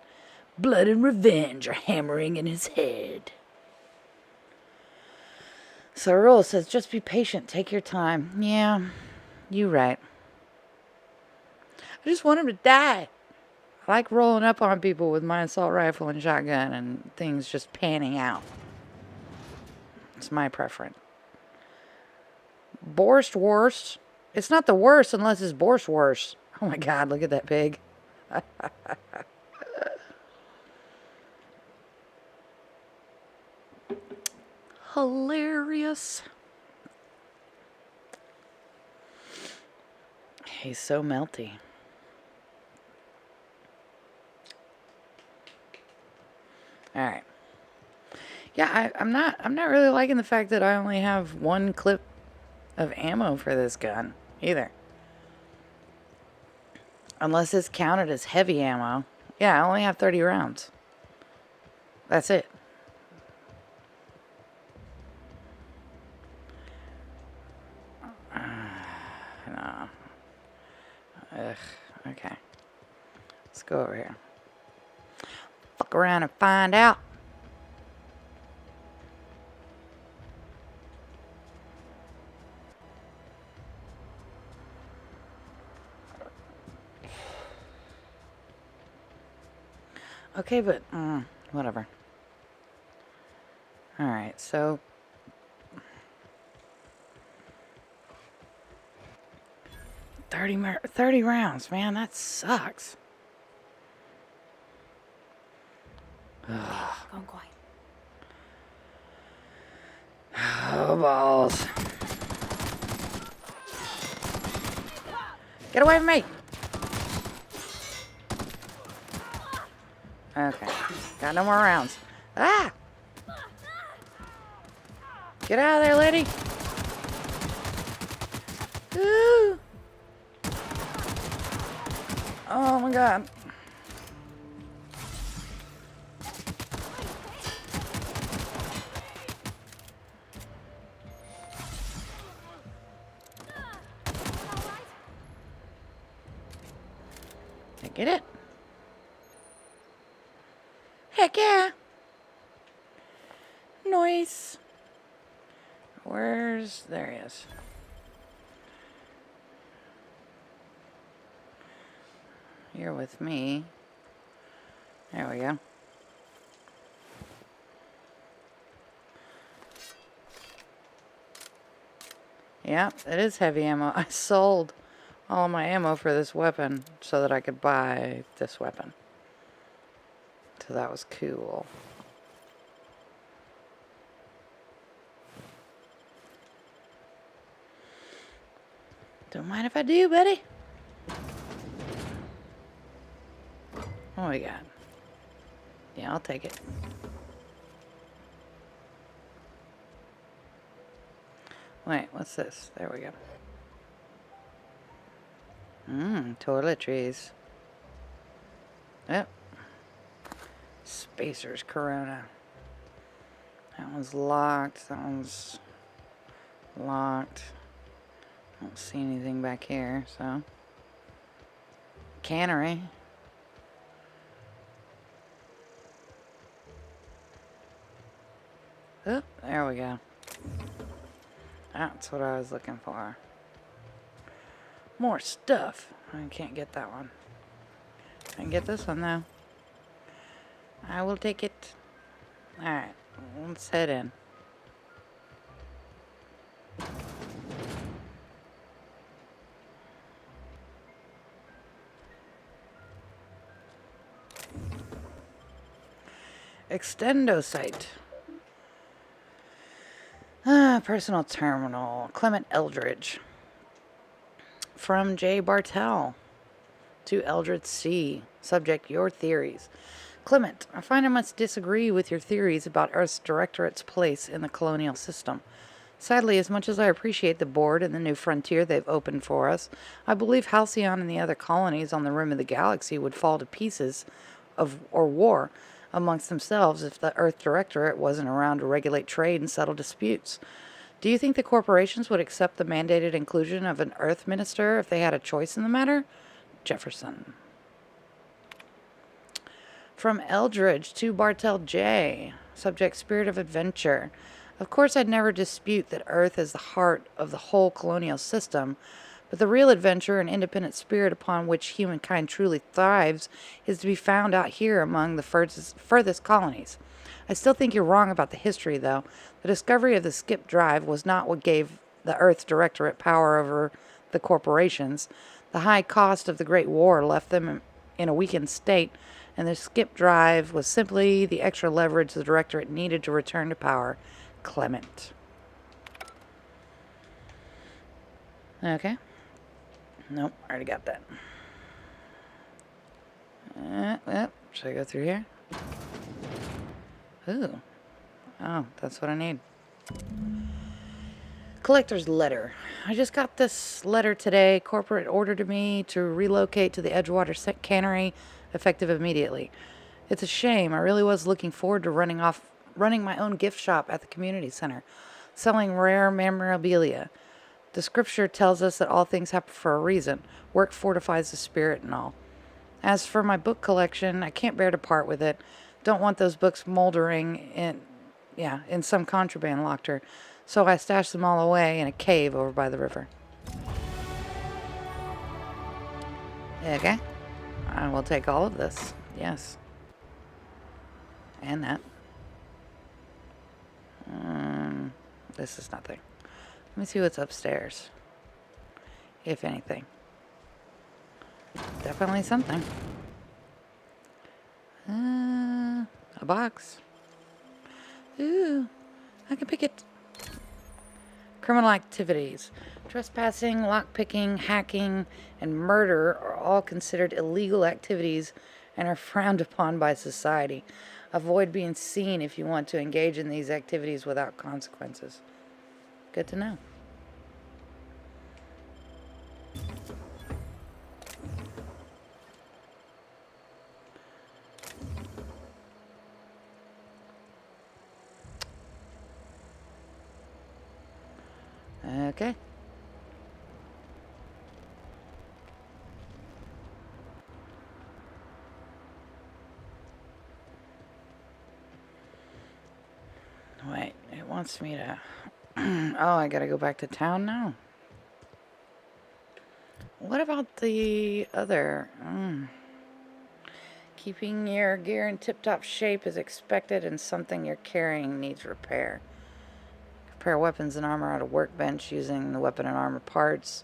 Blood and revenge are hammering in his head. So Rule says, just be patient, take your time. Yeah, you right. I just want him to die. I like rolling up on people with my assault rifle and shotgun and things just panning out. It's my preference. Borscht. It's not the worst unless it's borscht. Oh my god, look at that pig. Hilarious. He's so melty. All right. Yeah, I'm not really liking the fact that I only have one clip of ammo for this gun either. Unless it's counted as heavy ammo. Yeah, I only have 30 rounds. That's it. No. Ugh. Okay. Let's go over here. Fuck around and find out. Okay, but whatever. Alright, so 30 rounds, man, that sucks. Gone quiet. Oh, balls. Get away from me. Okay. Got no more rounds. Ah! Get out of there, lady. Ooh. Oh my god. Get it? Heck yeah. Nice. There he is. You're with me. There we go. Yeah, it is heavy ammo. I sold all my ammo for this weapon so that I could buy this weapon. So that was cool. Don't mind if I do, buddy. What we got? Yeah, I'll take it. Wait, what's this? There we go. Toiletries. Yep. Spacer's Corona. That one's locked. That one's locked. I don't see anything back here, so. Cannery. Oh, there we go. That's what I was looking for. More stuff. I can't get that one. I can get this one though. I will take it. Alright, let's head in. Extendo site. Personal terminal. Clement Eldridge. From J. Bartell to Eldridge C. Subject, your theories. Clement, I find I must disagree with your theories about Earth's Directorate's place in the colonial system. Sadly, as much as I appreciate the board and the new frontier they've opened for us, I believe Halcyon and the other colonies on the rim of the galaxy would fall to pieces or war amongst themselves if the Earth Directorate wasn't around to regulate trade and settle disputes. Do you think the corporations would accept the mandated inclusion of an Earth Minister if they had a choice in the matter? Jefferson. From Eldridge to Bartell J. Subject, Spirit of Adventure. Of course, I'd never dispute that Earth is the heart of the whole colonial system, but the real adventure and independent spirit upon which humankind truly thrives is to be found out here among the furthest colonies. I still think you're wrong about the history, though. The discovery of the skip drive was not what gave the Earth Directorate power over the corporations. The high cost of the Great War left them in a weakened state, and the skip drive was simply the extra leverage the Directorate needed to return to power. Clement. Okay. Nope, already got that. Should I go through here? Ooh. Oh, that's what I need. Collector's letter. I just got this letter today. Corporate ordered me to relocate to the Edgewater Cannery, effective immediately. It's a shame. I really was looking forward to running my own gift shop at the community center, selling rare memorabilia. The scripture tells us that all things happen for a reason. Work fortifies the spirit and all. As for my book collection, I can't bear to part with it. Don't want those books moldering in some contraband locker. So I stashed them all away in a cave over by the river. Okay. I will take all of this. Yes. And that. This is nothing. Let me see what's upstairs. If anything. Definitely something. A box. Ooh. I can pick it. Criminal activities. Trespassing, lockpicking, hacking, and murder are all considered illegal activities and are frowned upon by society. Avoid being seen if you want to engage in these activities without consequences. Good to know. Okay. Wait, it wants me to... Oh, I gotta go back to town now? What about the other... Keeping your gear in tip-top shape is expected, and something you're carrying needs repair. Repair weapons and armor at a workbench using the weapon and armor parts.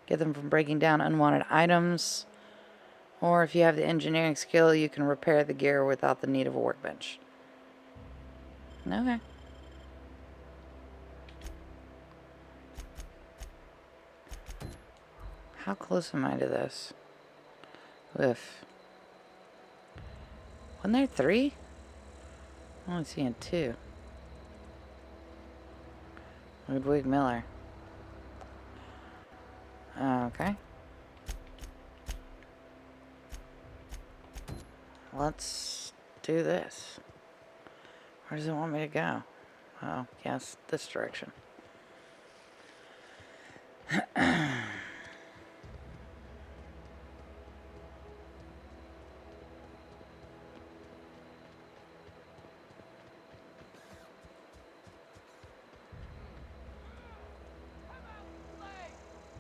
Get them from breaking down unwanted items. Or if you have the engineering skill, you can repair the gear without the need of a workbench. Okay. How close am I to this? Oof. Wasn't there 3? I'm only seeing 2. Ludwig Miller. Okay. Let's do this. Where does it want me to go? Oh, yes, this direction.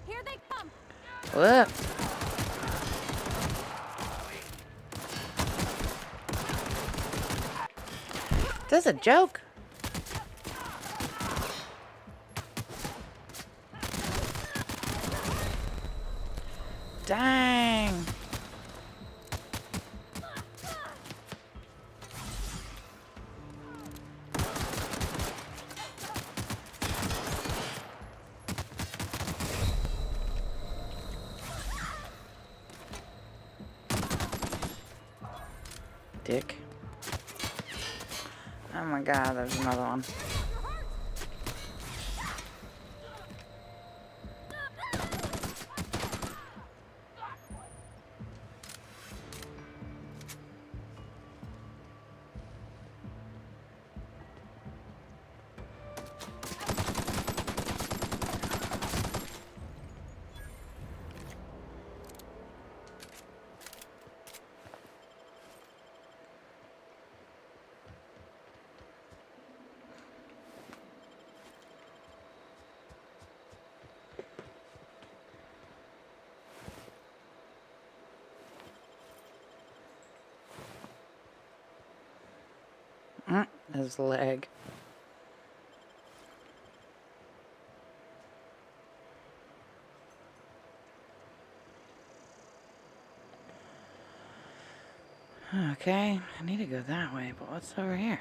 Here they come. What? Is this a joke? Dang. dick. Oh my god, there's another one. His leg. Okay, I need to go that way, but what's over here?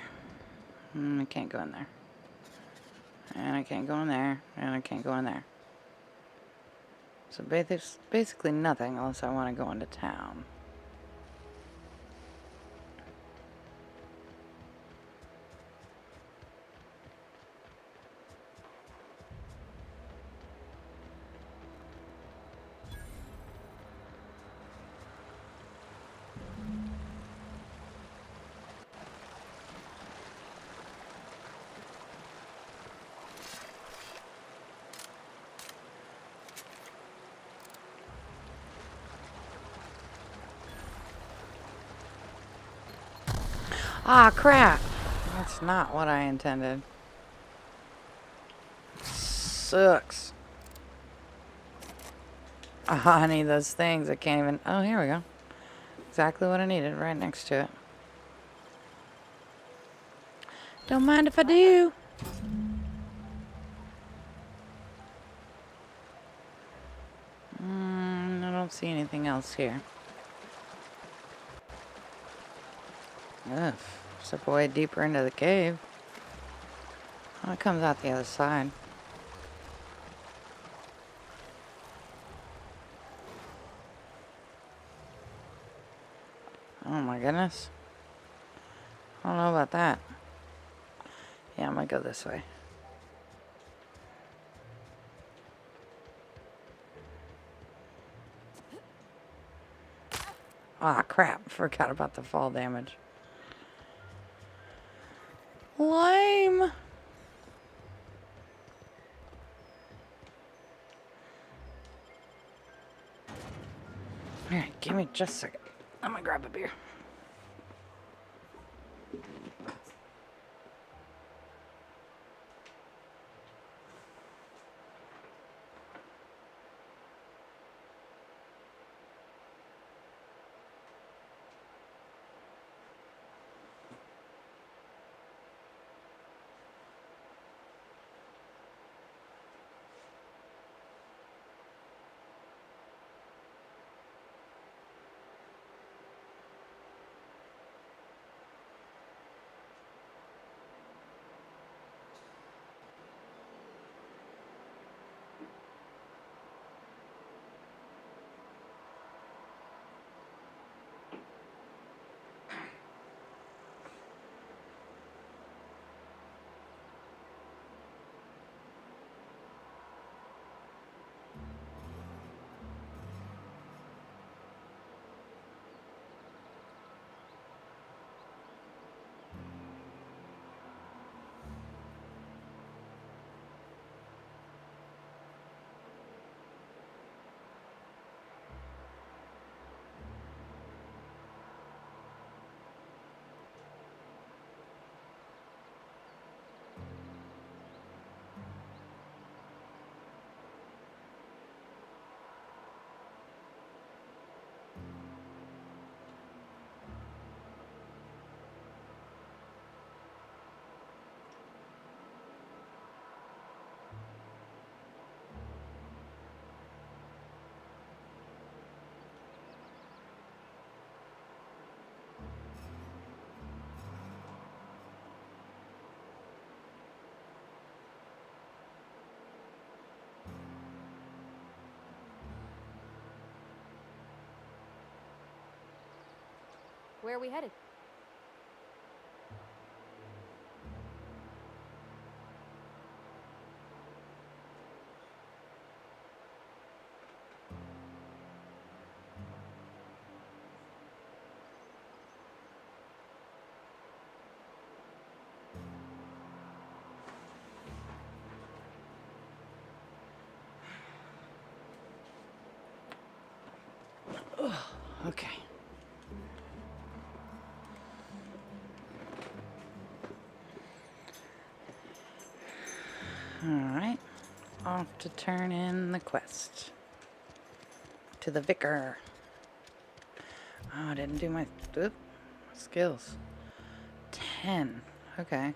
I can't go in there. And I can't go in there, and I can't go in there. So basically nothing unless I want to go into town. Ah, crap! That's not what I intended. Sucks. I need those things. I can't even... Oh, here we go. Exactly what I needed, right next to it. Don't mind if I do. I don't see anything else here. Ugh. Step away deeper into the cave. Oh, it comes out the other side. Oh my goodness. I don't know about that. Yeah, I might go this way. Ah, crap. Forgot about the fall damage. Lame. Alright, give me just a second. I'm gonna grab a beer. Where are we headed? Okay. Alright. Off to turn in the quest. To the vicar. Oh, I didn't do my skills. 10. Okay.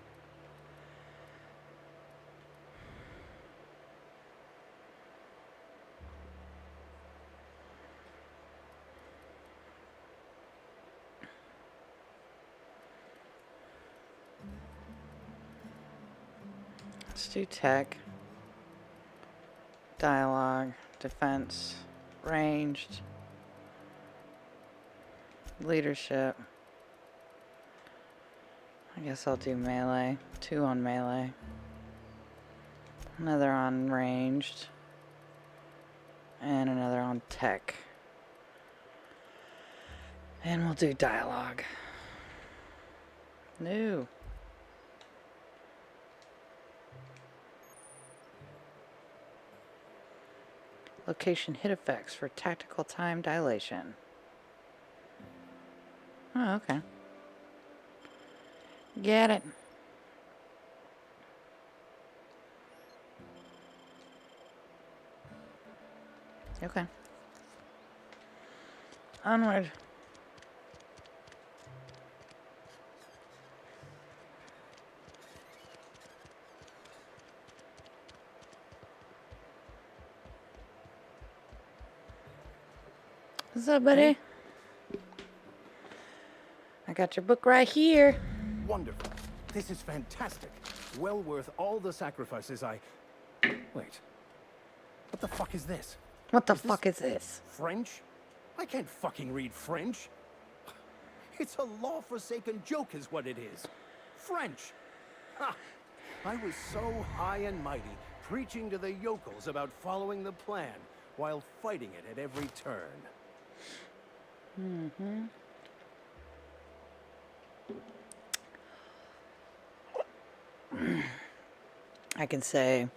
Let's do tech. Dialogue. Defense. Ranged. Leadership. I guess I'll do melee. 2 on melee. Another on ranged. And another on tech. And we'll do dialogue. No. Location hit effects for tactical time dilation. Oh, okay. Get it. Okay. Onward. What's up, buddy? I got your book right here. Wonderful. This is fantastic. Well worth all the sacrifices I... Wait. What the fuck is this? What the fuck is this? French? I can't fucking read French. It's a law-forsaken joke is what it is. French. Ha! I was so high and mighty, preaching to the yokels about following the plan, while fighting it at every turn. Mm-hmm. I can say,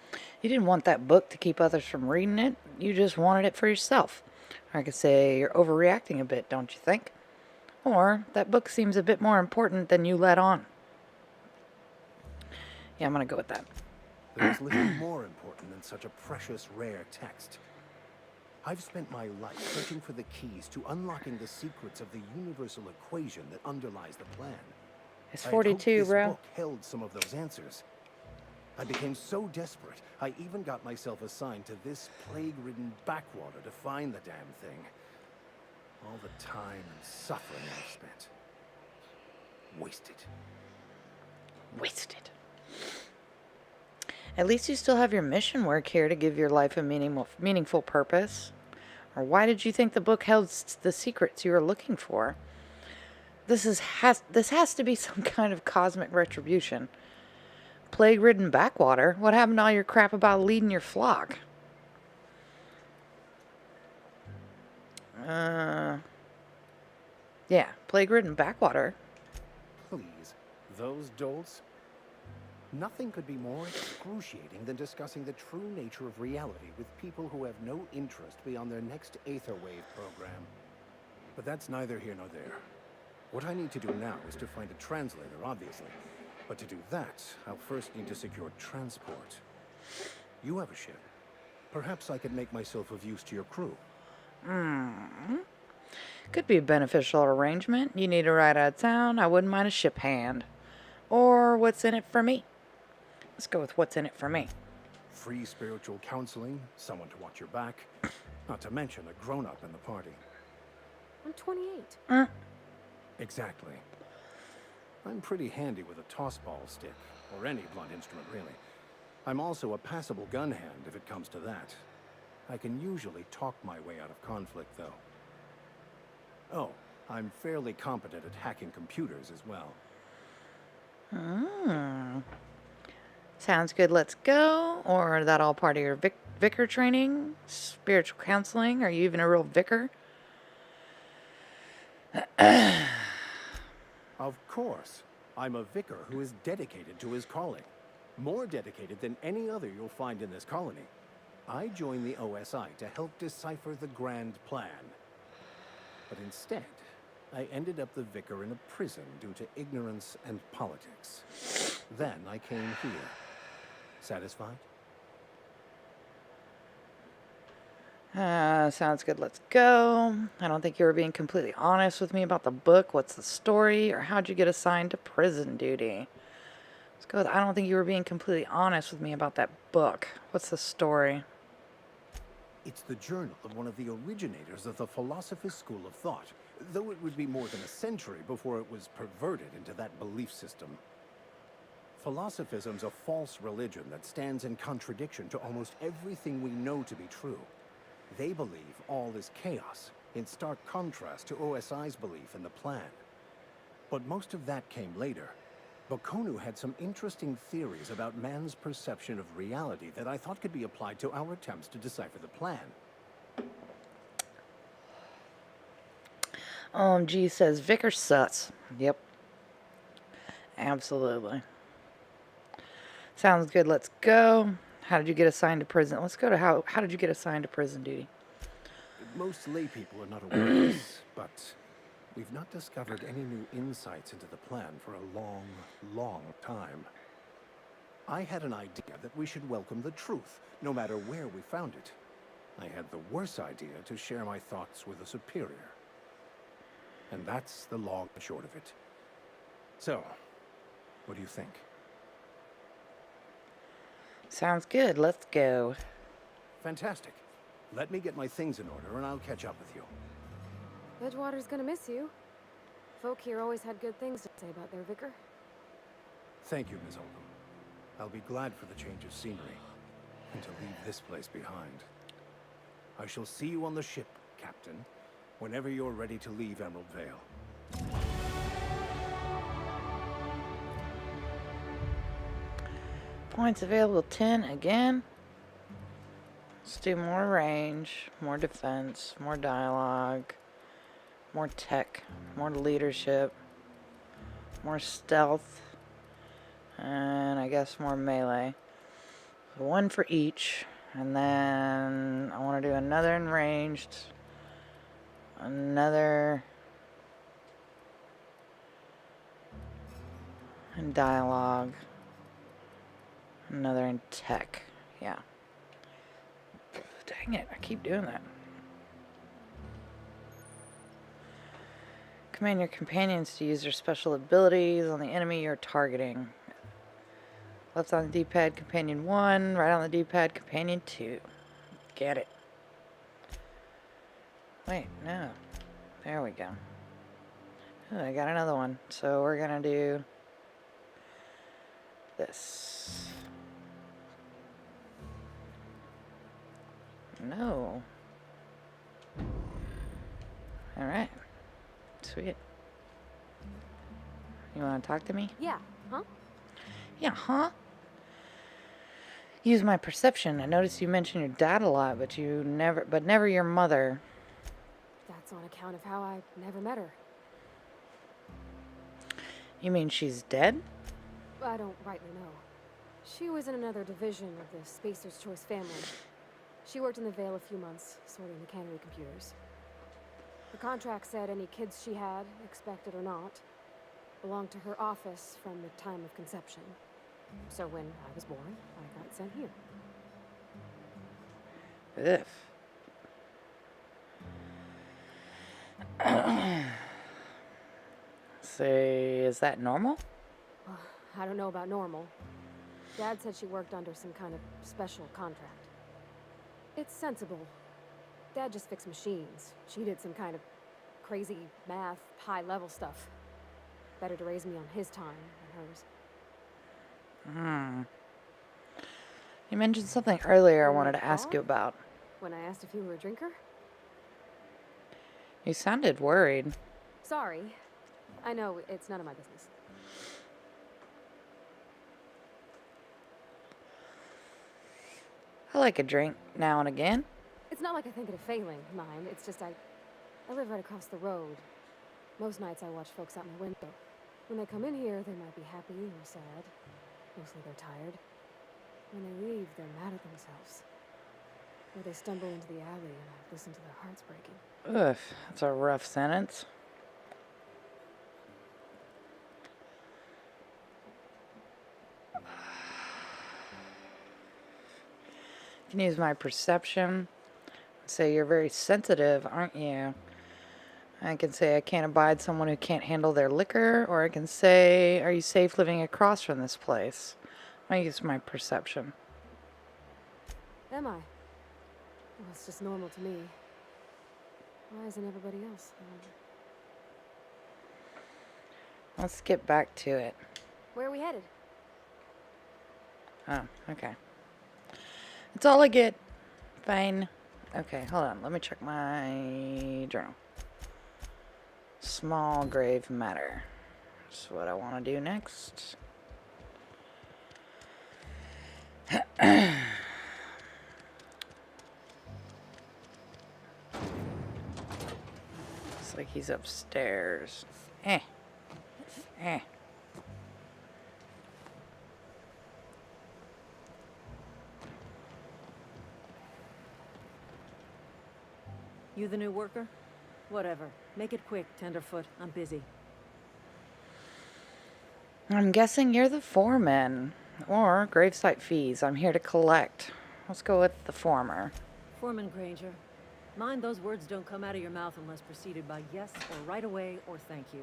you didn't want that book to keep others from reading it. You just wanted it for yourself. Or I could say, you're overreacting a bit, don't you think? Or, that book seems a bit more important than you let on. Yeah, I'm gonna go with that. There's little more important than such a precious, rare text. I've spent my life searching for the keys to unlocking the secrets of the universal equation that underlies the plan. It's I had 42, hoped bro. This book held some of those answers. I became so desperate, I even got myself assigned to this plague-ridden backwater to find the damn thing. All the time and suffering I've spent. Wasted. Wasted. At least you still have your mission work here to give your life a meaningful purpose. Or why did you think the book held the secrets you were looking for? This has to be some kind of cosmic retribution. Plague-ridden backwater? What happened to all your crap about leading your flock? Yeah, plague-ridden backwater. Please, those dolts? Nothing could be more excruciating than discussing the true nature of reality with people who have no interest beyond their next Aetherwave program. But that's neither here nor there. What I need to do now is to find a translator, obviously. But to do that, I'll first need to secure transport. You have a ship. Perhaps I could make myself of use to your crew. Could be a beneficial arrangement. You need a ride out of town, I wouldn't mind a ship hand. Or what's in it for me? Let's go with what's in it for me. Free spiritual counseling, someone to watch your back, not to mention a grown-up in the party. I'm 28. Exactly. I'm pretty handy with a tossball stick, or any blunt instrument, really. I'm also a passable gun hand, if it comes to that. I can usually talk my way out of conflict, though. Oh, I'm fairly competent at hacking computers as well. Sounds good, let's go. Or that all part of your vicar training? Spiritual counseling? Are you even a real vicar? Of course. I'm a vicar who is dedicated to his calling. More dedicated than any other you'll find in this colony. I joined the OSI to help decipher the grand plan. But instead, I ended up the vicar in a prison due to ignorance and politics. Then I came here. Satisfied? Sounds good. Let's go. I don't think you were being completely honest with me about the book. What's the story? Or how'd you get assigned to prison duty? Let's go with, I don't think you were being completely honest with me about that book. What's the story? It's the journal of one of the originators of the Philosopher's School of Thought, though it would be more than a century before it was perverted into that belief system. Philosophism's a false religion that stands in contradiction to almost everything we know to be true. They believe all is chaos, in stark contrast to OSI's belief in the plan. But most of that came later. Bokonu had some interesting theories about man's perception of reality that I thought could be applied to our attempts to decipher the plan. G says, Vicar sucks. Yep. Absolutely. Sounds good. Let's go. How did you get assigned to prison? Let's go to how did you get assigned to prison duty? Most lay people are not aware of this, but we've not discovered any new insights into the plan for a long, long time. I had an idea that we should welcome the truth, no matter where we found it. I had the worse idea to share my thoughts with a superior. And that's the long and short of it. So, what do you think? Sounds good. Let's go. Fantastic. Let me get my things in order and I'll catch up with you. Edgewater's gonna miss you. Folk here always had good things to say about their vicar. Thank you, Ms. Oldham. I'll be glad for the change of scenery and to leave this place behind. I shall see you on the ship, Captain, whenever you're ready to leave Emerald Vale. Points available 10 again. Let's do more range, more defense, more dialogue, more tech, more leadership, more stealth, and I guess more melee. So one for each, and then I want to do another in ranged, another in dialogue, another in tech. Yeah. Dang it, I keep doing that. Command your companions to use their special abilities on the enemy you're targeting. Left on the D-pad, companion 1. Right on the D-pad, companion 2. Get it. Wait, no. There we go. Oh, I got another one. So we're gonna do this. No. Alright. Sweet. You want to talk to me? Yeah, huh? Yeah, huh? Use my perception. I noticed you mention your dad a lot, but never your mother. That's on account of how I never met her. You mean she's dead? I don't rightly know. She was in another division of the Spacer's Choice family. She worked in the Vale a few months, sorting the cannery computers. The contract said any kids she had, expected or not, belonged to her office from the time of conception. So when I was born, I got sent here. Ugh. Say, is that normal? I don't know about normal. Dad said she worked under some kind of special contract. It's sensible. Dad just fixed machines. She did some kind of crazy math, high-level stuff. Better to raise me on his time than hers. You mentioned something earlier I wanted to ask you about. When I asked if you were a drinker? You sounded worried. Sorry. I know, it's none of my business. I like a drink now and again. It's not like I think it a failing, mine. It's just I live right across the road. Most nights I watch folks out my window. When they come in here, they might be happy or sad. Mostly they're tired. When they leave, they're mad at themselves. Or they stumble into the alley and I listen to their hearts breaking. Ugh, that's a rough sentence. I can use my perception. Say you're very sensitive, aren't you? I can say I can't abide someone who can't handle their liquor, or I can say, are you safe living across from this place? I use my perception. Am I? Well, it's just normal to me. Why isn't everybody else? Let's get back to it. Where are we headed? Oh, okay. That's all I get. Fine. Okay, hold on. Let me check my journal. Small grave matter. That's what I want to do next. Looks like he's upstairs. Eh. You the new worker? Whatever. Make it quick, Tenderfoot. I'm busy. I'm guessing you're the foreman. Or gravesite fees. I'm here to collect. Let's go with the former. Foreman Granger. Mind those words don't come out of your mouth unless preceded by yes or right away or thank you.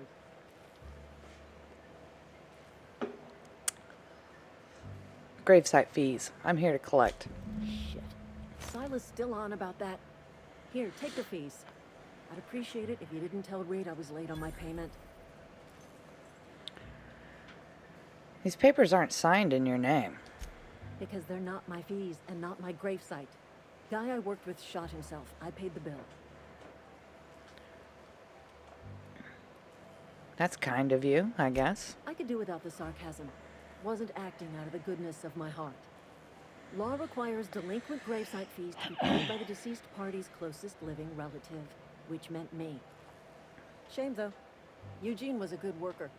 Gravesite fees. I'm here to collect. Shit. Silas still on about that? Here, take the fees. I'd appreciate it if you didn't tell Reed I was late on my payment. These papers aren't signed in your name. Because they're not my fees and not my gravesite. Guy I worked with shot himself. I paid the bill. That's kind of you, I guess. I could do without the sarcasm. Wasn't acting out of the goodness of my heart. Law requires delinquent gravesite fees to be paid by the deceased party's closest living relative, which meant me. Shame, though. Eugene was a good worker.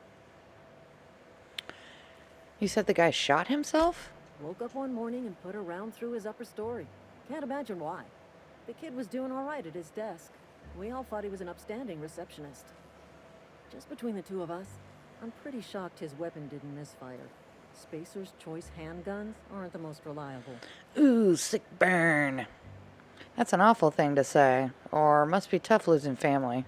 You said the guy shot himself? Woke up one morning and put a round through his upper story. Can't imagine why. The kid was doing all right at his desk. We all thought he was an upstanding receptionist. Just between the two of us, I'm pretty shocked his weapon didn't misfire. Spacer's Choice handguns aren't the most reliable. Ooh, sick burn. That's an awful thing to say. Or must be tough losing family.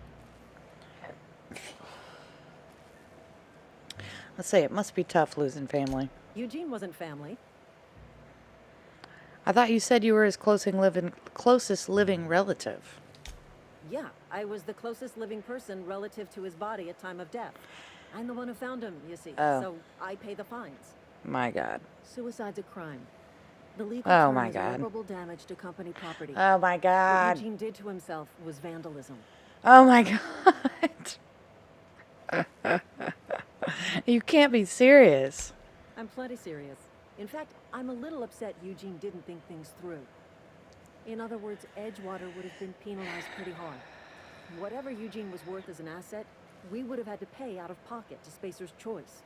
Let's say it must be tough losing family. Eugene wasn't family. I thought you said you were his closest living relative. Yeah, I was the closest living person relative to his body at time of death. I'm the one who found him, you see, so I pay the fines. My God. Suicide's a crime. The legal Oh term my is God. irreparable damage to company property. Oh my God. What Eugene did to himself was vandalism. Oh my God. You can't be serious. I'm plenty serious. In fact, I'm a little upset Eugene didn't think things through. In other words, Edgewater would have been penalized pretty hard. Whatever Eugene was worth as an asset, we would have had to pay out of pocket to Spacer's Choice.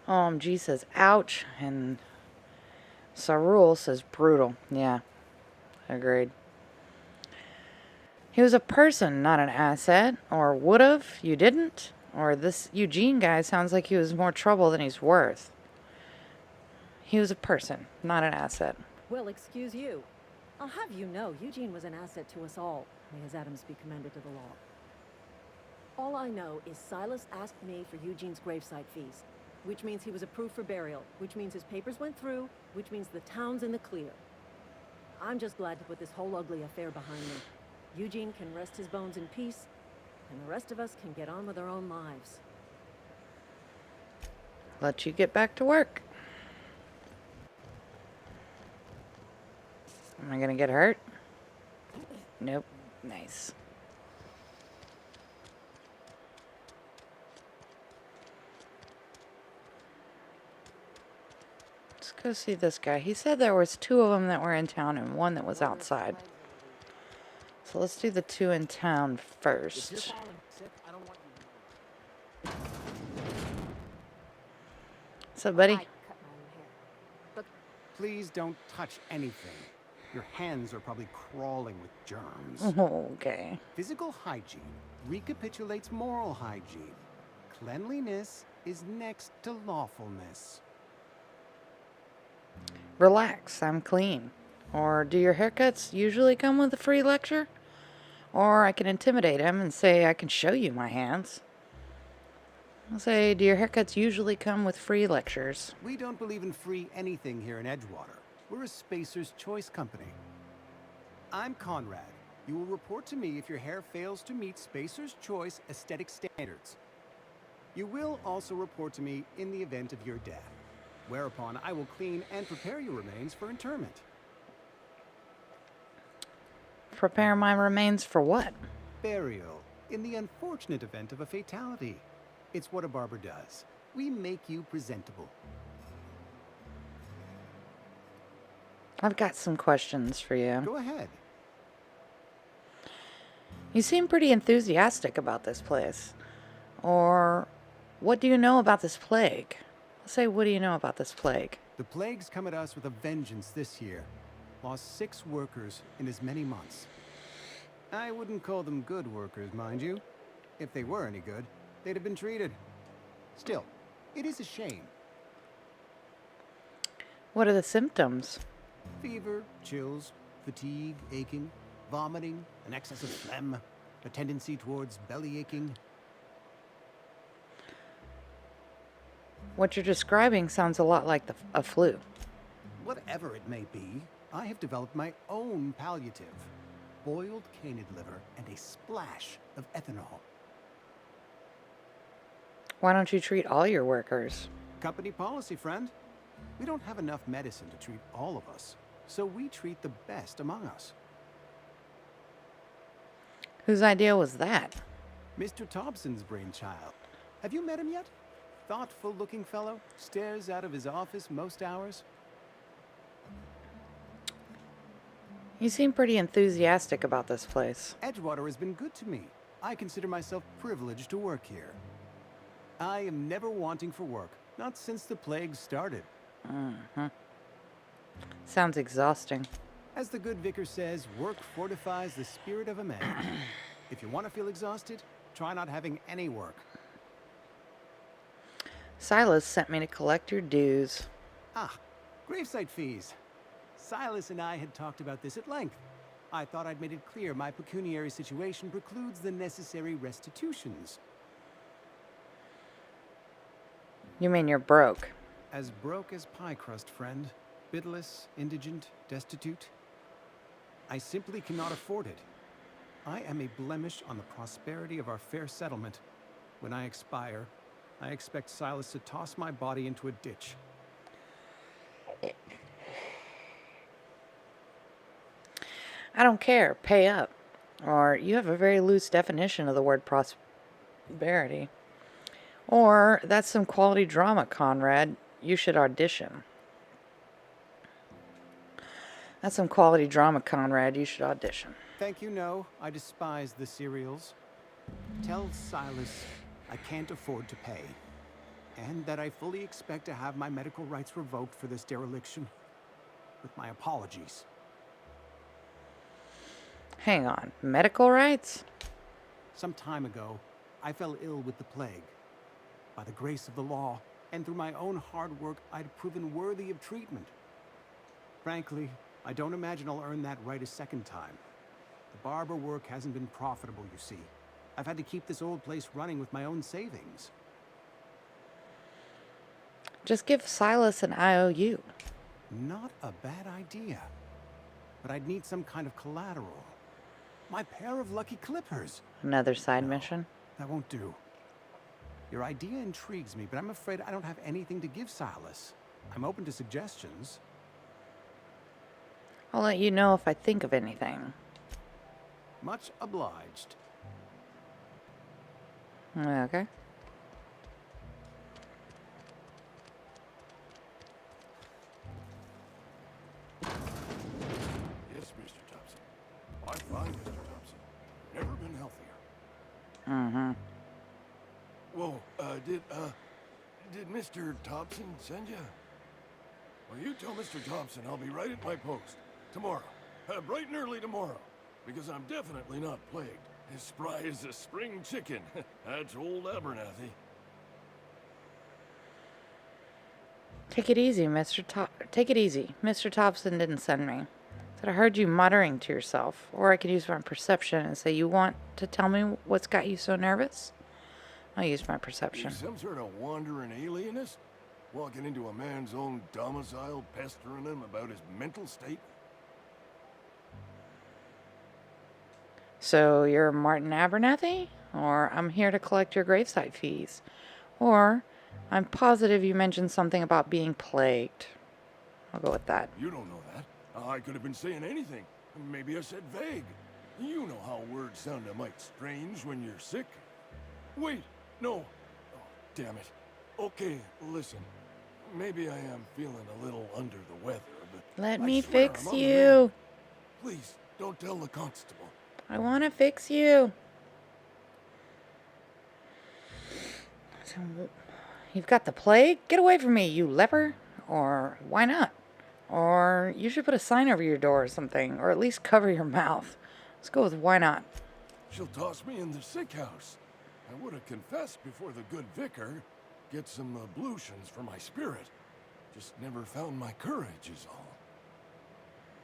OMG says ouch, and Sarul says brutal. Yeah, agreed. He was a person, not an asset. Or would've, you didn't? Or this Eugene guy sounds like he was more trouble than he's worth. He was a person, not an asset. Well, excuse you. I'll have you know, Eugene was an asset to us all. May his Adams be commended to the law. All I know is Silas asked me for Eugene's gravesite fees, which means he was approved for burial, which means his papers went through, which means the town's in the clear. I'm just glad to put this whole ugly affair behind me. Eugene can rest his bones in peace, and the rest of us can get on with our own lives. Let you get back to work. Am I gonna get hurt? Nope. Nice. Let's go see this guy. He said there was 2 of them that were in town and 1 that was outside. So let's do the 2 in town first. What's up, buddy? I cut my own hair. But Please don't touch anything. Your hands are probably crawling with germs. Okay. Physical hygiene recapitulates moral hygiene. Cleanliness is next to lawfulness. Relax, I'm clean. Or do your haircuts usually come with a free lecture? Or I can intimidate him and say I can show you my hands. I'll say, do your haircuts usually come with free lectures? We don't believe in free anything here in Edgewater. We're a Spacer's Choice company. I'm Conrad. You will report to me if your hair fails to meet Spacer's Choice aesthetic standards. You will also report to me in the event of your death, whereupon I will clean and prepare your remains for interment. Prepare my remains for what? Burial, in the unfortunate event of a fatality. It's what a barber does. We make you presentable. I've got some questions for you. Go ahead. You seem pretty enthusiastic about this place. Or, what do you know about this plague? I'll say, what do you know about this plague? The plague's come at us with a vengeance this year. Lost 6 workers in as many months. I wouldn't call them good workers, mind you. If they were any good, they'd have been treated. Still, it is a shame. What are the symptoms? Fever, chills, fatigue, aching, vomiting, an excess of phlegm, a tendency towards belly aching. What you're describing sounds a lot like a flu. Whatever it may be, I have developed my own palliative. Boiled canid liver and a splash of ethanol. Why don't you treat all your workers? Company policy, friend. We don't have enough medicine to treat all of us, so we treat the best among us. Whose idea was that? Mr. Thompson's brainchild. Have you met him yet? Thoughtful-looking fellow, stares out of his office most hours. You seem pretty enthusiastic about this place. Edgewater has been good to me. I consider myself privileged to work here. I am never wanting for work, not since the plague started. Sounds exhausting. As the good vicar says, work fortifies the spirit of a man. If you want to feel exhausted, try not having any work. Silas sent me to collect your dues. Ah, gravesite fees. Silas and I had talked about this at length. I thought I'd made it clear my pecuniary situation precludes the necessary restitutions. You mean you're broke? As broke as pie crust, friend. Bidless, indigent, destitute. I simply cannot afford it. I am a blemish on the prosperity of our fair settlement. When I expire, I expect Silas to toss my body into a ditch. I don't care. Pay up. Or you have a very loose definition of the word prosperity. Or that's some quality drama, Conrad. You should audition. That's some quality drama, Conrad. You should audition. Thank you, no. I despise the serials. Tell Silas I can't afford to pay. And that I fully expect to have my medical rights revoked for this dereliction. With my apologies. Hang on. Medical rights? Some time ago, I fell ill with the plague. By the grace of the law, and through my own hard work, I'd proven worthy of treatment. Frankly, I don't imagine I'll earn that right a second time. The barber work hasn't been profitable, you see. I've had to keep this old place running with my own savings. Just give Silas an IOU. Not a bad idea. But I'd need some kind of collateral. My pair of lucky clippers. Another side mission? That won't do. Your idea intrigues me, but I'm afraid I don't have anything to give Silas. I'm open to suggestions. I'll let you know if I think of anything. Much obliged. Okay. Yes, Mr. Thompson. I'm fine, Mr. Thompson. Never been healthier. Mm-hmm. Whoa, did Mr. Thompson send you? Well, you tell Mr. Thompson I'll be right at my post. Tomorrow. Bright and early tomorrow. Because I'm definitely not plagued. As spry as a spring chicken. That's old Abernathy. Take it easy, Take it easy. Mr. Thompson didn't send me. Said I heard you muttering to yourself. Or I could use my perception and say, you want to tell me what's got you so nervous? I'll use my perception. You some sort of wandering alienist? Walking into a man's own domicile, pestering him about his mental state? So you're Martin Abernathy? Or I'm here to collect your gravesite fees. Or I'm positive you mentioned something about being plagued. I'll go with that. You don't know that. I could have been saying anything. Maybe I said vague. You know how words sound a mite strange when you're sick. Wait, no. Oh, damn it. Okay, listen. Maybe I am feeling a little under the weather, but Let I me swear fix I'm you. unreal. Please, don't tell the constable. I want to fix you. So, you've got the plague? Get away from me, you leper. Or why not? Or you should put a sign over your door or something. Or at least cover your mouth. Let's go with why not. She'll toss me in the sick house. I would have confessed before the good vicar. Get some ablutions for my spirit. Just never found my courage is all.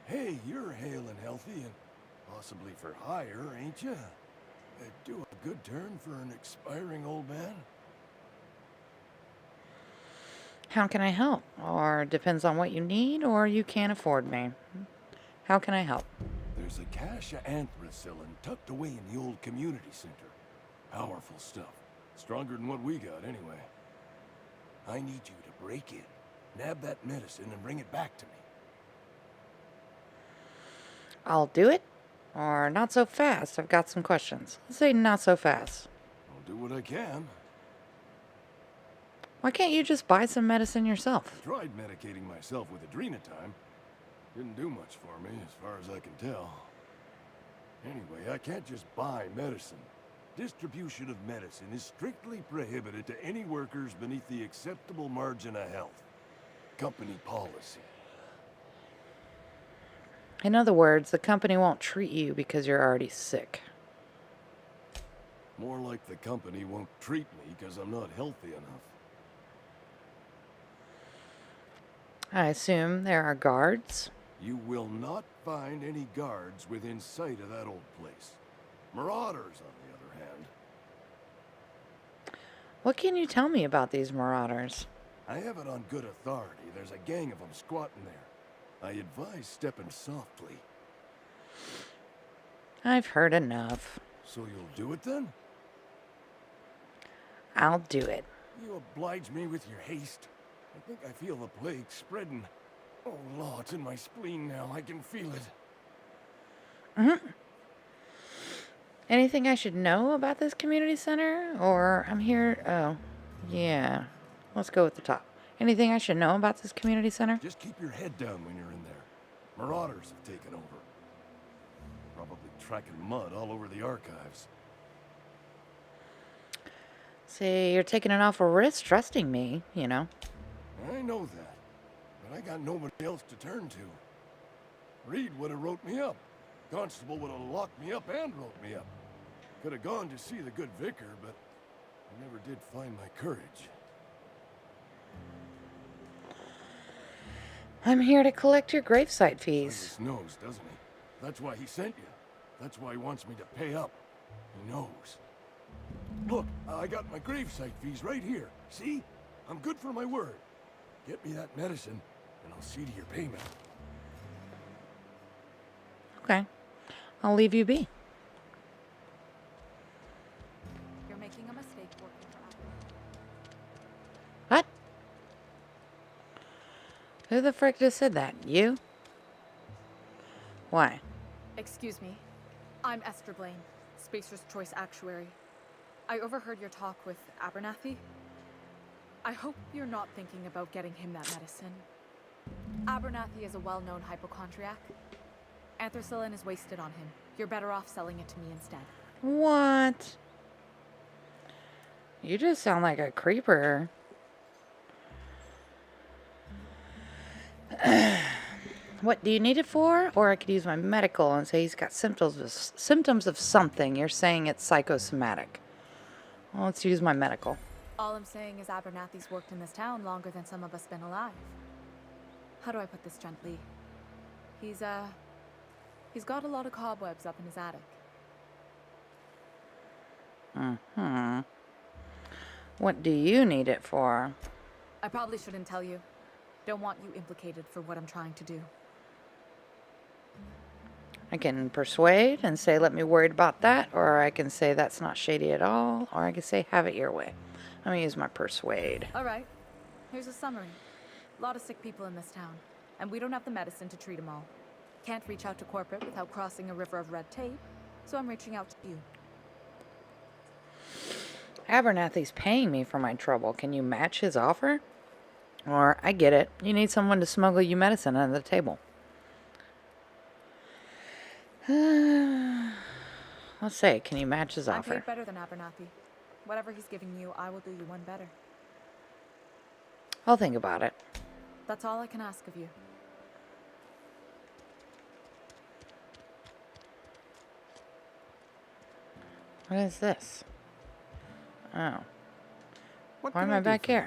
Hey, you're hale and healthy and possibly for hire, ain't you? Do a good turn for an expiring old man. How can I help? Or depends on what you need, or you can't afford me. How can I help? There's a cache of anthracillin tucked away in the old community center. Powerful stuff. Stronger than what we got, anyway. I need you to break in, nab that medicine, and bring it back to me. I'll do it. Or not so fast. I've got some questions. Let's say not so fast. I'll do what I can. Why can't you just buy some medicine yourself? Tried medicating myself with Adrenatime. Didn't do much for me, as far as I can tell. Anyway, I can't just buy medicine. Distribution of medicine is strictly prohibited to any workers beneath the acceptable margin of health. Company policy. In other words, the company won't treat you because you're already sick. More like the company won't treat me because I'm not healthy enough. I assume there are guards. You will not find any guards within sight of that old place. Marauders, on the other hand. What can you tell me about these marauders? I have it on good authority. There's a gang of them squatting there. I advise stepping softly. I've heard enough. So you'll do it then? I'll do it. You oblige me with your haste. I think I feel the plague spreading. Oh, Lord, it's in my spleen now. I can feel it. Anything I should know about this community center? Or I'm here... Oh, yeah. Let's go with the top. Anything I should know about this community center? Just keep your head down when you're in there. Marauders have taken over. Probably tracking mud all over the archives. See, you're taking an awful risk trusting me, you know. I know that. But I got nobody else to turn to. Reed would have wrote me up. Constable would have locked me up and wrote me up. Could have gone to see the good vicar, but I never did find my courage. I'm here to collect your gravesite fees. He knows, doesn't he? That's why he sent you. That's why he wants me to pay up. He knows. Look, I got my gravesite fees right here. See? I'm good for my word. Get me that medicine, and I'll see to your payment. Okay. I'll leave you be. You're making a mistake working for What? Who the frick just said that? You? Why? Excuse me. I'm Esther Blaine, Spacer's Choice Actuary. I overheard your talk with Abernathy. I hope you're not thinking about getting him that medicine. Abernathy is a well-known hypochondriac. Anthracillin is wasted on him. You're better off selling it to me instead. What? You just sound like a creeper. What do you need it for? Or I could use my medical and say he's got symptoms of something. You're saying it's psychosomatic. Well, let's use my medical. All I'm saying is Abernathy's worked in this town longer than some of us been alive. How do I put this gently? He's got a lot of cobwebs up in his attic. Mm-hmm. What do you need it for? I probably shouldn't tell you. Don't want you implicated for what I'm trying to do. I can persuade and say, let me worried about that, or I can say that's not shady at all, or I can say, have it your way. Let me use my persuade. All right. Here's a summary. A lot of sick people in this town, and we don't have the medicine to treat them all. Can't reach out to corporate without crossing a river of red tape, so I'm reaching out to you. Abernathy's paying me for my trouble. Can you match his offer? Or, I get it. You need someone to smuggle you medicine under the table. Let's say, can you match his offer? I'm paid better than Abernathy. Whatever he's giving you, I will do you one better. I'll think about it. That's all I can ask of you. What is this? Oh. What Why can am I do back for you?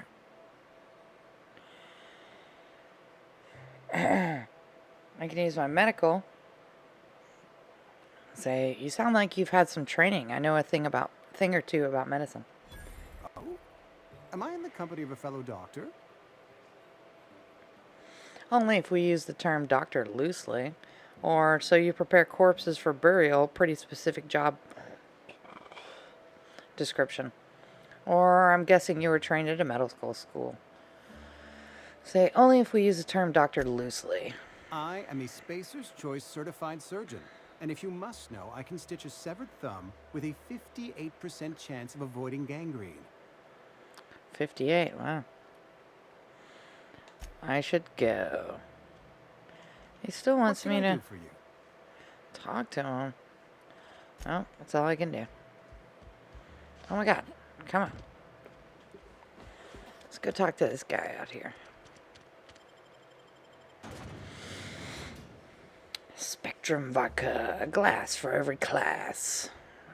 here? I can use my medical. Say, you sound like you've had some training. I know a thing or two about medicine. Oh? Am I in the company of a fellow doctor? Only if we use the term doctor loosely. Or so you prepare corpses for burial, pretty specific job description. Or I'm guessing you were trained at a medical school. Say, only if we use the term doctor loosely. I am a Spacer's Choice certified surgeon. And if you must know, I can stitch a severed thumb with a 58% chance of avoiding gangrene. 58, wow. I should go. He still wants me What can I to do for you? talk to him. Well, that's all I can do. Oh my god, come on. Let's go talk to this guy out here. Spectrum vodka, a glass for every class.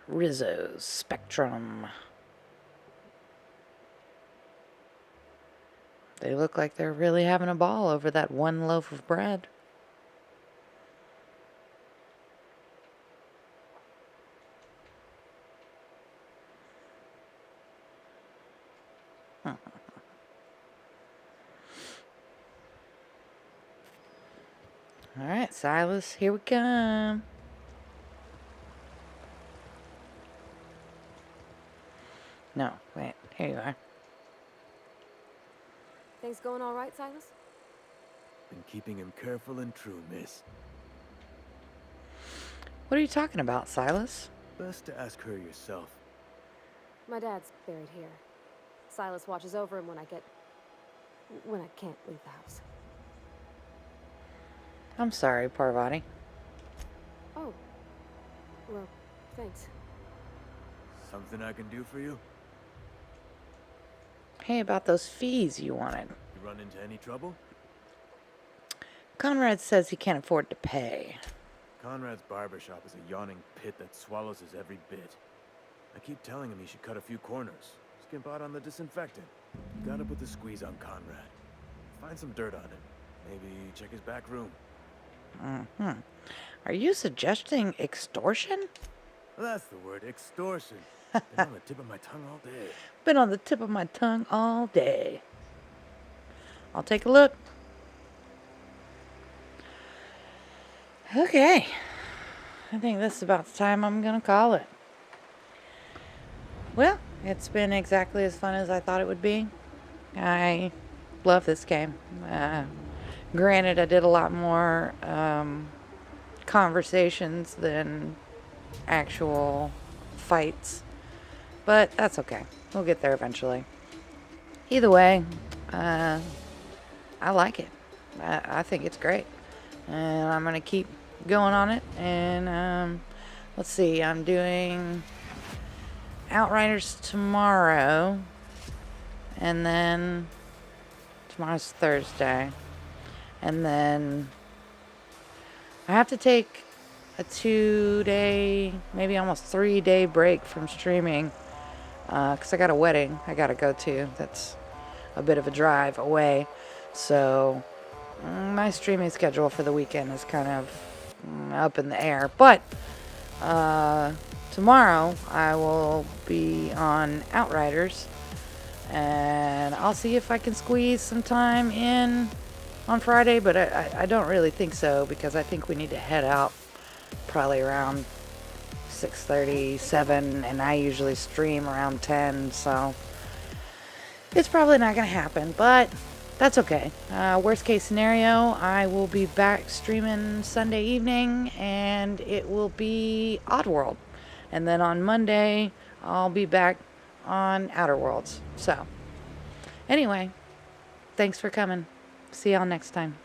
Rizzo's Spectrum. They look like they're really having a ball over that one loaf of bread. Alright, Silas, here we come. No, wait, here you are. Things going all right, Silas? Been keeping him careful and true, miss. What are you talking about, Silas? Best to ask her yourself. My dad's buried here. Silas watches over him when I can't leave the house. I'm sorry, Parvati. Oh. Well, thanks. Something I can do for you? Hey, about those fees you wanted. You run into any trouble? Conrad says he can't afford to pay. Conrad's barbershop is a yawning pit that swallows his every bit. I keep telling him he should cut a few corners. Skimp out on the disinfectant. You gotta put the squeeze on Conrad. Find some dirt on him. Maybe check his back room. Mm-hmm. Are you suggesting extortion? That's the word, extortion. Been on the tip of my tongue all day. Been on the tip of my tongue all day. I'll take a look. Okay. I think this is about the time I'm gonna call it. Well, it's been exactly as fun as I thought it would be. I love this game. Granted, I did a lot more conversations than actual fights, but that's okay. We'll get there eventually. Either way, I like it. I think it's great, and I'm gonna keep going on it. And let's see, I'm doing Outriders tomorrow, and then tomorrow's Thursday. And then I have to take a 2-day, maybe almost 3-day break from streaming because I got a wedding I gotta go to. That's a bit of a drive away. So my streaming schedule for the weekend is kind of up in the air. But tomorrow I will be on Outriders, and I'll see if I can squeeze some time in on Friday, but I don't really think so, because I think we need to head out probably around 6:30, 7, and I usually stream around 10, so it's probably not going to happen, but that's okay. Worst case scenario, I will be back streaming Sunday evening, and it will be Oddworld. And then on Monday, I'll be back on Outer Worlds. So, anyway, thanks for coming. See y'all next time.